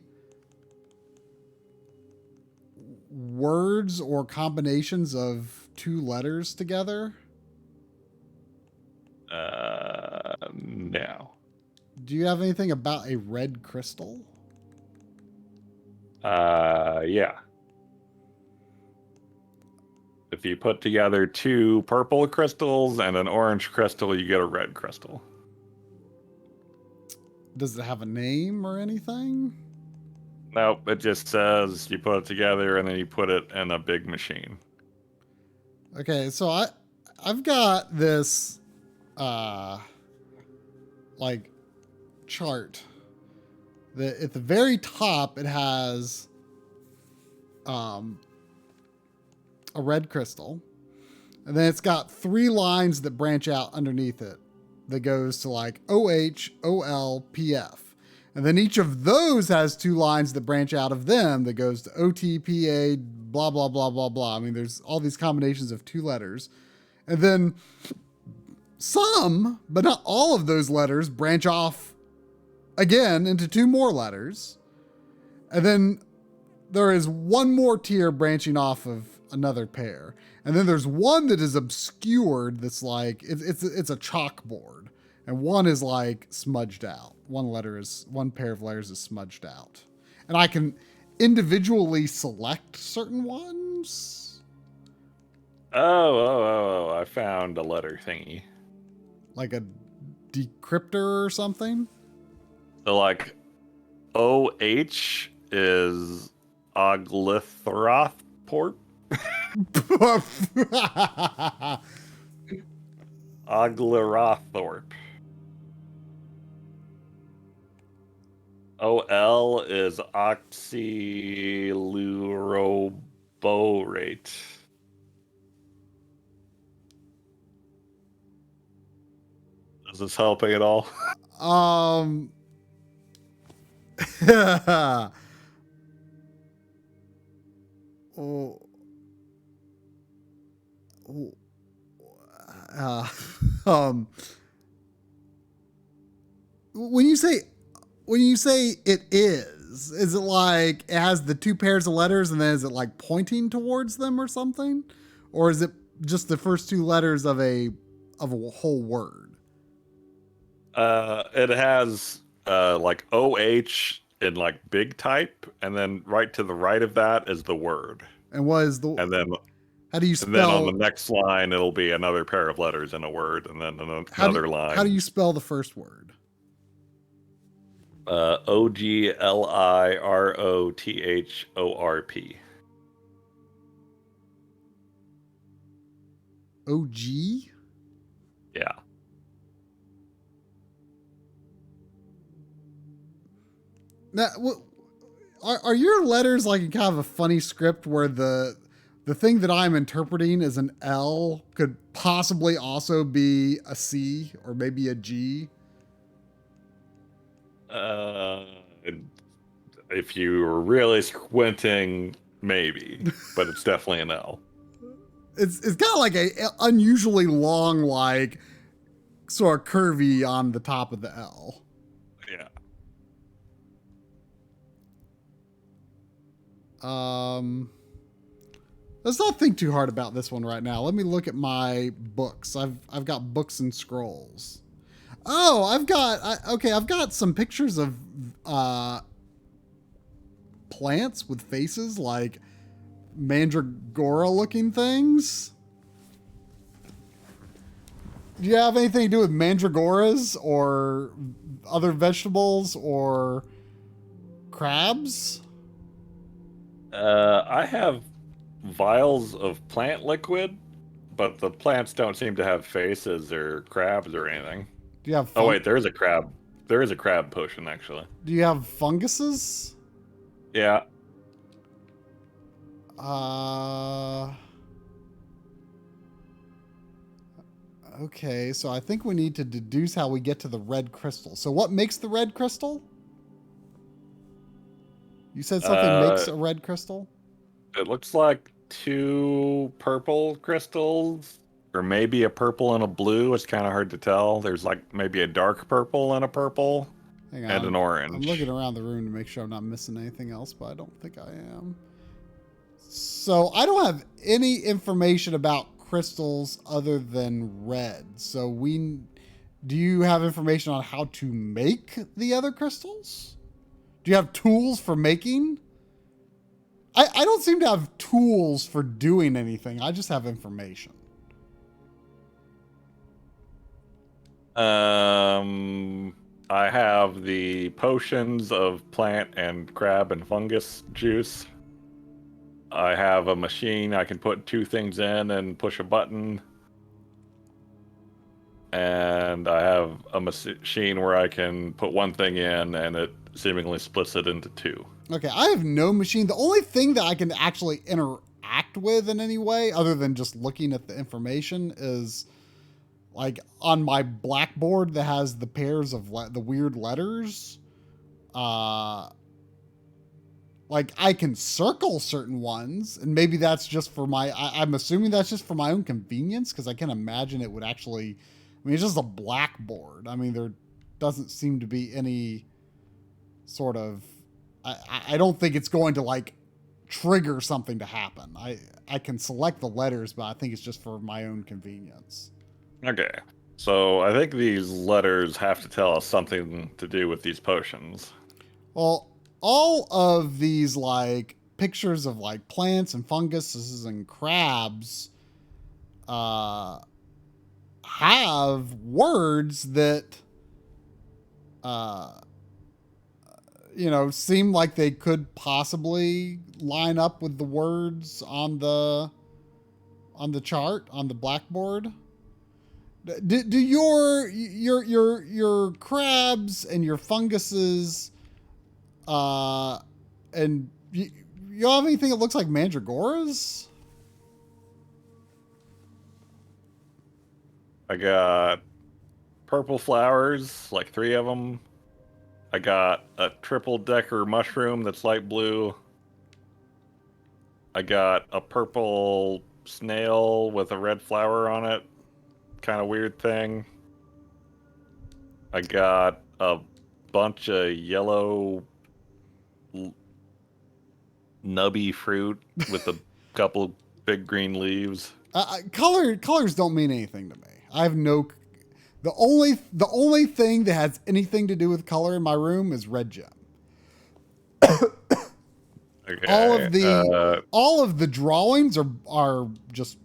words or combinations of 2 letters together? No. Do you have anything about a red crystal? Yeah. If you put together 2 purple crystals and an orange crystal, you get a red crystal. Does it have a name or anything? Nope, it just says you put it together and then you put it in a big machine. Okay, so I've got this like chart that at the very top it has a red crystal, and then it's got 3 lines that branch out underneath it that goes to like OH, OL, PF. And then each of those has 2 lines that branch out of them that goes to OTPA, blah, blah, blah, blah, blah. I mean, there's all these combinations of 2 letters. And then some, but not all of those letters branch off again into 2 more letters. And then there is 1 more tier branching off of another pair. And then there's one that is obscured that's like, it's a chalkboard. And one is like smudged out. One pair of letters is smudged out. And I can individually select certain ones. Oh, I found a letter thingy. Like a decryptor or something. So like OH is Oglithrothport. Oglithrothorpe. OL is oxyluroborate. Is this helping at all? Oh. When you say it is, is. Is it like it has the two pairs of letters and then is it like pointing towards them or something? Or is it just the first two letters of a whole word? It has like OH in like big type, and then right to the right of that is the word. And what is the And then how do you and then on the spell next line it'll be another pair of letters in a word, and then another line. how do you spell the first word? OGLIROTHORP. OG? Yeah. Now, are your letters like in kind of a funny script where the thing that I'm interpreting as an L could possibly also be a C or maybe a G? If you were really squinting, maybe, but it's definitely an L. It's kind of like a unusually long, like sort of curvy on the top of the L. Yeah. Let's not think too hard about this one right now. Let me look at my books. I've got books and scrolls. Oh, I've got some pictures of plants with faces like mandragora looking things. Do you have anything to do with mandragoras or other vegetables or crabs? I have vials of plant liquid, but the plants don't seem to have faces or crabs or anything. Do you have Oh wait, there is a crab. There is a crab potion actually. Do you have funguses? Yeah. Okay, so I think we need to deduce how we get to the red crystal. So what makes the red crystal? You said something makes a red crystal? It looks like two purple crystals, or maybe a purple and a blue. It's kind of hard to tell. There's like maybe a dark purple and a purple. Hang on, and an orange. I'm looking around the room to make sure I'm not missing anything else, but I don't think I am. So I don't have any information about crystals other than red. So do you have information on how to make the other crystals? Do you have tools for making? I don't seem to have tools for doing anything. I just have information. I have the potions of plant and crab and fungus juice. I have a machine I can put two things in and push a button. And I have a machine where I can put one thing in and it seemingly splits it into two. Okay, I have no machine. The only thing that I can actually interact with in any way, other than just looking at the information, is like on my blackboard that has the pairs of the weird letters. Like I can circle certain ones, and maybe that's just for I'm assuming that's just for my own convenience, because I can't imagine it would actually. I mean, it's just a blackboard. I mean, there doesn't seem to be any sort of. I don't think it's going to like trigger something to happen. I can select the letters, but I think it's just for my own convenience. Okay. So I think these letters have to tell us something to do with these potions. Well, all of these like pictures of like plants and funguses and crabs have words that seem like they could possibly line up with the words on the chart on the blackboard. Do your crabs and your funguses and you have anything that looks like mandragoras? I got purple flowers, like 3 of them. I got a triple decker mushroom that's light blue. I got a purple snail with a red flower on it. Kind of weird thing. I got a bunch of yellow l- nubby fruit with a couple big green leaves. Colors don't mean anything to me. I have no. The only thing that has anything to do with color in my room is red gem. All Okay. of the drawings are just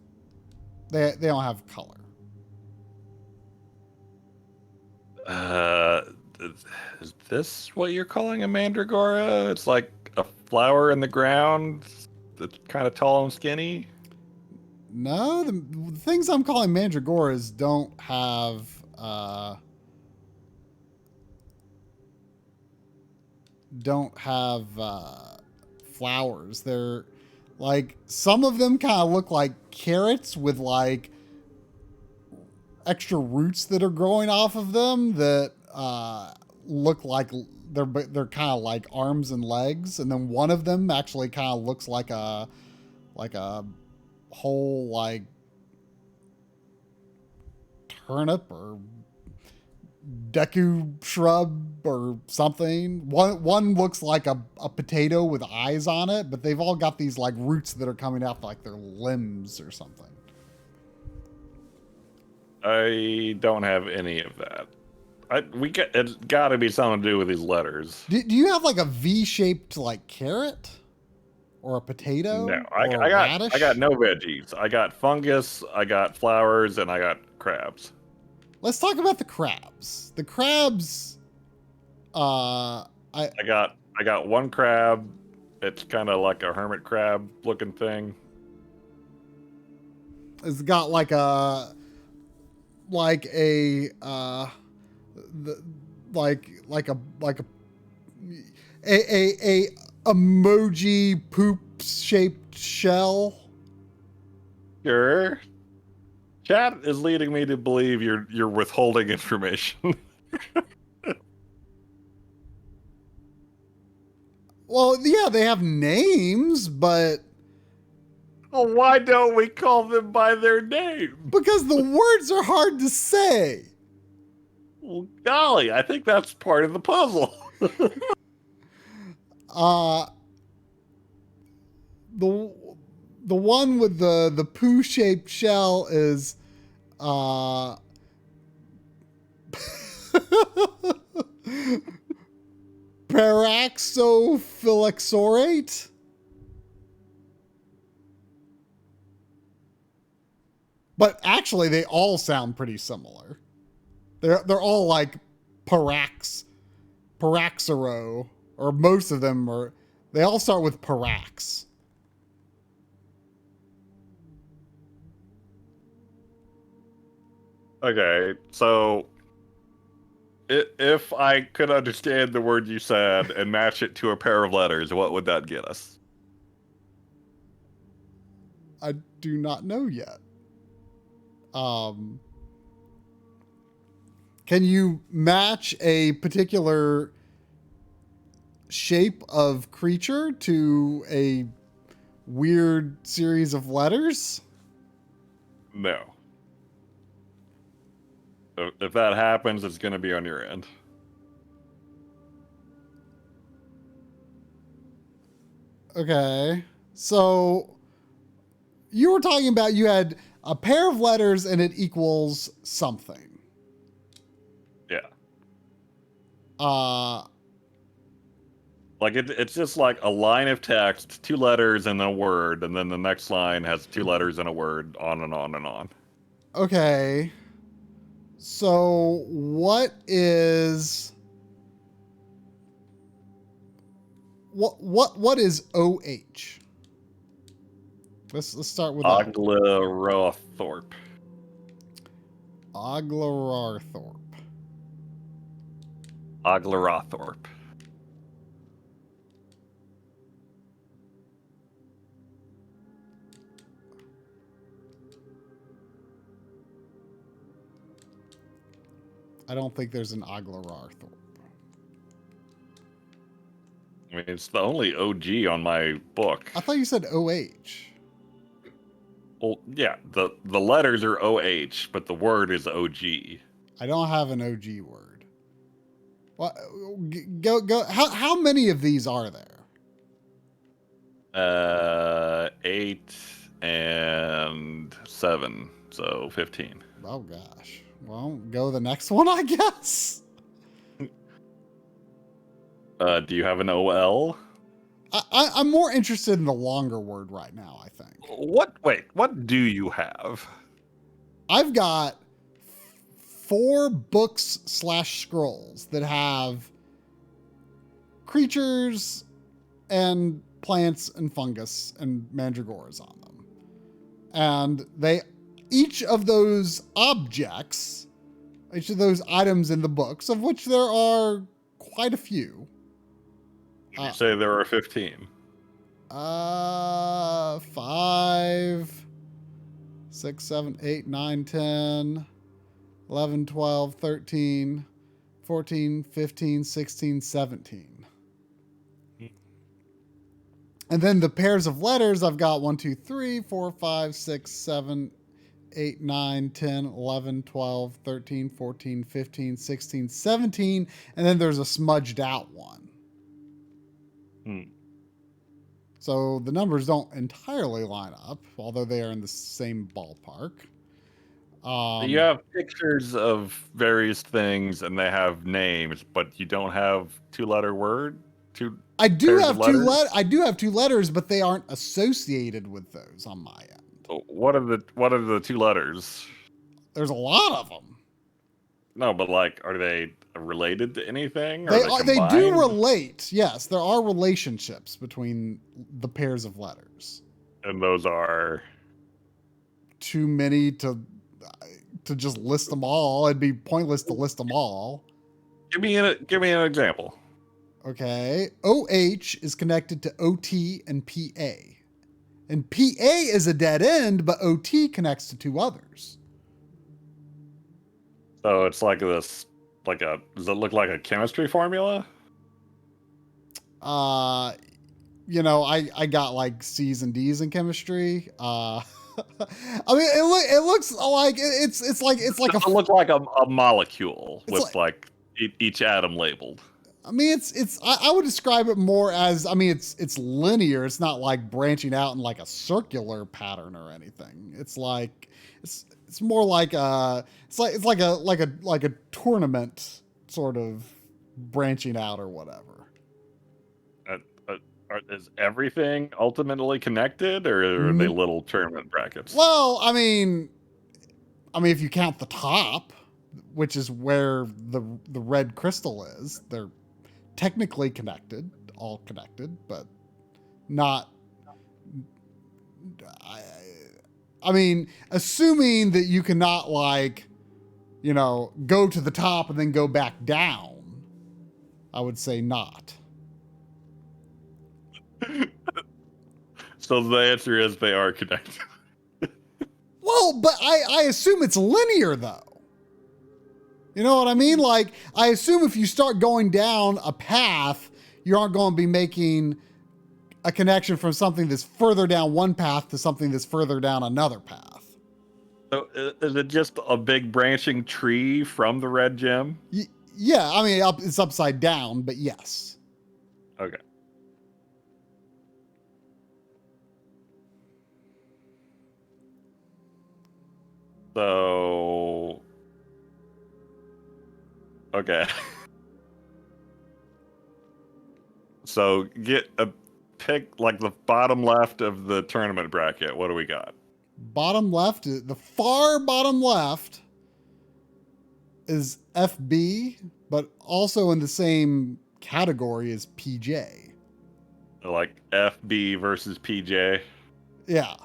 they don't have color. Uh, is this what you're calling a mandragora? It's like a flower in the ground that's kind of tall and skinny. No, the things I'm calling mandragoras don't have flowers. They're like some of them kind of look like carrots with like extra roots that are growing off of them that look like they're kind of like arms and legs, and then one of them actually kind of looks like a whole like turnip or deku shrub or something. One looks like a potato with eyes on it, but they've all got these like roots that are coming out like their limbs or something. I don't have any of that. It's got to be something to do with these letters. Do you have like a V-shaped like carrot or a potato? No, or a radish? I got no veggies. I got fungus, I got flowers, and I got crabs. Let's talk about the crabs. The crabs, I got one crab. It's kind of like a hermit crab looking thing. it's got like a emoji poop shaped shell. Sure. Chat is leading me to believe you're withholding information. Well, yeah, they have names, but Well, why don't we call them by their name? because the words are hard to say. Well, golly, I think that's part of the puzzle. The one with the poo shaped shell is Paraxophyllexorate. But actually, they all sound pretty similar. They're all like Paraxero, or most of them are. They all start with Parax. Okay, so if I could understand the word you said and match it to a pair of letters, what would that get us? I do not know yet. Can you match a particular shape of creature to a weird series of letters? No. If that happens, it's going to be on your end. Okay. So you were talking about you had a pair of letters and it equals something. Yeah. Like it's just like a line of text, 2 letters and a word, and then the next line has 2 letters and a word, on and on and on. Okay. So what is OH? Let's start with that. Oglerorthorpe. Oglerorthorpe. Oglerorthorpe. I don't think there's an Oglerorthorpe. I mean, it's the only OG on my book. I thought you said OH. Well, yeah, the letters are OH, but the word is OG. I don't have an OG word. What? Go. How many of these are there? 8 and 7, so 15. Oh gosh. Well, go the next one, I guess. Do you have an OL? I'm more interested in the longer word right now, I think. Wait, what do you have? I've got 4 books / scrolls that have creatures and plants and fungus and mandragoras on them. And each of those objects, each of those items in the books, of which there are quite a few. You say there are 15. 5, 6, 7, 8, 9, 10, 11, 12, 13, 14, 15, 16, 17. And then the pairs of letters, I've got 1, 2, 3, 4, 5, 6, 7, 8, 9, 10, 11, 12, 13, 14, 15, 16, 17. And then there's a smudged out one. So the numbers don't entirely line up, although they are in the same ballpark. You have pictures of various things and they have names, but you don't have 2-letter word? I do pairs have of two letters? I do have 2 letters, but they aren't associated with those on my end. What are the 2 letters? There's a lot of them. No, but like, are they related to anything? Or They do combined? relate. Yes, there are relationships between the pairs of letters. And those are Too many to just list them all. It'd be pointless to list them all. give me an example. Okay. OH is connected to OT and PA. And PA is a dead end, but OT connects to 2 others. So it's like does it look like a chemistry formula? I got like C's and D's in chemistry. I mean, it looks like it's like It look like a molecule with like each atom labeled. I mean, I would describe it more as, I mean, it's linear. It's not like branching out in like a circular pattern or anything. It's like, it's more like it's like a tournament sort of branching out or whatever. Is everything ultimately connected, or are they little tournament brackets? Well, I mean, if you count the top, which is where the red crystal is, they're technically connected, all connected, but not. I mean, assuming that you cannot go to the top and then go back down, I would say not. So the answer is they are connected. Well, but I assume it's linear though. You know what I mean? Like, I assume if you start going down a path, you aren't going to be making a connection from something that's further down one path to something that's further down another path. So is it just a big branching tree from the red gem? Yeah, I mean, it's upside down, but yes. Okay. So, okay. So pick like the bottom left of the tournament bracket. What do we got? Bottom left, the far bottom left is FB, but also in the same category as PJ. Like FB versus PJ. Yeah.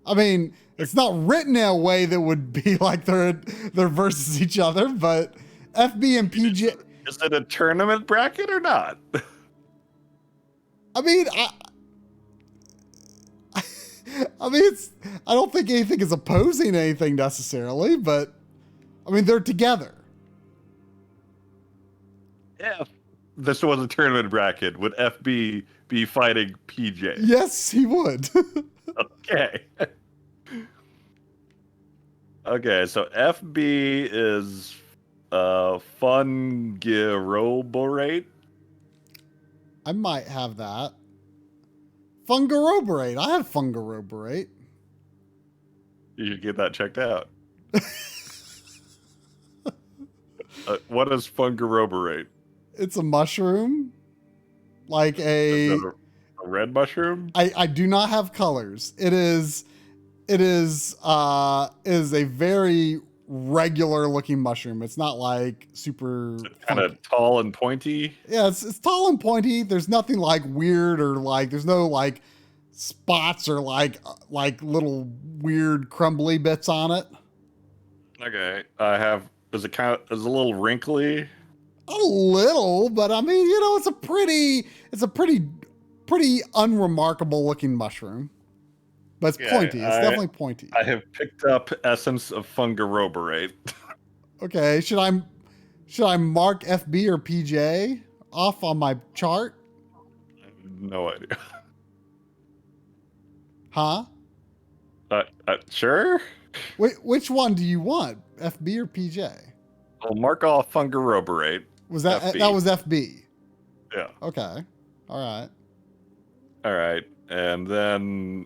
I mean, it's not written in a way that would be like they're versus each other, but FB and PJ. Is it a tournament bracket or not? I mean, I don't think anything is opposing anything necessarily, but I mean, they're together. If this was a tournament bracket, would FB be fighting PJ? Yes, he would. Okay. Okay, so FB is fungiroborate. I might have that. Fungaroberate. I have fungaroberate. You should get that checked out. What is fungaroberate? It's a mushroom. Like Is that a red mushroom? I do not have colors. It is a very regular looking mushroom. It's not like super Kind of tall and pointy. Yeah, it's tall and pointy. There's nothing like weird or like there's no like spots or like little weird crumbly bits on it. Okay. Is it a little wrinkly? A little, but I mean, it's a pretty unremarkable looking mushroom. But it's pointy. It's definitely pointy. I have picked up essence of fungaroberate. Okay, should I mark FB or PJ off on my chart? I have no idea. Huh? Sure. Which one do you want, FB or PJ? I'll mark off fungaroberate. Was that FB. that was FB? Yeah. Okay. All right. All right. And then,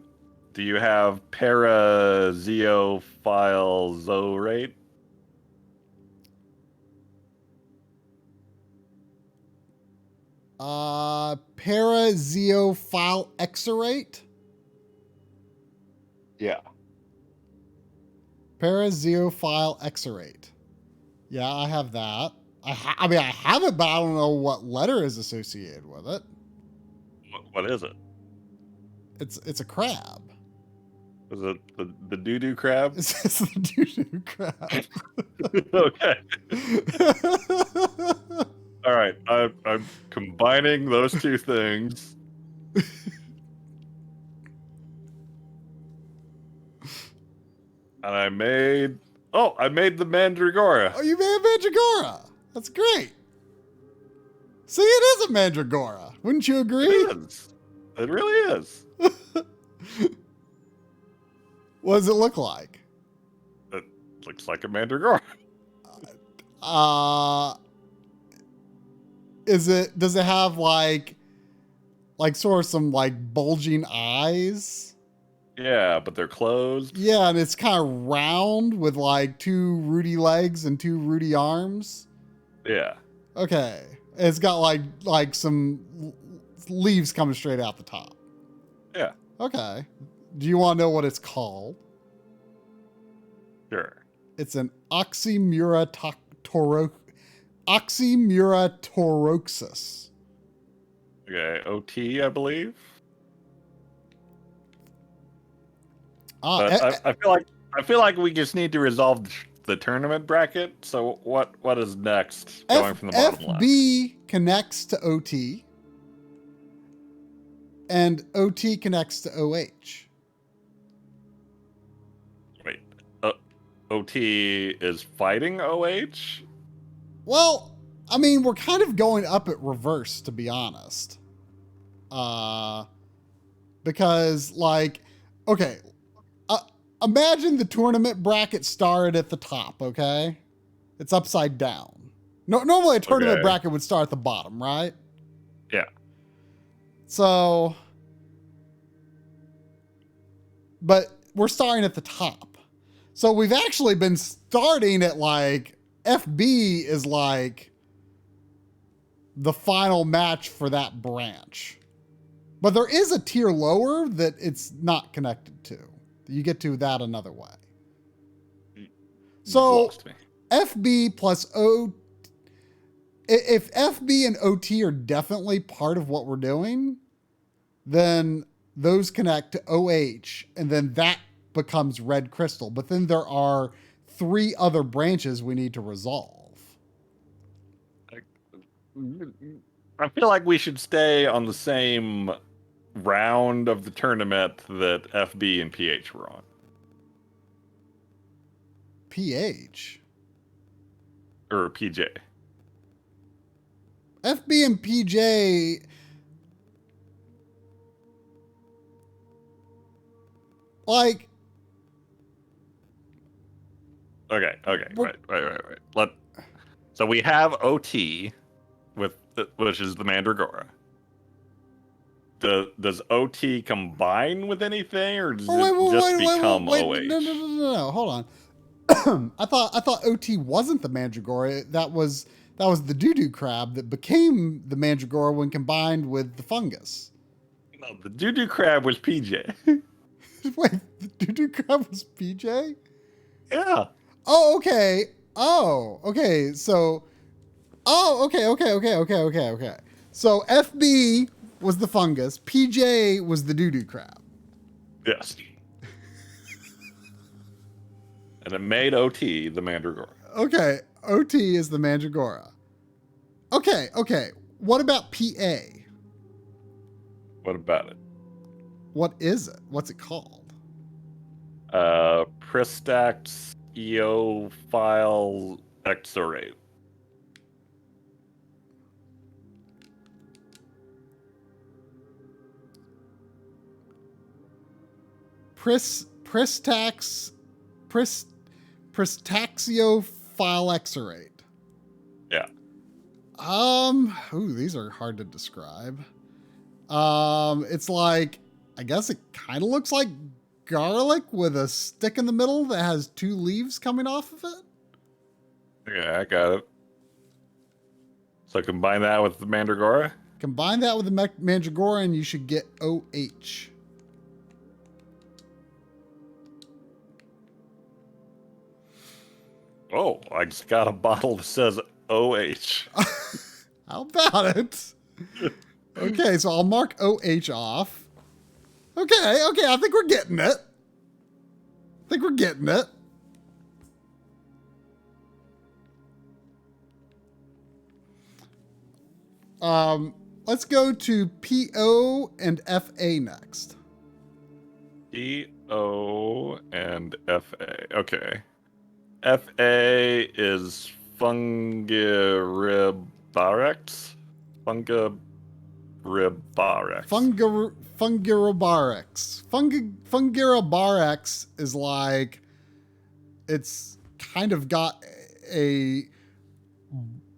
do you have parazeophilzorate? Parazeophile exorate? Yeah. Parazeophile exorate. Yeah, I have that. I mean, I have it, but I don't know what letter is associated with it. What is it? It's a crab. Is it the doo-doo crab? It's the doo-doo crab. Okay. All right. I'm combining those two things. And I made the mandragora. Oh, you made a mandragora. That's great. See, it is a mandragora. Wouldn't you agree? It is. It really is. What does it look like? It looks like a mandragora. Does it have like sort of some like bulging eyes? Yeah, but they're closed. Yeah, and it's kind of round with like two rooty legs and two rooty arms. Yeah. Okay. It's got like some leaves coming straight out the top. Yeah. Okay. Do you want to know what it's called? Sure. It's an oxymuratoroxis. Okay. OT, I believe. But I feel like we just need to resolve the tournament bracket. So what is next going from the bottom line? FB connects to OT, and OT connects to OH. Wait, OT is fighting OH? Well, I mean, we're kind of going up at reverse, to be honest. Because okay. Imagine the tournament bracket started at the top, okay? It's upside down. Normally a tournament bracket would start at the bottom, right? Yeah. So, but we're starting at the top. So we've actually been starting at FB is the final match for that branch. But there is a tier lower that it's not connected to. You get to that another way. So FB plus O, if FB and OT are definitely part of what we're doing, then those connect to OH, and then that becomes red crystal. But then there are 3 other branches we need to resolve. I feel like we should stay on the same round of the tournament that FB and PH were on. PH? Or PJ. FB and PJ... Okay, right. So we have OT, which is the Mandragora. does OT combine with anything, or does Oh, it just become wait, OH? no, hold on. I thought OT wasn't the Mandragora. That was the doo-doo crab that became the Mandragora when combined with the fungus. No, the doo-doo crab was PJ. Wait, the doo-doo crab was PJ? Yeah. Oh, okay. Oh, okay. So, okay. So FB was the fungus. PJ was the doo-doo crab. Yes. And it made OT the Mandragora. Okay, OT is the Mandragora. Okay. What about PA? What about it? What is it? What's it called? Pristax Eophile Exorate. Pristaxiophylexerate. Yeah. Ooh, these are hard to describe. It's like, I guess it kind of looks like garlic with a stick in the middle that has 2 leaves coming off of it. Yeah, I got it. So combine that with the Mandragora. Combine that with the Mandragora and you should get OH. Oh, I just got a bottle that says OH. How about it? Okay, so I'll mark OH off. Okay, I think we're getting it. Let's go to PO and FA next. PO and FA. Okay. FA is Fungiribarex. Fungiribarex. Fungirabarex. Fungirabarex is like, it's kind of got a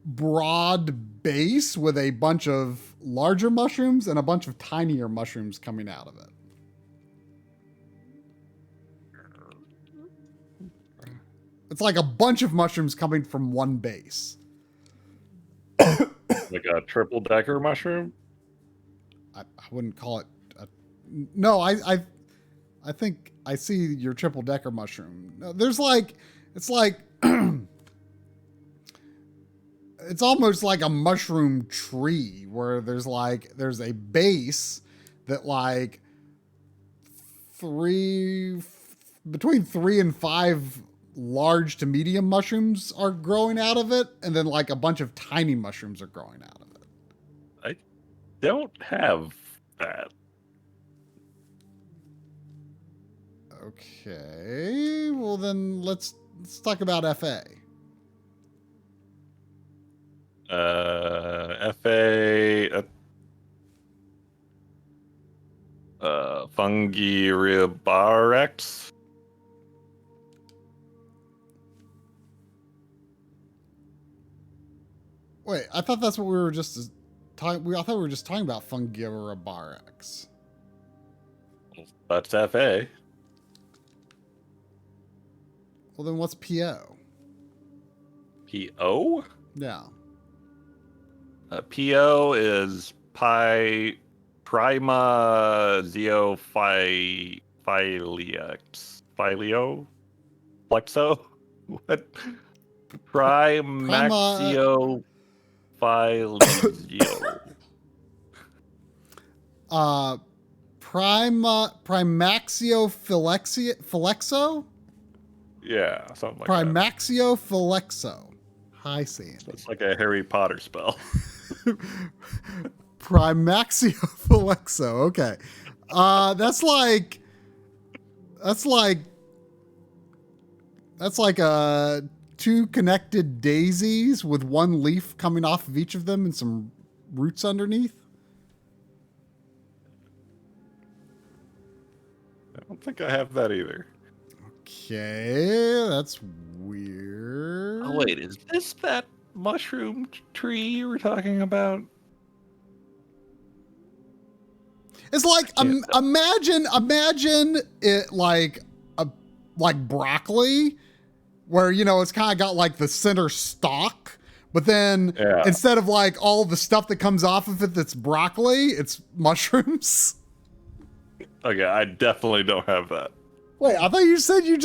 broad base with a bunch of larger mushrooms and a bunch of tinier mushrooms coming out of it. It's like a bunch of mushrooms coming from one base. Like a triple decker mushroom? I wouldn't call it no, I think I see your triple decker mushroom. No, there's like, it's like it's almost like a mushroom tree where there's a base that like between 3 and 5 large to medium mushrooms are growing out of it, and then like a bunch of tiny mushrooms are growing out of it. I don't have that. Okay, well then let's talk about FA. FA. Fungiribarex. Wait, I thought that's what we were just talking. I thought we were just talking about Fungirabarex. That's FA. Well, then what's PO? PO? Yeah. PO is Prima Filio? Flexo? What? Primaxio Filio. Primaxio Yeah, something like that. Primaxio. Hi, Sandy. It's like a Harry Potter spell. Primaxio. Okay. That's like 2 connected daisies with 1 leaf coming off of each of them and some roots underneath. I don't think I have that either. Okay, that's weird. Oh, wait, is this that mushroom tree you were talking about? It's like imagine it like broccoli, where it's kind of got like the center stalk, but then instead of like all the stuff that comes off of it that's broccoli, it's mushrooms. Okay, I definitely don't have that. Wait, I thought you said you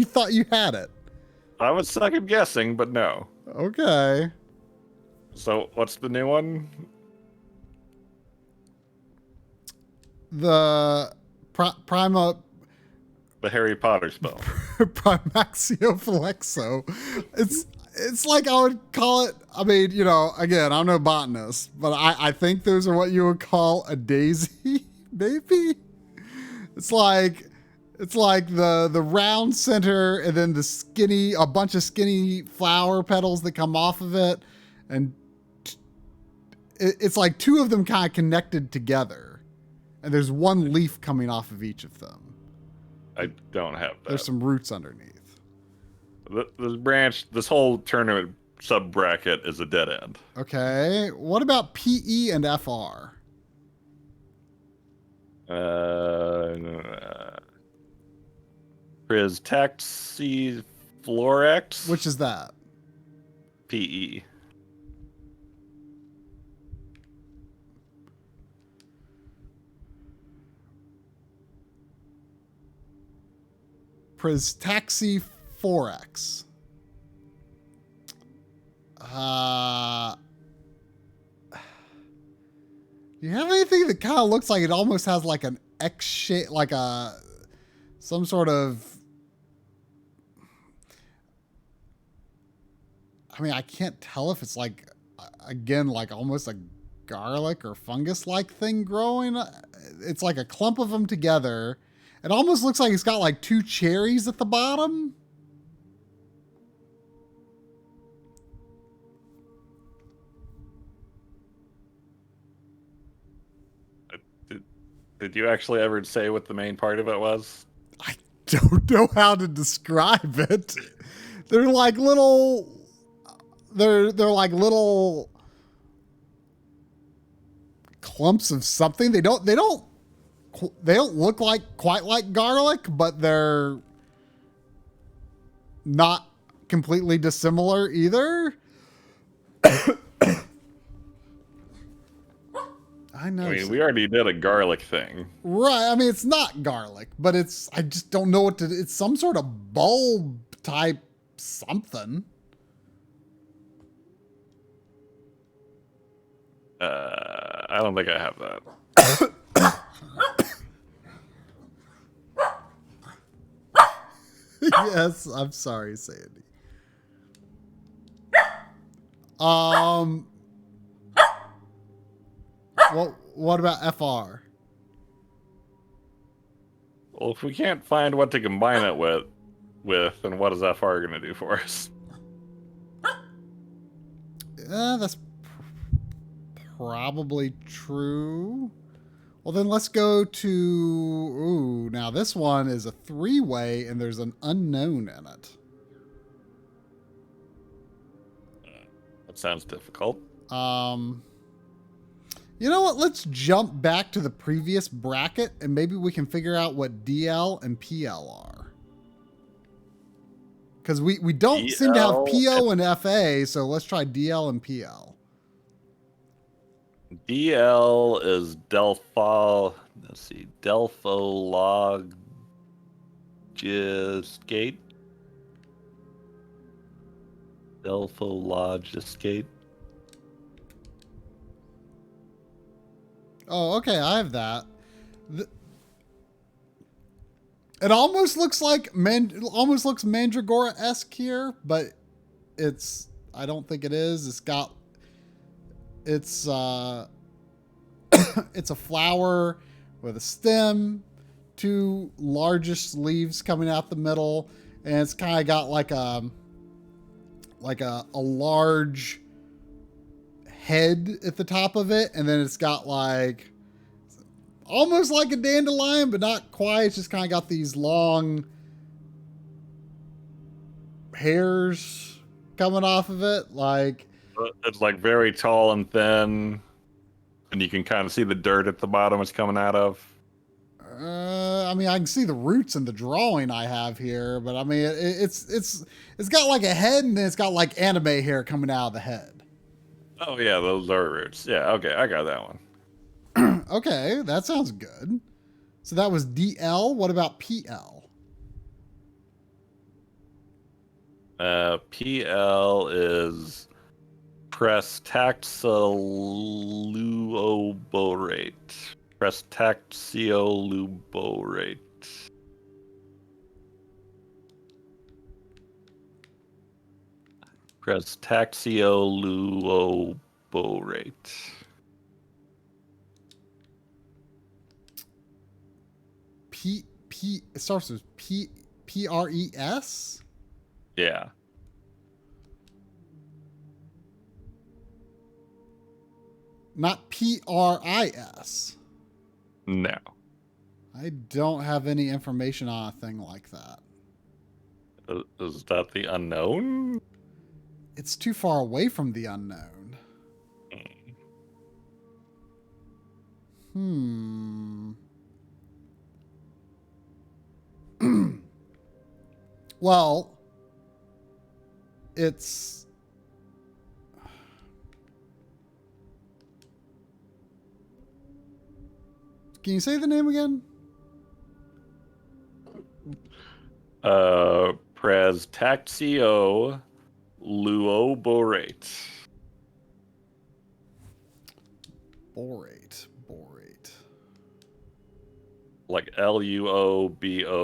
thought you had it. I was second guessing, but no. Okay. So what's the new one? The Prima The Harry Potter spell. Primaxio Flexo. It's like I would call it. I mean, again, I'm no botanist, but I think those are what you would call a daisy, maybe. It's like the round center and then a bunch of skinny flower petals that come off of it, and it's like two of them kind of connected together, and there's one leaf coming off of each of them. I don't have that. There's some roots underneath. This whole tournament sub bracket is a dead end. Okay, what about PE and FR? Pristaxi Florex. Which is that? PE. Pristaxi Forex. Do you have anything that kind of looks like it almost has like an X shape, like some sort of? I mean, I can't tell if it's like, again, like almost a garlic or fungus-like thing growing. It's like a clump of them together. It almost looks like it's got like two cherries at the bottom. Did you actually ever say what the main part of it was? I don't know how to describe it. They're like little. They're like little clumps of something. They don't look quite like garlic, but they're not completely dissimilar either. I know. I mean, we already did a garlic thing. Right. I mean, it's not garlic, but I just don't know it's some sort of bulb type something. I don't think I have that. Yes, I'm sorry, Sandy. What about FR? Well, if we can't find what to combine it with, then what is FR going to do for us? That's probably true. Well, then let's go to... Ooh, now this one is a three-way, and there's an unknown in it. That sounds difficult. You know what? Let's jump back to the previous bracket, and maybe we can figure out what DL and PL are. Because we don't seem to have PO and FA, so let's try DL and PL. DL is Delpho. Let's see, Delphologiscate. Delphologiscate. Oh, okay, I have that. It almost looks like almost looks Mandragora-esque here, but I don't think it is. It's it's a flower with a stem, two largest leaves coming out the middle, and it's kind of got like a large head at the top of it, and then it's got like almost like a dandelion, but not quite. It's just kind of got these long hairs coming off of it, like It's like very tall and thin. And you can kind of see the dirt at the bottom it's coming out of. I mean, I can see the roots in the drawing I have here, but I mean, it's got like a head, and then it's got like anime hair coming out of the head. Oh yeah, those are roots. Yeah, okay, I got that one. Okay, that sounds good. So that was DL. What about PL? PL is Prestaxoluborate. Prestaxoluborate. Prestaxoluborate. It starts with PRES. Yeah. Not PRIS. No. I don't have any information on a thing like that. Is that the unknown? It's too far away from the unknown. Well, it's... Can you say the name again? Prestaxio luoborate. Borate. Like Luoborate.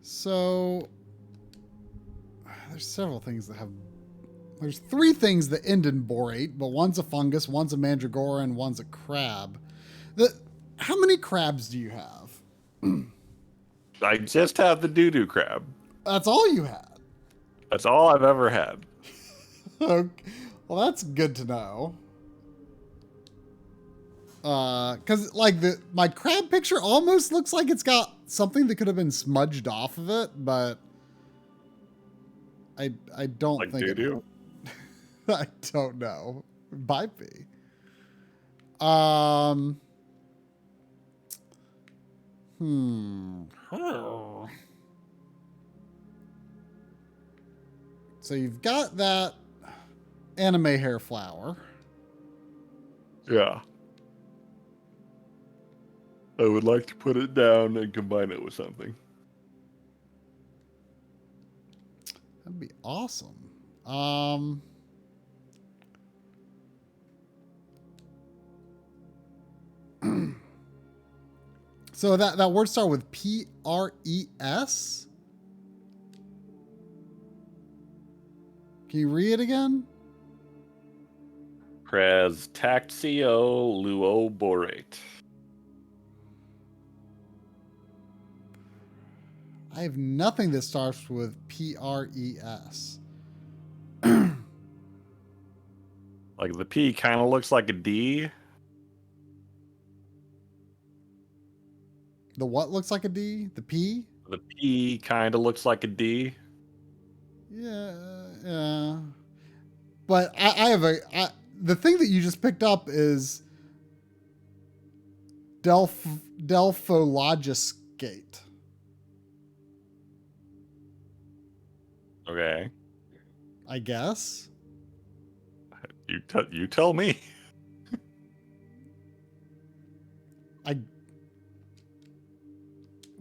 So, there's several things that have... There's 3 things that end in borate, but one's a fungus, one's a mandragora, and one's a crab. How many crabs do you have? I just have the doo-doo crab. That's all you had. That's all I've ever had. Okay. Well, that's good to know. Because like my crab picture almost looks like it's got something that could have been smudged off of it, but I don't Like think doo-doo? I don't know. It might be. So you've got that anime hair flower. Yeah. I would like to put it down and combine it with something. That'd be awesome. So that word start with PRES. Can you read it again? Prestaxio luoborate. I have nothing that starts with PRES. Like the P kind of looks like a D. The what looks like a D? The P? The P kind of looks like a D. Yeah. But I have the thing that you just picked up is Delphologiscate. Okay. I guess. You tell me.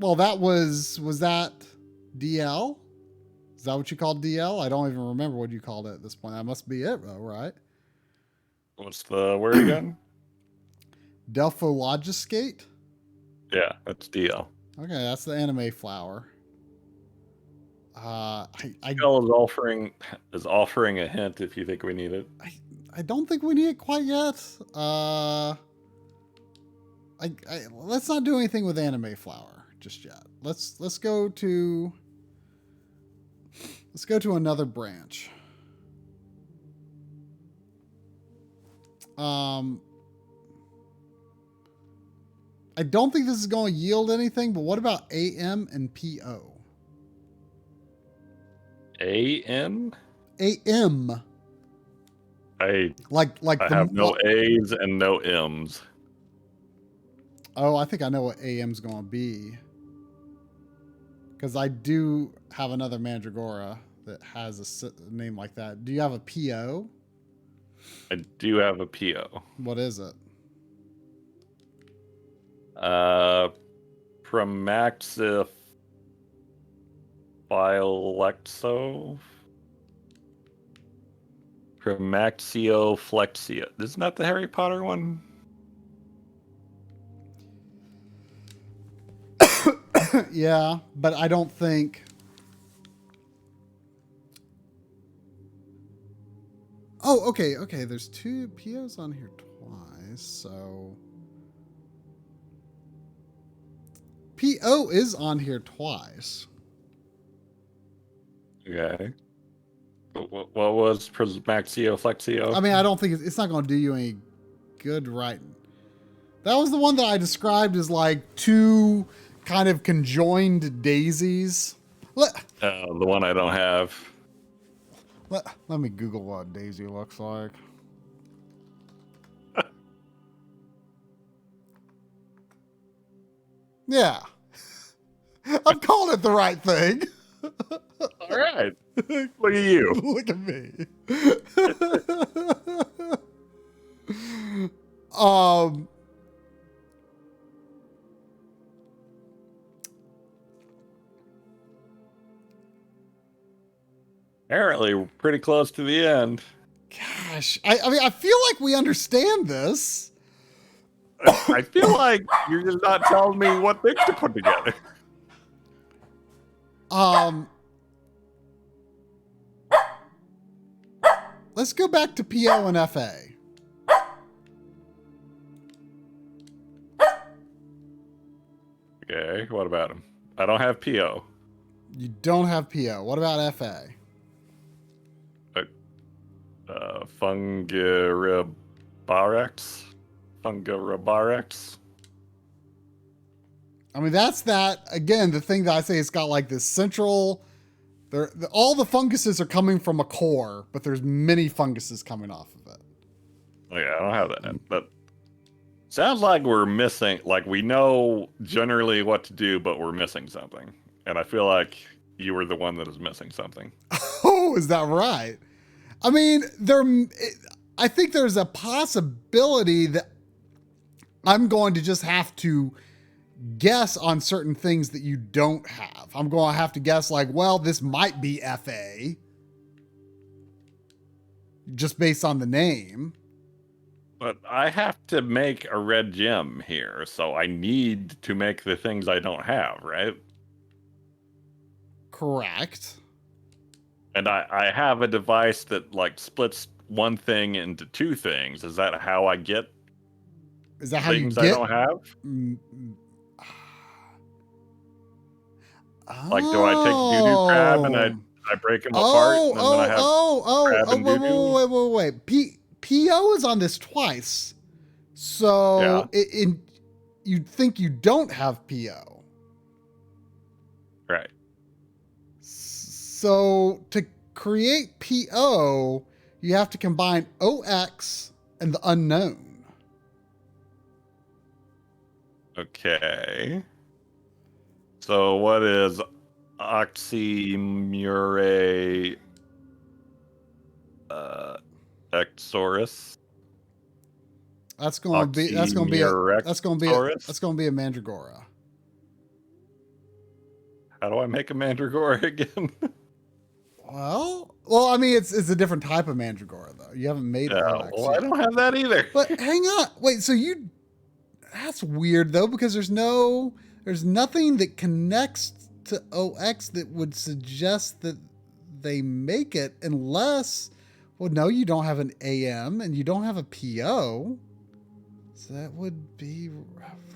Well, was that DL? Is that what you called DL? I don't even remember what you called it at this point. That must be it, though, right? What's the word again? Delphologiscate? Yeah, that's DL. Okay, that's the anime flower. DL is offering a hint if you think we need it. I don't think we need it quite yet. Let's not do anything with anime flower just yet. Let's go to another branch. I don't think this is going to yield anything, but what about AM and PO? AN? AM. I Like I have no A's and no M's. Oh, I think I know what AM's going to be. Because I do have another Mandragora that has a name like that. Do you have a PO? I do have a PO. What is it? Pramaxiphialexo. Pramaxioflexia. Isn't that the Harry Potter one? Yeah, but I don't think... Oh, okay. There's 2 POs on here twice, so... PO is on here twice. Okay. What was Pramaxioflexio? I mean, I don't think it's not going to do you any good right. That was the one that I described as like 2 kind of conjoined daisies. The one I don't have. Let me Google what a daisy looks like. Yeah. I'm calling it the right thing. All right. Look at you. Look at me. Apparently, we're pretty close to the end. Gosh, I mean, I feel like we understand this. I feel like you're just not telling me what things to put together. Let's go back to PO and FA. Okay, what about him? I don't have PO. You don't have PO. What about FA? Fungaribarex? Fungaribarex? I mean, that's that. Again, the thing that I say, it's got like this central... all the funguses are coming from a core, but there's many funguses coming off of it. Oh, yeah, I don't have that. But sounds like we're missing... Like, we know generally what to do, but we're missing something. And I feel like you were the one that is missing something. Oh, is that right? I mean, I think there's a possibility that I'm going to just have to guess on certain things that you don't have. I'm going to have to guess like, well, this might be FA just based on the name. But I have to make a red gem here, so I need to make the things I don't have, right? Correct. And I have a device that like splits one thing into 2 things. Is that how I get Is that how you things get? I don't have? Like, do I take doo-doo crab and I break them apart, and then I have crab and doo-doo? Wait. PO is on this twice. So you'd think you don't have PO. Right. So to create PO, you have to combine OX and the unknown. Okay. So what is oxymure exorus? That's going to be a mandragora. How do I make a mandragora again? Well, I mean, it's a different type of mandragora though. You haven't made it. Well, I don't have that either. But hang on, wait. So that's weird though, because there's nothing that connects to OX that would suggest that they make it unless, well, no, you don't have an AM and you don't have a PO. So that would be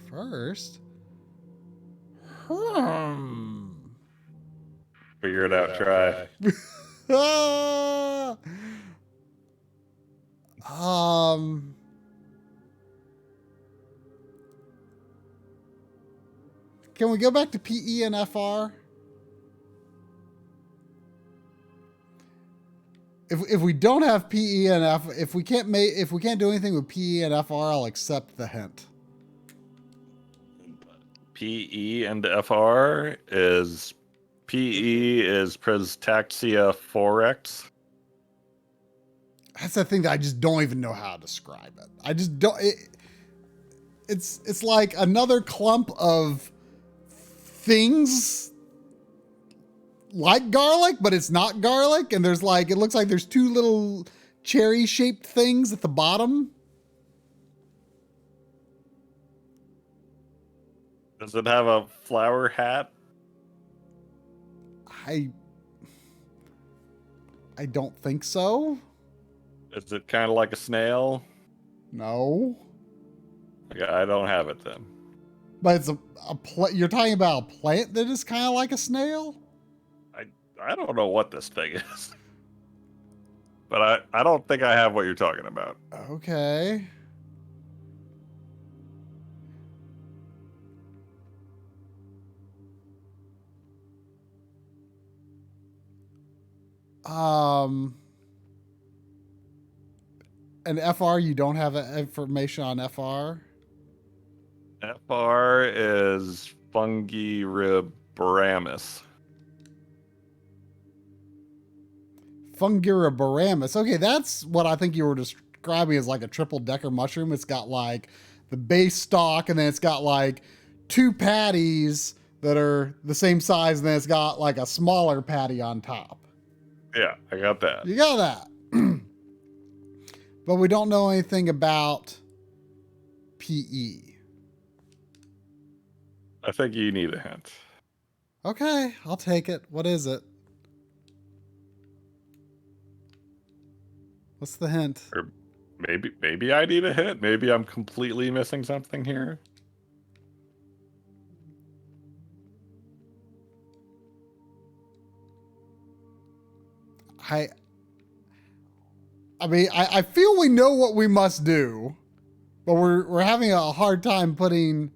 first. Figure it out, try. Can we go back to PE and FR? If we don't have PE and F, if we can't do anything with PE and FR, I'll accept the hint. PE and FR is PE is Prestaxia forex. That's the thing that I just don't even know how to describe it. I just don't. It's like another clump of things like garlic, but it's not garlic. And there's like, it looks like there's two little cherry shaped things at the bottom. Does it have a flower hat? I don't think so. Is it kind of like a snail? No. Okay, I don't have it then. But it's you're talking about a plant that is kind of like a snail? I don't know what this thing is. But I don't think I have what you're talking about. Okay. And FR, you don't have information on FR? FR is Fungiribaramus. Fungiribaramus. Okay, that's what I think you were describing as like a triple-decker mushroom. It's got like the base stalk, and then it's got like two patties that are the same size, and then it's got like a smaller patty on top. Yeah, I got that. You got that. But we don't know anything about PE. I think you need a hint. Okay, I'll take it. What is it? What's the hint? Or maybe I need a hint. Maybe I'm completely missing something here. I mean, I feel we know what we must do, but we're having a hard time putting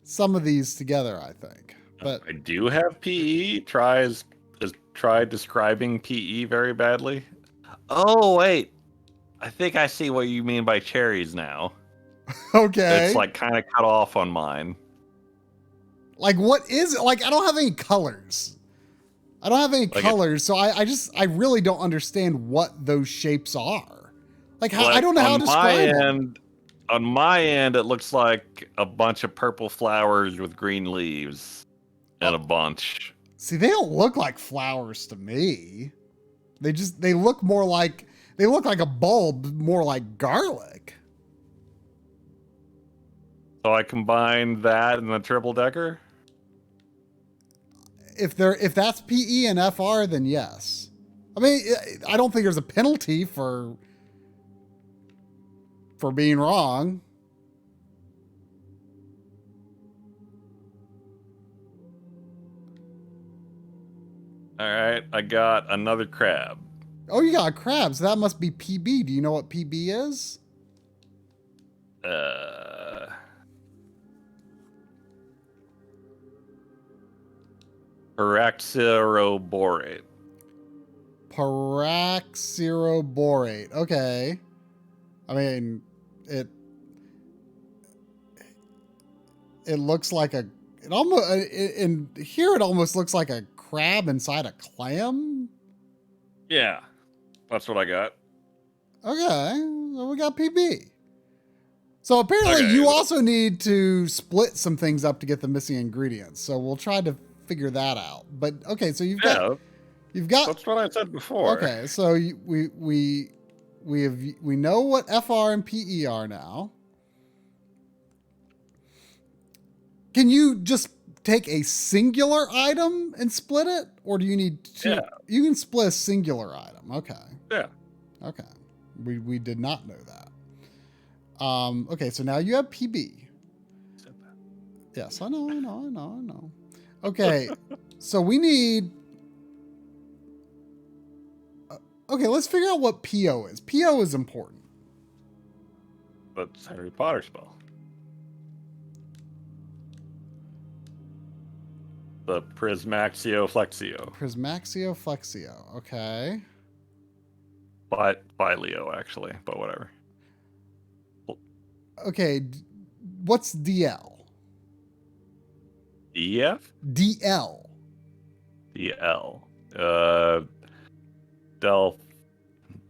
some of these together, I think. But I do have PE. Try describing PE very badly. Oh wait, I think I see what you mean by cherries now. okay. It's like kind of cut off on mine. Like, what is it? Like, I don't have any colors. I don't have any Like colors, so I really don't understand what those shapes are. Like, how, I Like, don't know how to on describe my them. end, on my end, it looks like a bunch of purple flowers with green leaves, and a bunch. See, they don't look like flowers to me. They look more like, they look like a bulb, more like garlic. So I combined that and the triple decker. If that's PE and FR, then yes. I mean, I don't think there's a penalty for being wrong. All right, I got another crab. Oh, you got a crab, so that must be PB. Do you know what PB is? Paraxyroborate. Paraxyroborate. Okay. I mean, it looks like a, it almost, in here it almost looks like a crab inside a clam. Yeah, that's what I got. Okay, so we got PB. So apparently Okay, you well- also need to split some things up to get the missing ingredients. So we'll try to figure that out. But okay, so you've Yeah, got that's what I said before. okay. So we know what FR and PE are now. Can you just take a singular item and split it, or do you need to? Yeah. You can split a singular item. Okay. Yeah. Okay. We did not know that. Okay, so now you have PB. Yes, I know. Okay, so we need. Okay, let's figure out what PO is. PO is important. That's Harry Potter spell. The Prismaxio Flexio. Prismaxio Flexio. Okay. By Leo, actually, but whatever. Okay. What's DL? EF? DL. DL.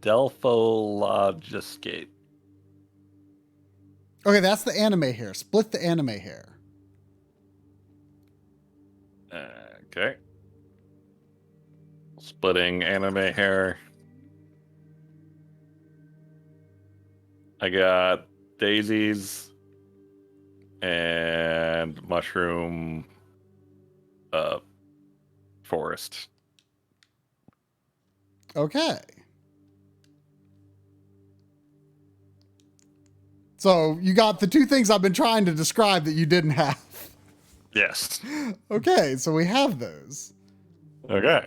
Delphologiscate. Okay, that's the anime hair. Split the anime hair. Okay. Splitting anime hair. I got daisies and mushroom forest. Okay. So you got the two things I've been trying to describe that you didn't have. Yes. Okay, so we have those. Okay.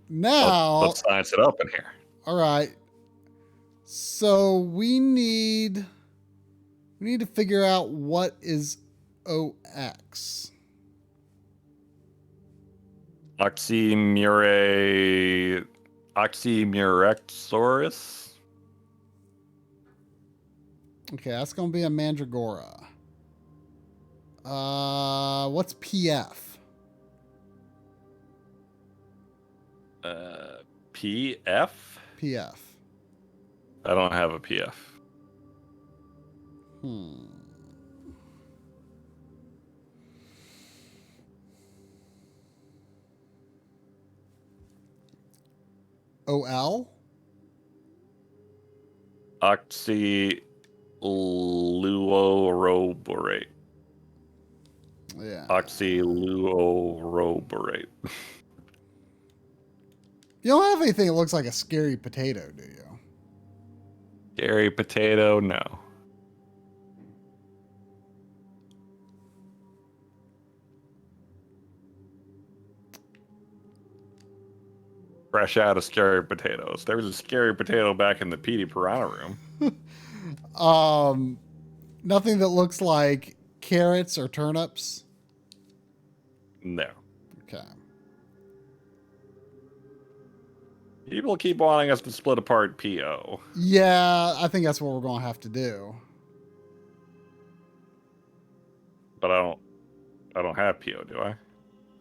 Now, Let's science it up in here. all right. So we need to figure out what is OX. Oxymurexsaurus. Okay, that's going to be a Mandragora. What's PF? PF? PF. I don't have a PF. OL? Oxyluoroborate. Yeah. Oxyluoroborate. You don't have anything that looks like a scary potato, do you? Scary potato, no. Fresh out of scary potatoes. There was a scary potato back in the Petey Piranha room. Nothing that looks like carrots or turnips. No. Okay. People keep wanting us to split apart PO. Yeah, I think that's what we're going to have to do. But I don't have PO, do I?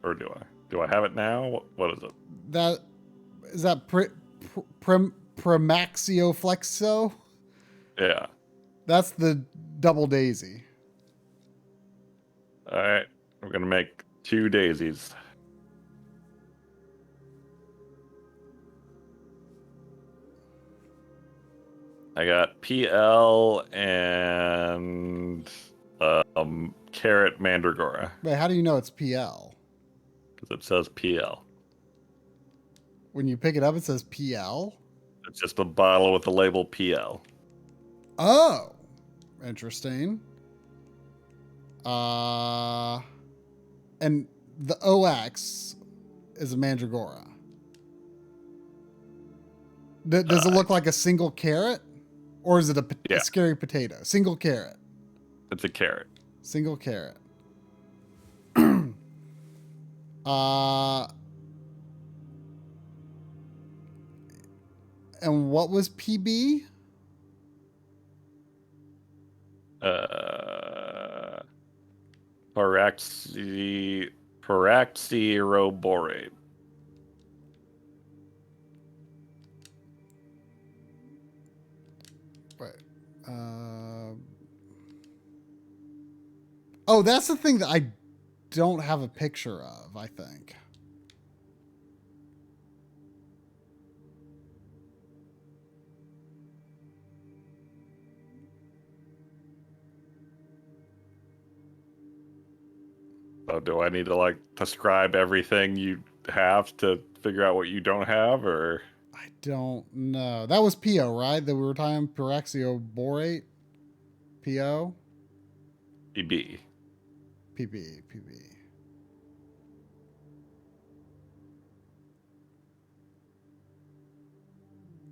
Or do I? Do I have it now? What is it? That is that Primaxio Flexo? Yeah. That's the double daisy. All right. We're going to make 2 daisies. I got PL and carrot mandragora Wait, how do you know it's PL? because it says PL. When you pick it up, it says PL? It's just a bottle with the label PL. Oh, interesting. And the OX is a Mandragora. Does it look like a single carrot? Or is it a Yeah. scary potato? Single carrot. It's a carrot. Single carrot. And what was PB? Paraxyroborate. Wait. Oh, that's the thing that I don't have a picture of, I think. So do I need to like describe everything you have to figure out what you don't have, or I don't know. That was PO, right? That we were talking Peroxyoborate? PO? PB? PB.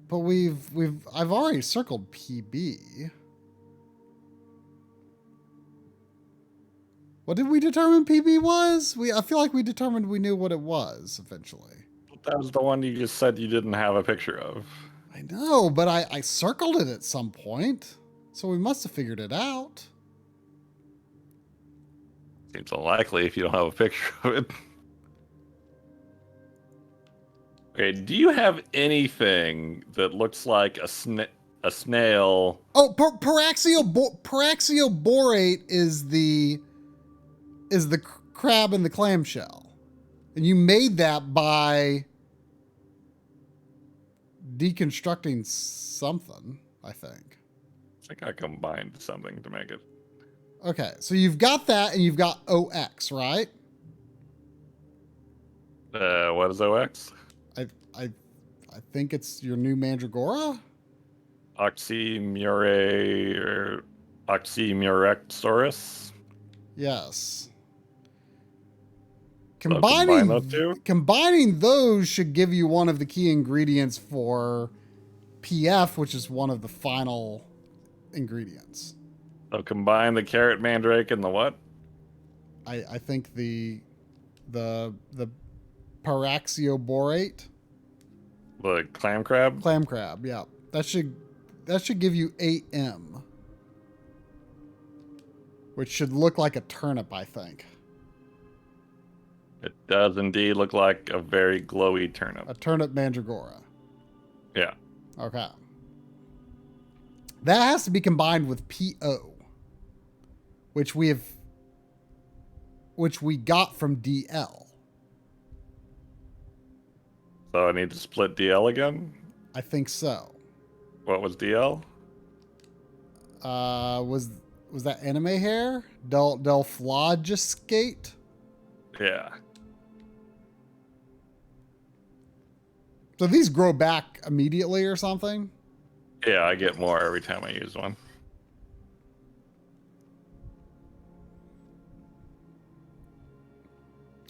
But I've already circled PB. What did we determine PB was? I feel like we determined we knew what it was eventually. That was the one you just said you didn't have a picture of. I know, but I circled it at some point. So we must have figured it out. Seems unlikely if you don't have a picture of it. Okay, do you have anything that looks like a snail? Oh, Paraxioborate is the crab in the clamshell. And you made that by deconstructing something, I think. I think I combined something to make it. Okay, so you've got that and you've got OX, right? What is OX? I think it's your new Mandragora? Oxymurexsaurus. Yes. So combine those two? Combining those should give you one of the key ingredients for PF, which is one of the final ingredients. So combine the carrot mandrake and the what? I think the Paraxioborate. The clam crab? Clam crab, yeah. That should give you 8M. Which should look like a turnip, I think. It does indeed look like a very glowy turnip. A turnip mandragora. Yeah. Okay. That has to be combined with PO, which we got from DL. So I need to split DL again? I think so. What was DL? Was that anime hair? Delphlogiskate? Yeah. So these grow back immediately or something? Yeah, I get more every time I use one.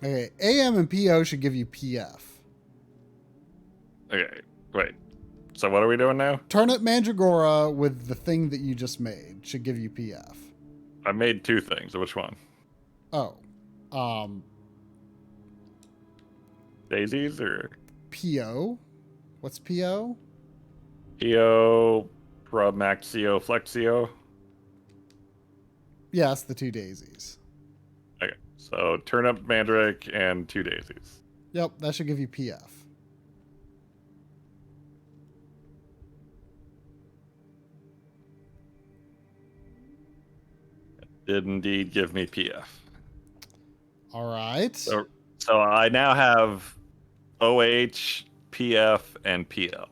Okay, AM and PO should give you PF. Okay, wait. So what are we doing now? Turnip mandragora with the thing that you just made should give you PF. I made two things. Which one? Oh. Daisies or? PO? What's PO? PO, Promaxio, Flexio. Yes, the two daisies. Okay, so turnip, mandrake, and two daisies. Yep, that should give you PF. Did indeed give me PF. All right. So I now have OH, PF, and PL.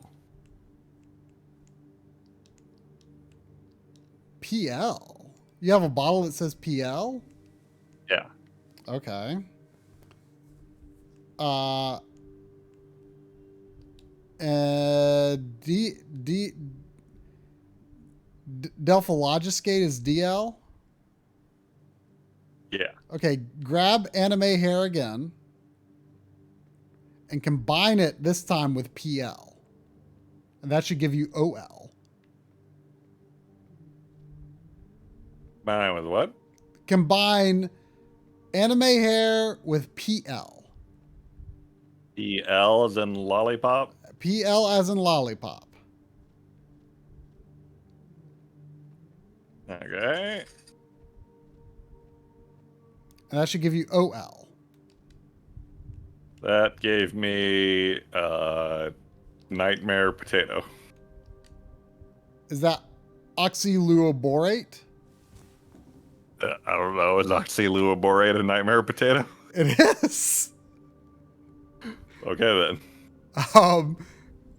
PL? You have a bottle that says PL? Yeah. Okay. Delphologiskate is DL? Yeah. Okay, grab anime hair again and combine it this time with PL. And that should give you OL. Mine with what? Combine anime hair with PL. PL as in lollipop? PL as in lollipop. Okay. And that should give you OL. That gave me nightmare potato. Is that oxyluoborate? I don't know. Is oxyluoborate a nightmare potato? It is. Okay then.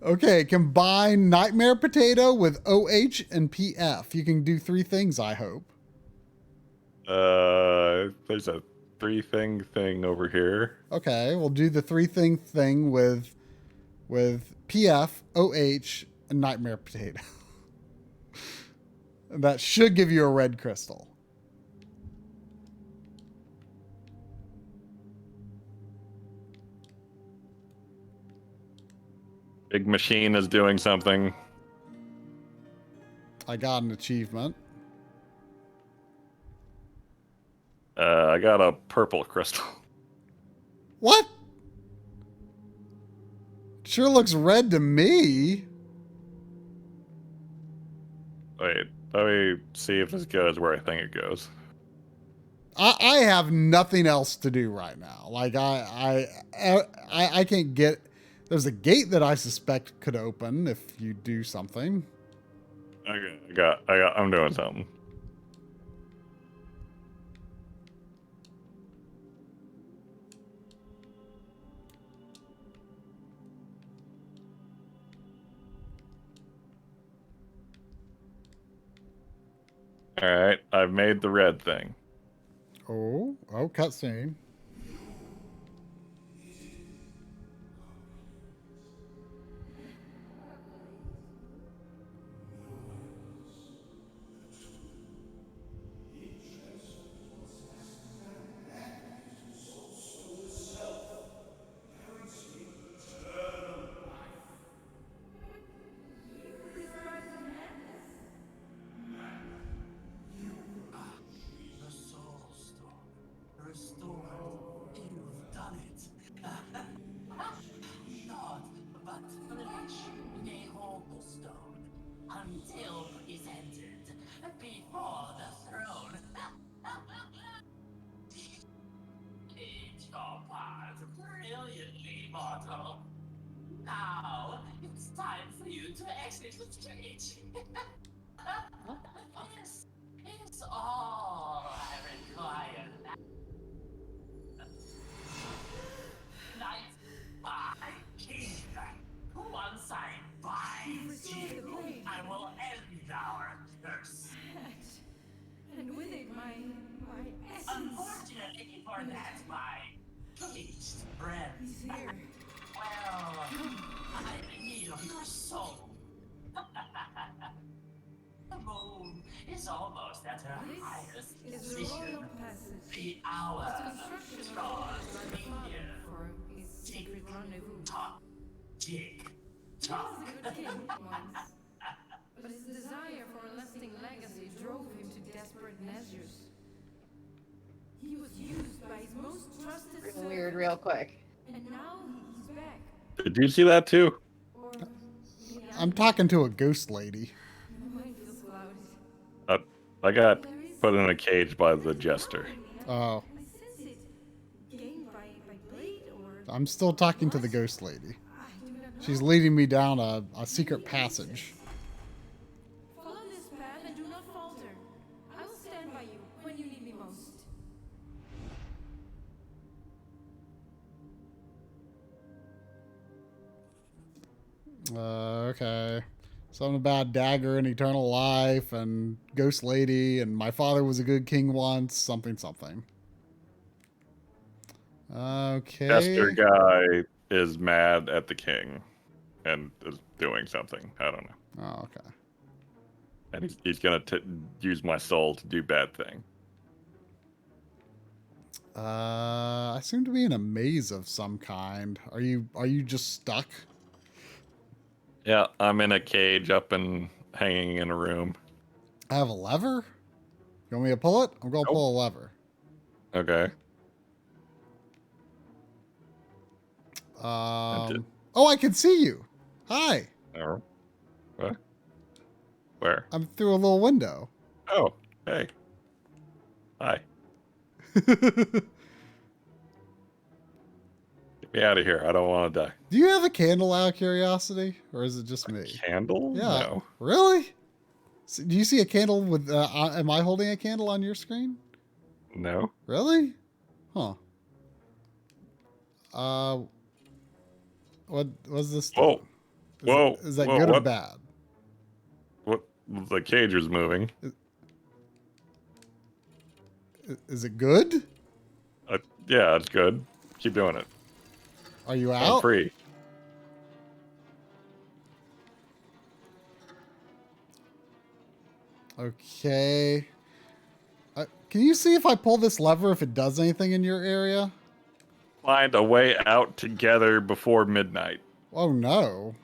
Okay, combine nightmare potato with OH and PF. You can do three things, I hope. There's a thing over here. Okay, we'll do the thing with PF, OH, and nightmare potato. And that should give you a red crystal. Big machine is doing something. I got an achievement. I got a purple crystal. What? Sure looks red to me. Wait, let me see if this goes where I think it goes. I have nothing else to do right now. Like I can't get. There's a gate that I suspect could open if you do something. Okay, I'm doing something. All right, I've made the red thing. Oh, cutscene. The soul stone. Restored. You've done it. Not, but flesh may hold the stone until presented before the throne. Did your part brilliantly, mortal. Now it's time for you to exit the stage. This is all I require. Knight by king. Once I bind you, I will end our curse. And with it, my essence Unfortunately for that, my caged friend. is here. Well, I'm in need of your soul. The moon is almost at her highest This is the royal position. passage. The hour Its construction draws was by the father near. for his secret rendezvous. Talk, tick, He tock. was a good king once, but his desire for a lasting legacy drove him to desperate measures. He was used by his most trusted Real servant, weird, real quick. and now he's back. Did you see that too? Or maybe I'm talking to a ghost lady. My mind feels clouded. I got There is put in a cage by the jester. Oh, I sense it. Gained by blade or I'm still talking to the ghost lady. I do not know. She's leading me down a secret passage. Follow this path and do not falter. I will stand by you when you need me most. Okay. Something about dagger and eternal life and ghost lady and my father was a good king once. Something. Okay. Jester guy is mad at the king and is doing something. I don't know. Oh, okay. And he's gonna use my soul to do bad thing. I seem to be in a maze of some kind. Are you just stuck? Yeah, I'm in a cage up and hanging in a room. I have a lever? You want me to pull it? I'm gonna Nope. pull a lever. Okay. Oh, I can see you. Hi. Oh. What? Where? I'm through a little window. Oh, hey. Hi. Do Get me out of here. I don't want to die. you have a candle out of curiosity? Or is it just me? Candle? Yeah. No. Really? So, do you see a candle with, am I holding a candle on your screen? No. Really? Huh. What was this? Whoa. Whoa. Is that Whoa, good or what? bad? What? The cage was moving. Is it good? Yeah, it's good. Keep doing it. Are you I'm out? free. Okay. Can you see if I pull this lever if it does anything in your area? Find a way out together before midnight. Oh no.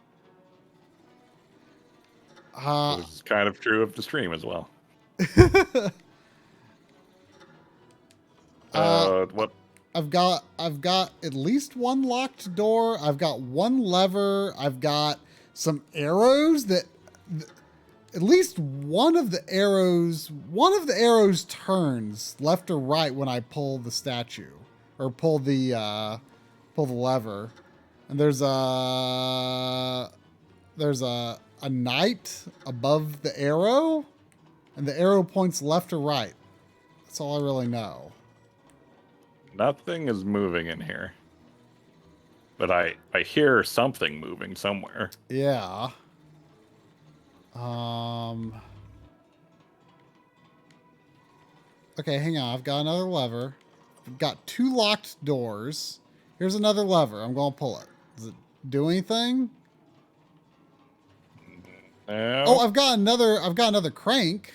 This is kind of true of the stream as well. What? I've got at least one locked door. I've got one lever. I've got some arrows that at least one of the arrows turns left or right when I pull the statue or pull the lever. And there's a knight above the arrow, and the arrow points left or right. That's all I really know. Nothing is moving in here. But I hear something moving somewhere. Yeah. Okay, hang on. I've got another lever. I've got 2 locked doors. Here's another lever. I'm going to pull it. Does it do anything? No. Oh, I've got another crank.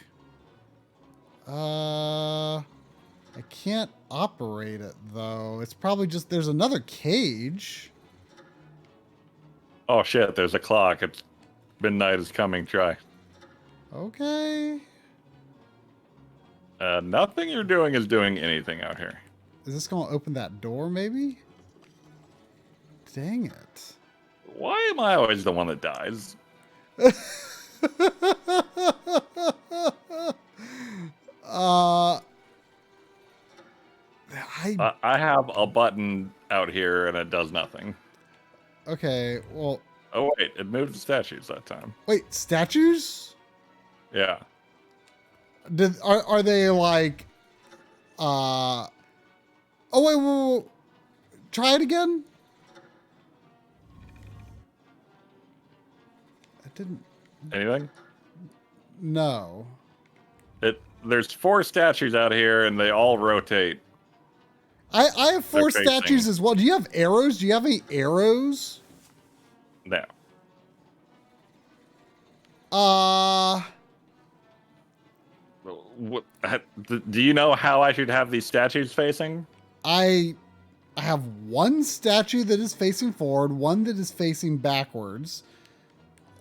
I can't operate it though. It's probably just there's another cage. Oh shit, there's a clock. It's midnight is coming. Try. Okay. Nothing you're doing is doing anything out here. Is this going to open that door maybe? Dang it. Why am I always the one that dies? I have a button out here and it does nothing. Okay, well, Oh wait, it moved the statues that time. wait, statues? Yeah. Are they like oh wait, try it again? I didn't. Anything? No. There's 4 statues out here and they all rotate. I have 4 They're statues facing. as well. Do you have arrows? Do you have any arrows? No. What, do you know how I should have these statues facing? I have one statue that is facing forward, one that is facing backwards.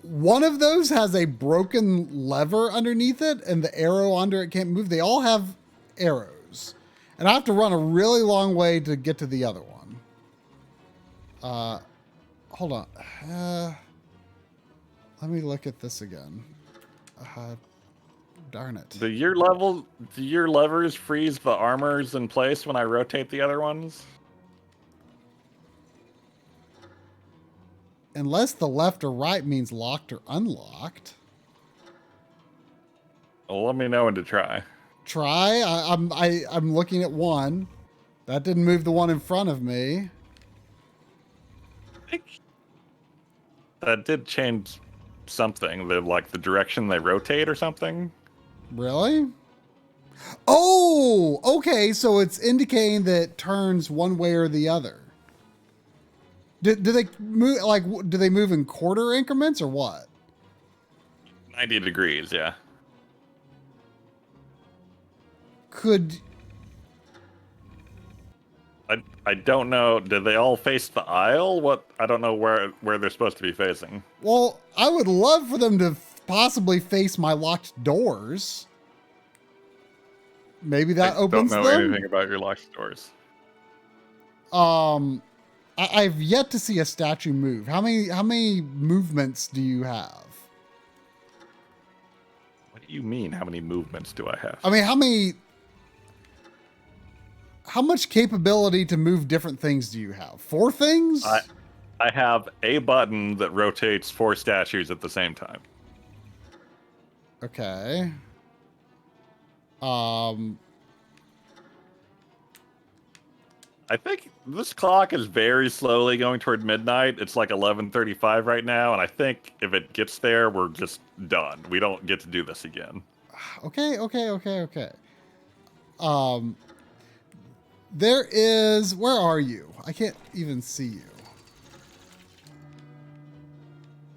One of those has a broken lever underneath it, and the arrow under it can't move. They all have arrows. And I have to run a really long way to get to the other one. Hold on. Let me look at this again. Darn it. Do your levers freeze the armors in place when I rotate the other ones? Unless the left or right means locked or unlocked. Well, let me know when to try. Try. I'm looking at one. That didn't move the one in front of me. I think that did change something. The direction they rotate or something. Really? Oh, okay. So it's indicating that it turns one way or the other. Do they move do they move in quarter increments or what? 90 degrees, yeah. Could I don't know. Did they all face the aisle? What? I don't know where they're supposed to be facing. well, I would love for them to possibly face my locked doors. Maybe that opens don't know them. anything about your locked doors. I've yet to see a statue move. How many movements do you have? What do you mean? How many movements do I have? I mean, how much capability to move different things do you have? 4 things? I have a button that rotates 4 statues at the same time. Okay. I think this clock is very slowly going toward midnight. It's like 11:35 right now, and I think if it gets there, we're just done. We don't get to do this again. Okay. There is, where are you? I can't even see you.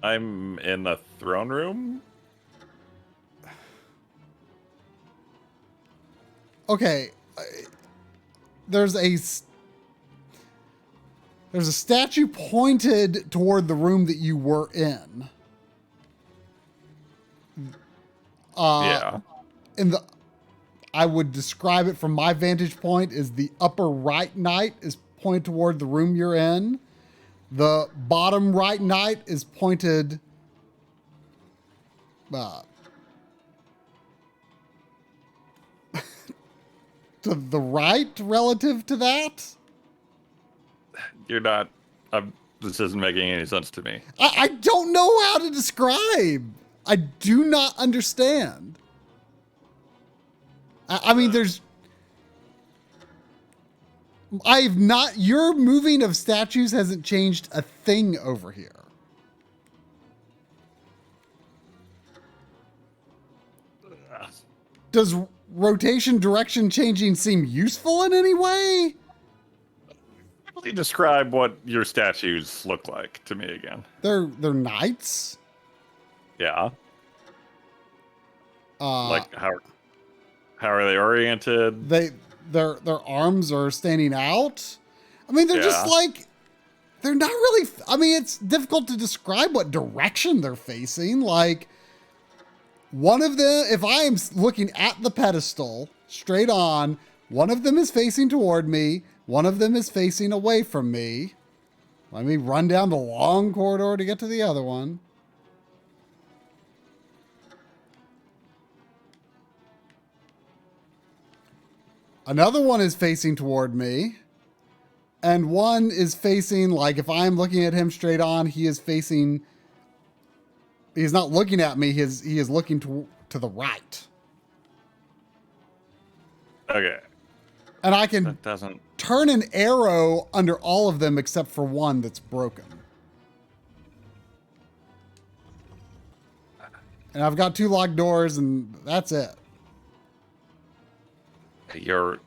I'm in the throne room. Okay. There's a statue pointed toward the room that you were in. Yeah. I would describe it from my vantage point is the upper right knight is pointed toward the room you're in. The bottom right knight is pointed to the right relative to that. You're not. This isn't making any sense to me. I don't know how to describe. I do not understand. I mean, your moving of statues hasn't changed a thing over here. Does rotation direction changing seem useful in any way? Can you describe what your statues look like to me again? They're knights. Yeah. Like how are they oriented? Their arms are standing out. I mean, they're just like, they're not really, I mean, it's difficult to describe what direction they're facing. Like, one of them, if I am looking at the pedestal straight on, one of them is facing toward me. One of them is facing away from me. Let me run down the long corridor to get to the other one. Another one is facing toward me. And one is facing, like, if I'm looking at him straight on, he is facing, he's not looking at me, he is looking to the right. Okay. And I can That doesn't... turn an arrow under all of them except for one that's broken. And I've got 2 locked doors, and that's it. Your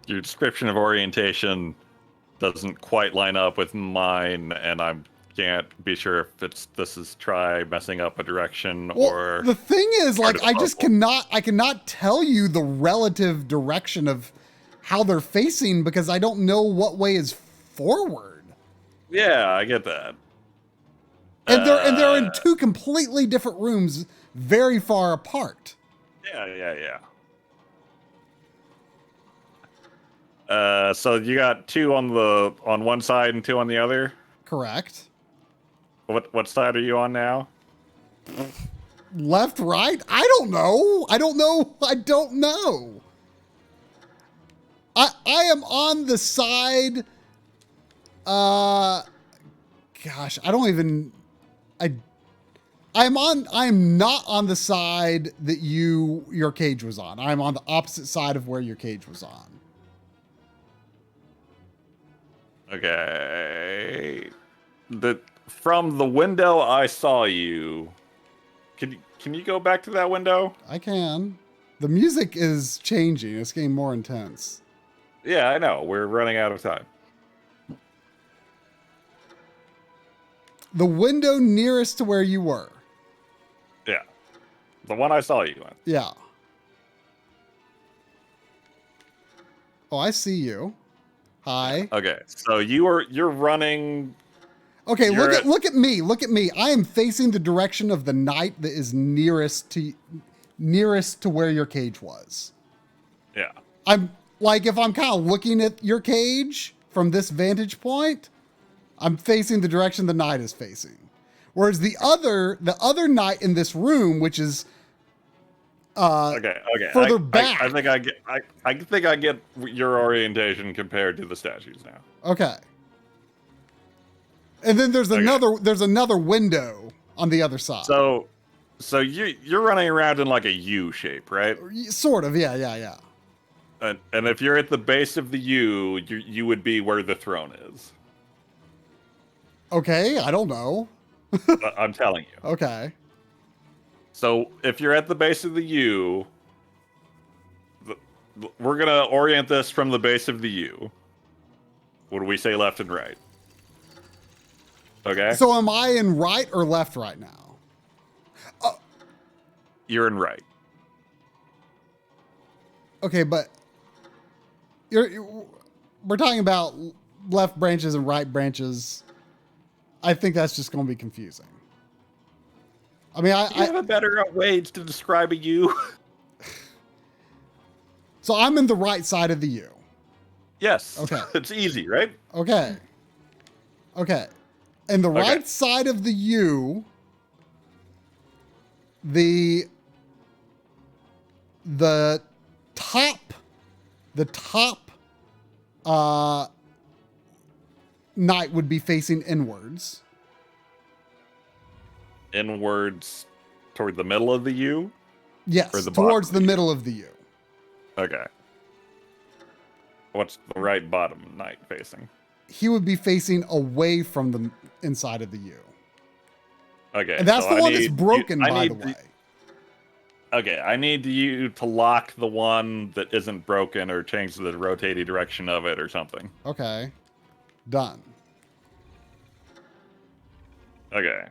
description of orientation doesn't quite line up with mine, and I can't be sure if this is try messing up a direction or... The thing is, like, I just puzzle. cannot tell you the relative direction of how they're facing because I don't know what way is forward. Yeah, I get that. And they're in 2 completely different rooms, very far apart. Yeah. So you got 2 on one side and 2 on the other? Correct. What side are you on now? Left, right? I don't know. I don't know. I am on the side. Gosh, I don't even. I am not on the side that your cage was on. I'm on the opposite side of where your cage was on. Okay. From the window I saw you. Can you go back to that window? I can. The music is changing. It's getting more intense. Yeah, I know. We're running out of time. The window nearest to where you were. Yeah. The one I saw you in. Yeah. Oh, I see you. Hi. Okay. So you're running. Okay, look at me. Look at me. I am facing the direction of the knight that is nearest to where your cage was. Yeah. I'm like, if I'm kind of looking at your cage from this vantage point, I'm facing the direction the knight is facing. Whereas the other knight in this room, which is okay. further back. I think I get your orientation compared to the statues now. Okay. And then there's another window on the other side. So you're running around in like a U shape, right? Sort of, yeah. And if you're at the base of the U, you would be where the throne is. Okay, I don't know. I'm telling you. Okay. So if you're at the base of the U, we're gonna orient this from the base of the U. What do we say, left and right? Okay. So am I in right or left right now? You're in right. Okay, but we're talking about left branches and right branches. I think that's just going to be confusing. I mean, Do you have a better way to describe a U? So I'm in the right side of the U. Yes. Okay. It's easy, right? Okay. Okay. And the right side of the U, the top knight would be facing inwards. Inwards toward the middle of the U? Yes, Or the towards bottom the middle of the U. Okay. What's the right bottom knight facing? He would be facing away from the inside of the U. Okay. And that's so the one that's broken, by the way. Okay, I need you to lock the one that isn't broken or change the rotating direction of it or something. Okay. Done. Okay.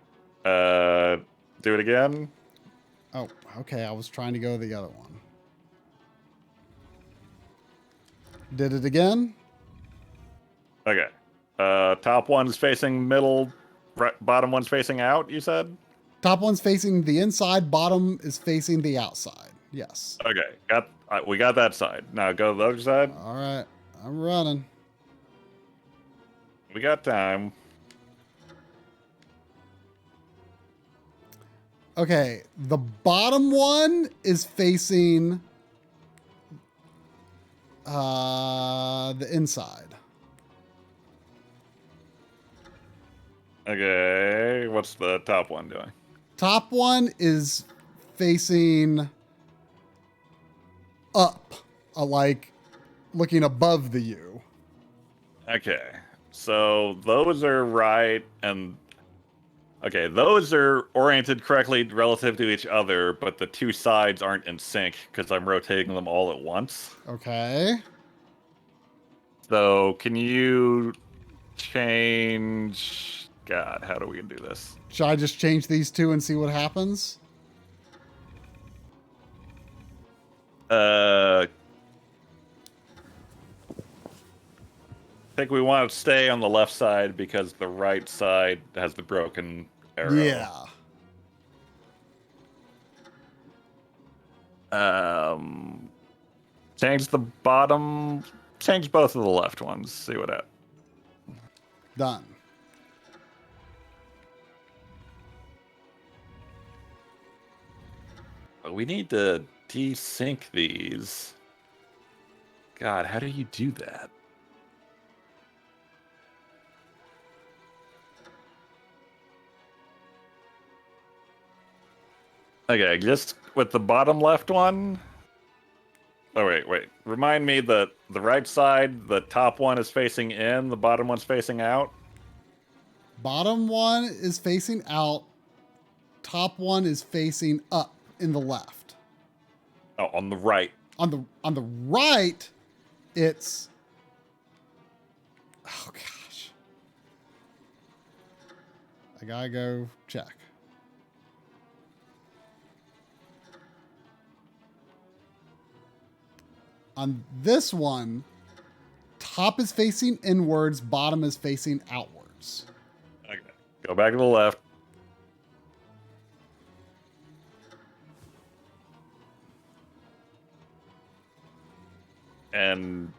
Do it again. Oh, okay. I was trying to go the other one. Did it again? Okay. Top one's facing middle, right, bottom one's facing out, you said? Top one's facing the inside, bottom is facing the outside. Yes. Okay, we got that side. Now go to the other side. All right. I'm running. We got time. Okay. The bottom one is facing the inside. Okay, what's the top one doing? Top one is facing up, like looking above the U. Okay, so those are right, and okay, those are oriented correctly relative to each other, but the two sides aren't in sync because I'm rotating them all at once. Okay. So can you change? God, how do we do this? Should I just change these two and see what happens? I think we want to stay on the left side because the right side has the broken arrow. Yeah. Change the bottom. Change both of the left ones. See what happens. Done. We need to desync these. God, how do you do that? Okay, just with the bottom left one. Oh, wait. Remind me that the right side, the top one is facing in, the bottom one's facing out. Bottom one is facing out. Top one is facing up in the left. Oh, on the right. On the right, it's oh gosh. I gotta go check. On this one, top is facing inwards, bottom is facing outwards. Okay, go back to the left. And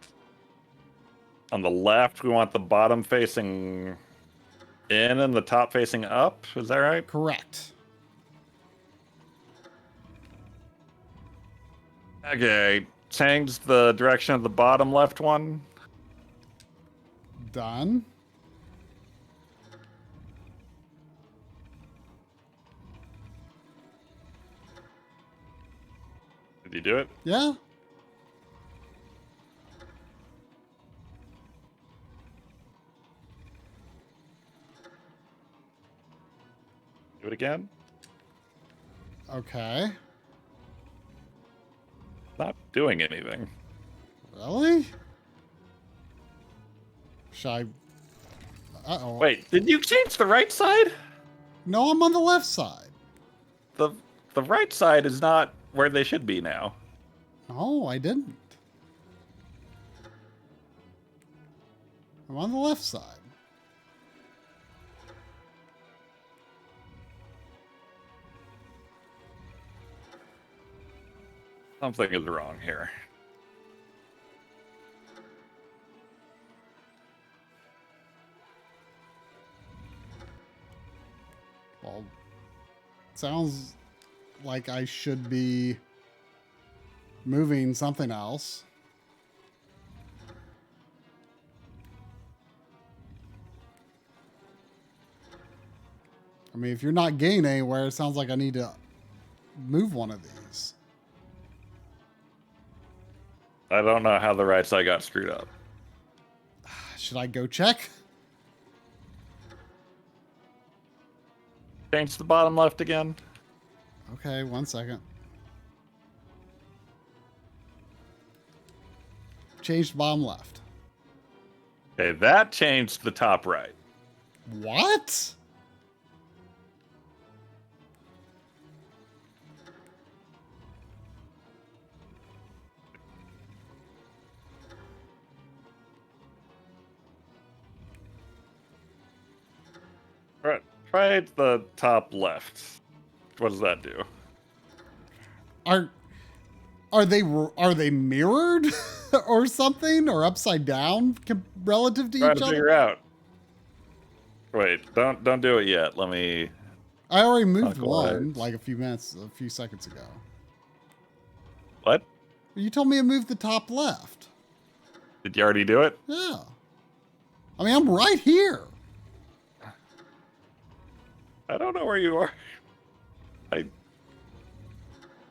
on the left, we want the bottom facing in and the top facing up. Is that right? Correct. Okay, change the direction of the bottom left one. Done. Did you do it? Yeah. Do it again? Okay. Not doing anything. Really? Should I? Uh-oh. Wait, did you change the right side? No, I'm on the left side. The right side is not where they should be now. No, I didn't. I'm on the left side. Something is wrong here. Well, sounds like I should be moving something else. I mean, if you're not getting anywhere, it sounds like I need to move one of these. I don't know how the right side got screwed up. Should I go check? Change the bottom left again. Okay, 1 second. Changed bottom left. Okay, that changed the top right. What? All right, try the top left. What does that do? Are they mirrored or something, or upside down relative to Trying each to other? figure out. Wait, don't do it yet. Let me. I already moved Clockwise. one like a few seconds ago. What? You told me to move the top left. Did you already do it? Yeah. I mean, I'm right here. I don't know where you are. I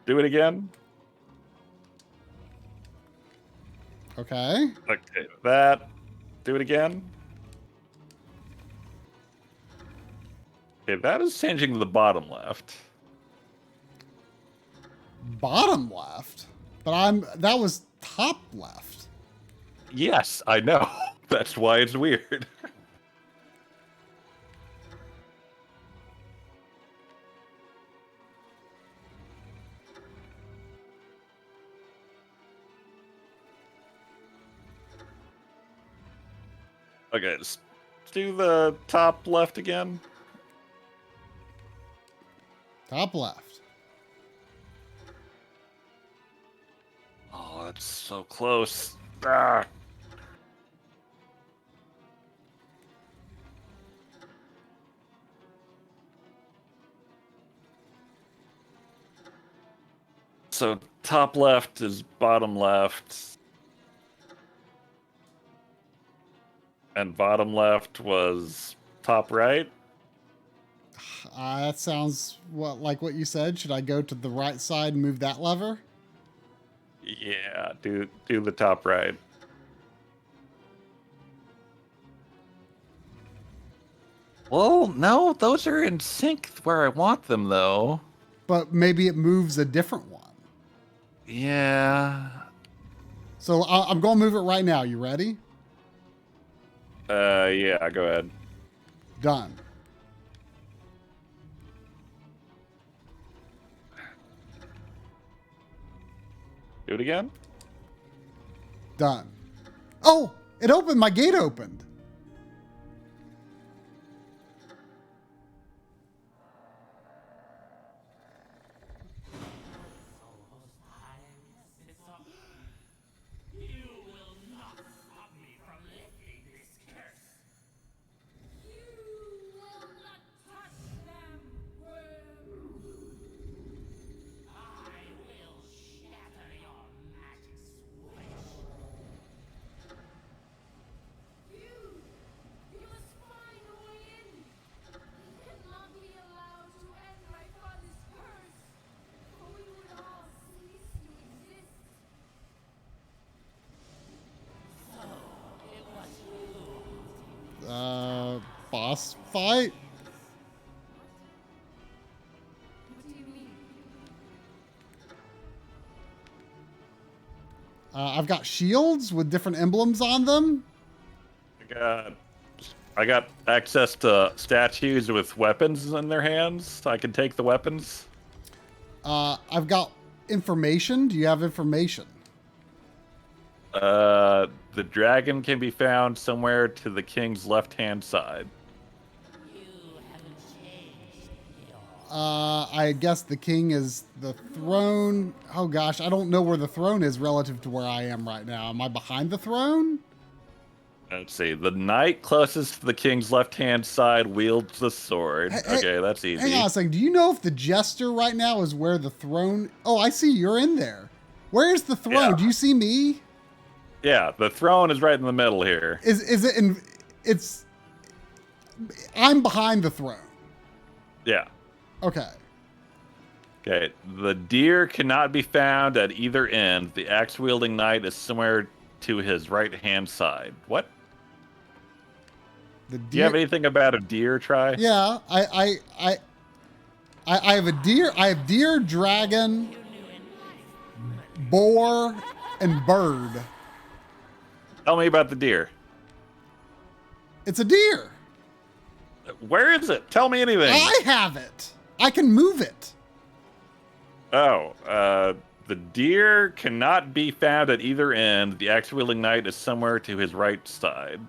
do it again. Okay. Okay, that. Do it again. Okay, that is changing the bottom left. Bottom left. But that was top left. Yes, I know. That's why it's weird. Okay, let's do the top left again. Top left. Oh, that's so close. Ah. So top left is bottom left. And bottom left was top right. That sounds like what you said. Should I go to the right side and move that lever? Yeah, do the top right. Well, no, those are in sync where I want them, though. But maybe it moves a different one. Yeah. So I'm going to move it right now. You ready? Yeah, go ahead. Done. Do it again. Done. Oh, it opened. My gate opened. You will not stop me from lifting this curse. You will not touch them, worm. I will shatter your magic switch. You must find a way in. We cannot be allowed to end my father's curse, or we would all cease to exist. Boss fight? What do you mean? I've got shields with different emblems on them. I got access to statues with weapons in their hands. I can take the weapons. I've got information. Do you have information? The dragon can be found somewhere to the king's left-hand side. I guess the king is the throne. Oh gosh, I don't know where the throne is relative to where I am right now. Am I behind the throne? Let's see. The knight closest to the king's left-hand side wields the sword. Hey, Okay, that's easy. Hang on a second. Do you know if the jester right now is where the throne? Oh, I see. You're in there. Where's the throne? Yeah. Do you see me? Yeah, the throne is right in the middle here. Is it in? It's. I'm behind the throne. Yeah. Okay. Okay. The deer cannot be found at either end. The axe-wielding knight is somewhere to his right-hand side. What? The Do you have anything about a deer, Try? Yeah, I have a deer. I have deer, dragon, boar, and bird. Tell me about the deer. It's a deer. Where is it? Tell me anything. I have it. I can move it. Oh, the deer cannot be found at either end. The axe-wielding knight is somewhere to his right side.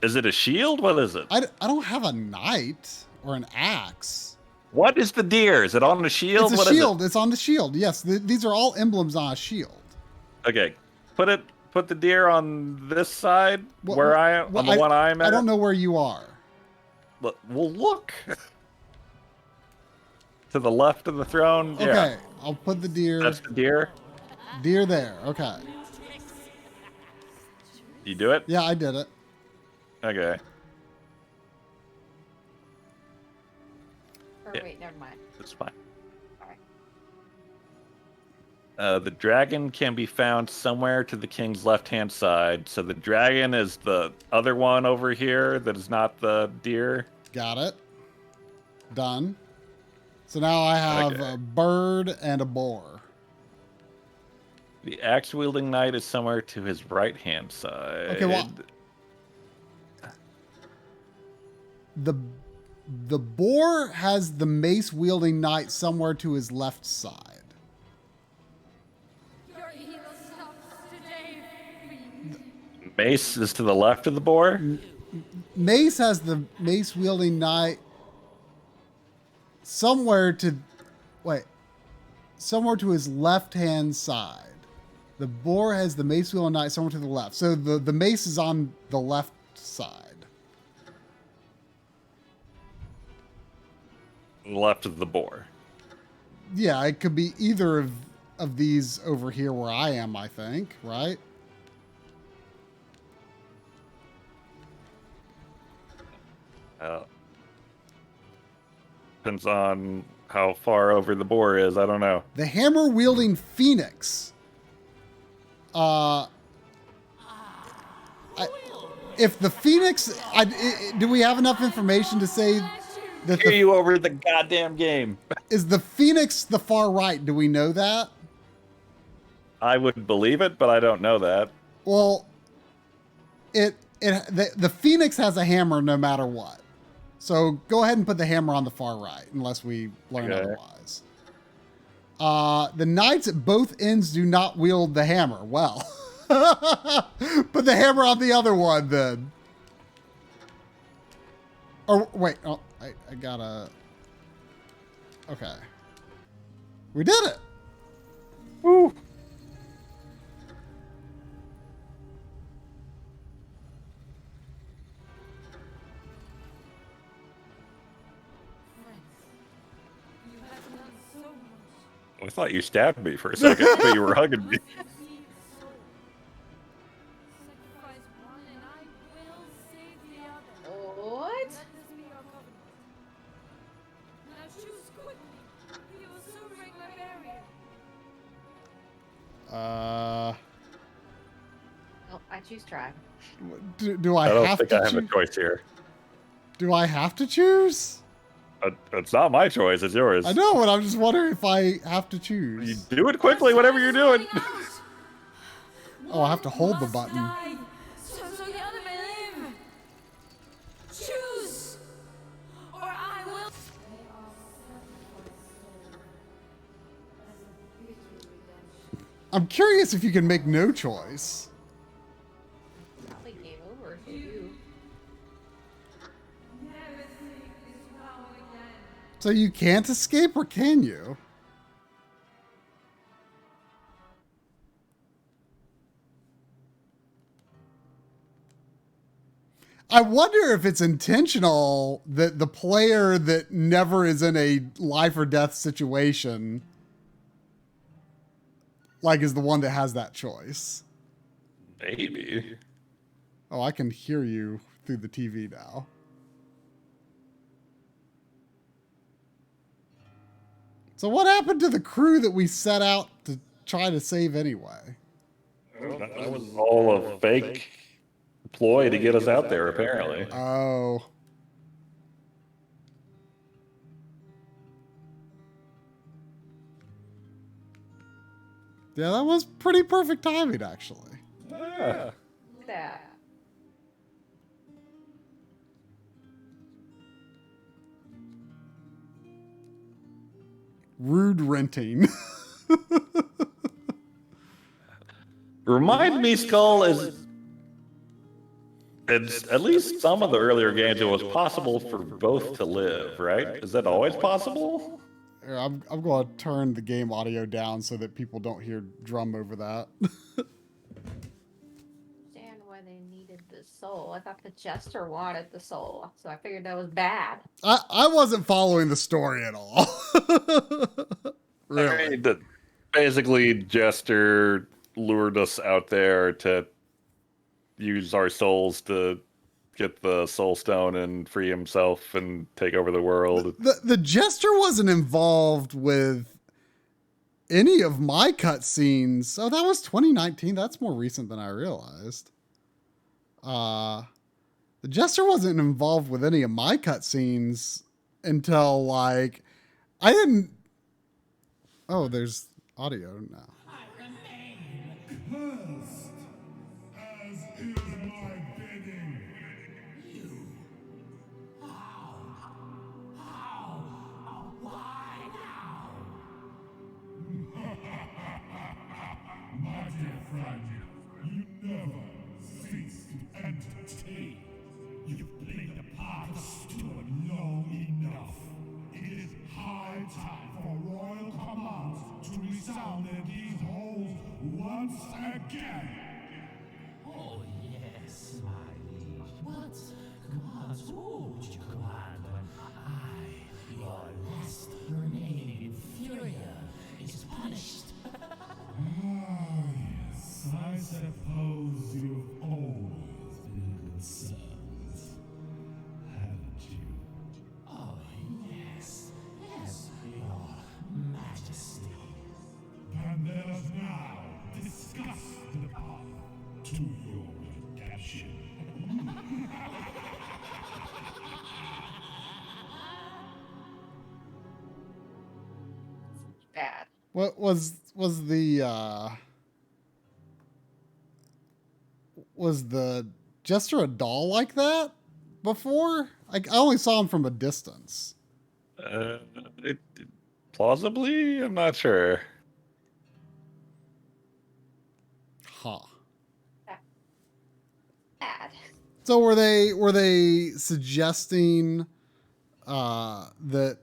Is it a shield? What is it? I don't have a knight or an axe. What is the deer? Is it on the shield? It's a What is shield. It's on the shield. Yes, these are all emblems on a shield. it? Okay, put the deer on this side where I am. On the one I'm at. I don't know where you are. Well, look. To the left of the throne. Okay, Yeah. I'll put the deer. That's the deer. Deer there. Okay. You do it? Yeah, I did it. Okay. Or Yeah. wait, never mind. That's fine. Alright. The dragon can be found somewhere to the king's left-hand side. So the dragon is the other one over here that is not the deer. Got it. Done. So now I have Okay. a bird and a boar. The axe-wielding knight is somewhere to his right-hand side. Okay, well, the boar has the mace wielding knight somewhere to his left side. Your evil stops today, fiend. Mace is to the left of the boar. Mace has the mace wielding knight somewhere to his left hand side. The boar has the mace wielding knight somewhere to the left. So the mace is on the left side. Left of the boar. Yeah, it could be either of these over here where I am, I think, right? Depends on how far over the boar is. I don't know. The hammer wielding phoenix. If the phoenix, do we have enough information to say that Hear you over the goddamn game. is the phoenix the far right? Do we know that? I would believe it, but I don't know that. Well, the phoenix has a hammer no matter what. So go ahead and put the hammer on the far right, unless we learn Okay. otherwise. The knights at both ends do not wield the hammer. Well, put the hammer on the other one then. Or wait, oh, I gotta. Okay, we did it. Woo. You have done so much. I thought you stabbed me for a second, but you were hugging me. Sacrifice one and I will save the other. What? Let this be your covenant. Now choose quickly. You will soon break my barrier. Oh, I choose try. Do I, I don't have think to I have a choose? choice here. Do I have to choose? It's not my choice. It's yours. I know, but I'm just wondering if I have to You choose. do it quickly, whatever you're doing. Oh, I have to hold the button. Die, so the other may live. Choose, or I will. I'm curious if you can make no choice. Probably game over for you. Never seek this power again. So you can't escape, or can you? I wonder if it's intentional that the player that never is in a life or death situation, like, is the one that has that choice. Maybe. Oh, I can hear you through the TV now. So what happened to the crew that we set out to try to save anyway? Well, that was all a fake ploy to get us out there, apparently. Oh. Yeah, that was pretty perfect timing, actually. Yeah. That. Rude renting. Remind me, Skull, it's at least some of the earlier games it was possible for both to live, right? Is that always possible? Here, I'm going to turn the game audio down so that people don't hear drum over that. Understand why they needed the soul. I thought the jester wanted the soul, so I figured that was bad. I wasn't following the story at all. Really? I mean, basically, Jester lured us out there to use our souls to get the soul stone and free himself and take over the world. The jester wasn't involved with any of my cutscenes. Oh, that was 2019. That's more recent than I realized. The jester wasn't involved with any of my cutscenes until, like, I didn't. Oh, there's audio now. Cursed, as is my bidding. Why now? My dear friend, you never cease to entertain. You've played the part of steward long enough. It is high time for royal commands to resound in these halls once again. Oh yes, my liege. What commands would you command when I, your last remaining inferior, is punished? Ah, yes, I suppose you've always been good sons, haven't you? Oh yes, yes, your majesty. And let us now discuss the path to your redemption. Bad. What was the jester a doll like that before? I only saw him from a distance. It, plausibly, I'm not sure. Huh. Bad. So were they suggesting that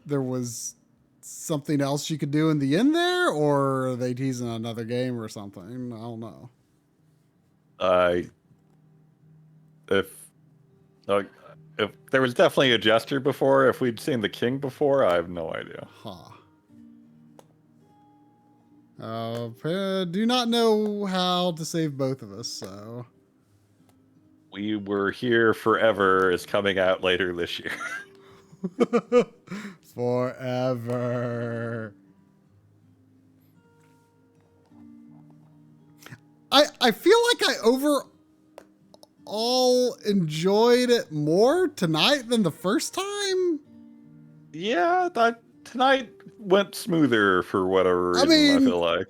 there was something else you could do in the end there, or are they teasing another game or something? I don't know. If uh, if there was definitely a jester before, if we'd seen the king before, I have no idea. Huh. Do not know how to save both of us, so. We Were Here Forever is coming out later this year. Forever. I feel like I overall enjoyed it more tonight than the first time. Yeah, tonight went smoother for whatever reason, I mean, feel like.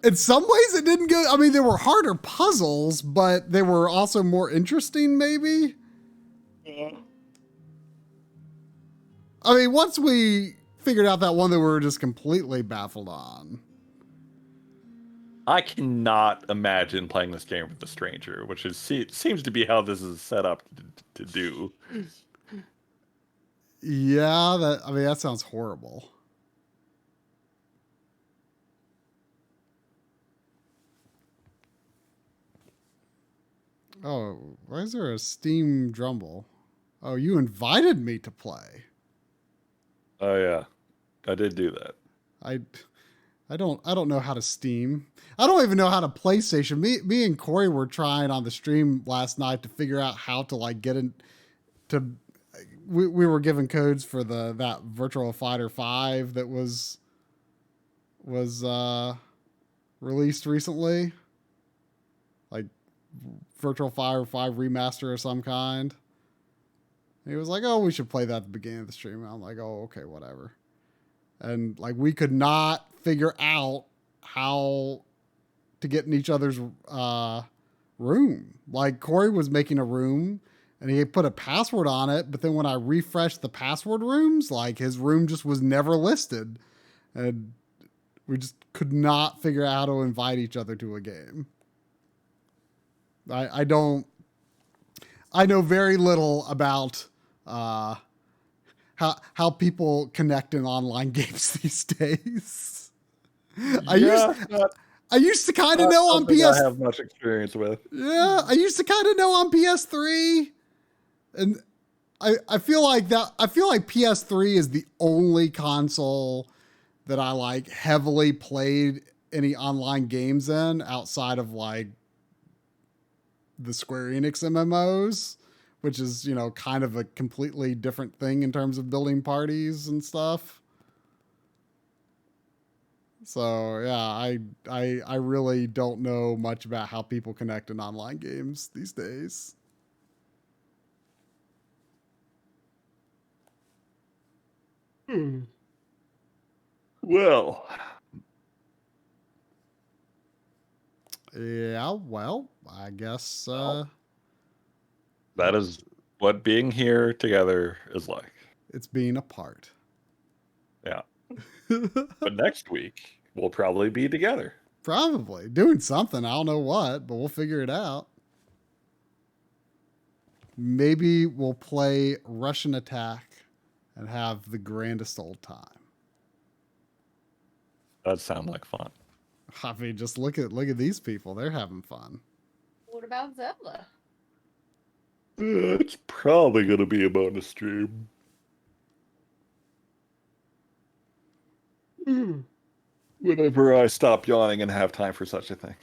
In some ways, it didn't go. I mean, there were harder puzzles, but they were also more interesting, maybe. Yeah. I mean, once we figured out that one that we were just completely baffled on. I cannot imagine playing this game with a stranger, which seems to be how this is set up to do. Yeah, that sounds horrible. Oh, why is there a Steam Drumble? Oh, you invited me to play. Oh yeah, I did do that. I don't know how to Steam. I don't even know how to PlayStation. Me and Corey were trying on the stream last night to figure out how to like get in to we were given codes for that Virtual Fighter 5 that was released recently. Like Virtual Fighter 5 remaster of some kind. And he was like, "Oh, we should play that at the beginning of the stream." And I'm like, "Oh, okay, whatever." And like we could not figure out how to get in each other's room. Like Corey was making a room and he put a password on it, but then when I refreshed the password rooms, like his room just was never listed. And we just could not figure out how to invite each other to a game. I know very little about how people connect in online games these days. I used to kind of know on PS. I have much experience with. Yeah, I used to kind of know on PS3, and I feel like PS3 is the only console that I like heavily played any online games in outside of like the Square Enix MMOs, which is, you know, kind of a completely different thing in terms of building parties and stuff. So yeah, I really don't know much about how people connect in online games these days. Well, Yeah, well, I guess that is what being here together is like. it's being apart. Yeah. But next week, we'll probably be together. Probably doing something. I don't know what, but we'll figure it out. Maybe we'll play Russian Attack and have the grandest old time. That sounds like fun. I mean, just look at these people. They're having fun. What about Zelda? It's probably going to be a bonus stream. Whenever I stop yawning and have time for such a thing.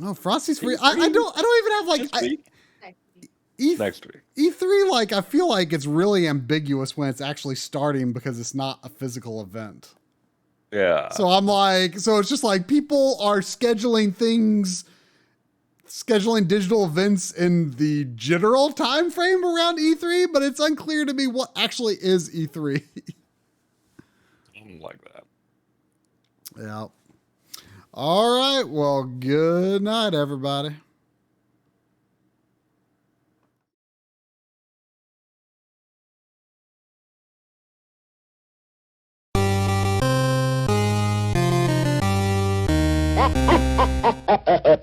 Oh, Frosty's free. I don't even have like Next week. E3. Like I feel like it's really ambiguous when it's actually starting because it's not a physical event. Yeah. So I'm like, so it's just like people are scheduling digital events in the general time frame around E3, but it's unclear to me what actually is E3. Something like that. Yeah. All right. Well, good night, everybody. Ha ha ha ha ha!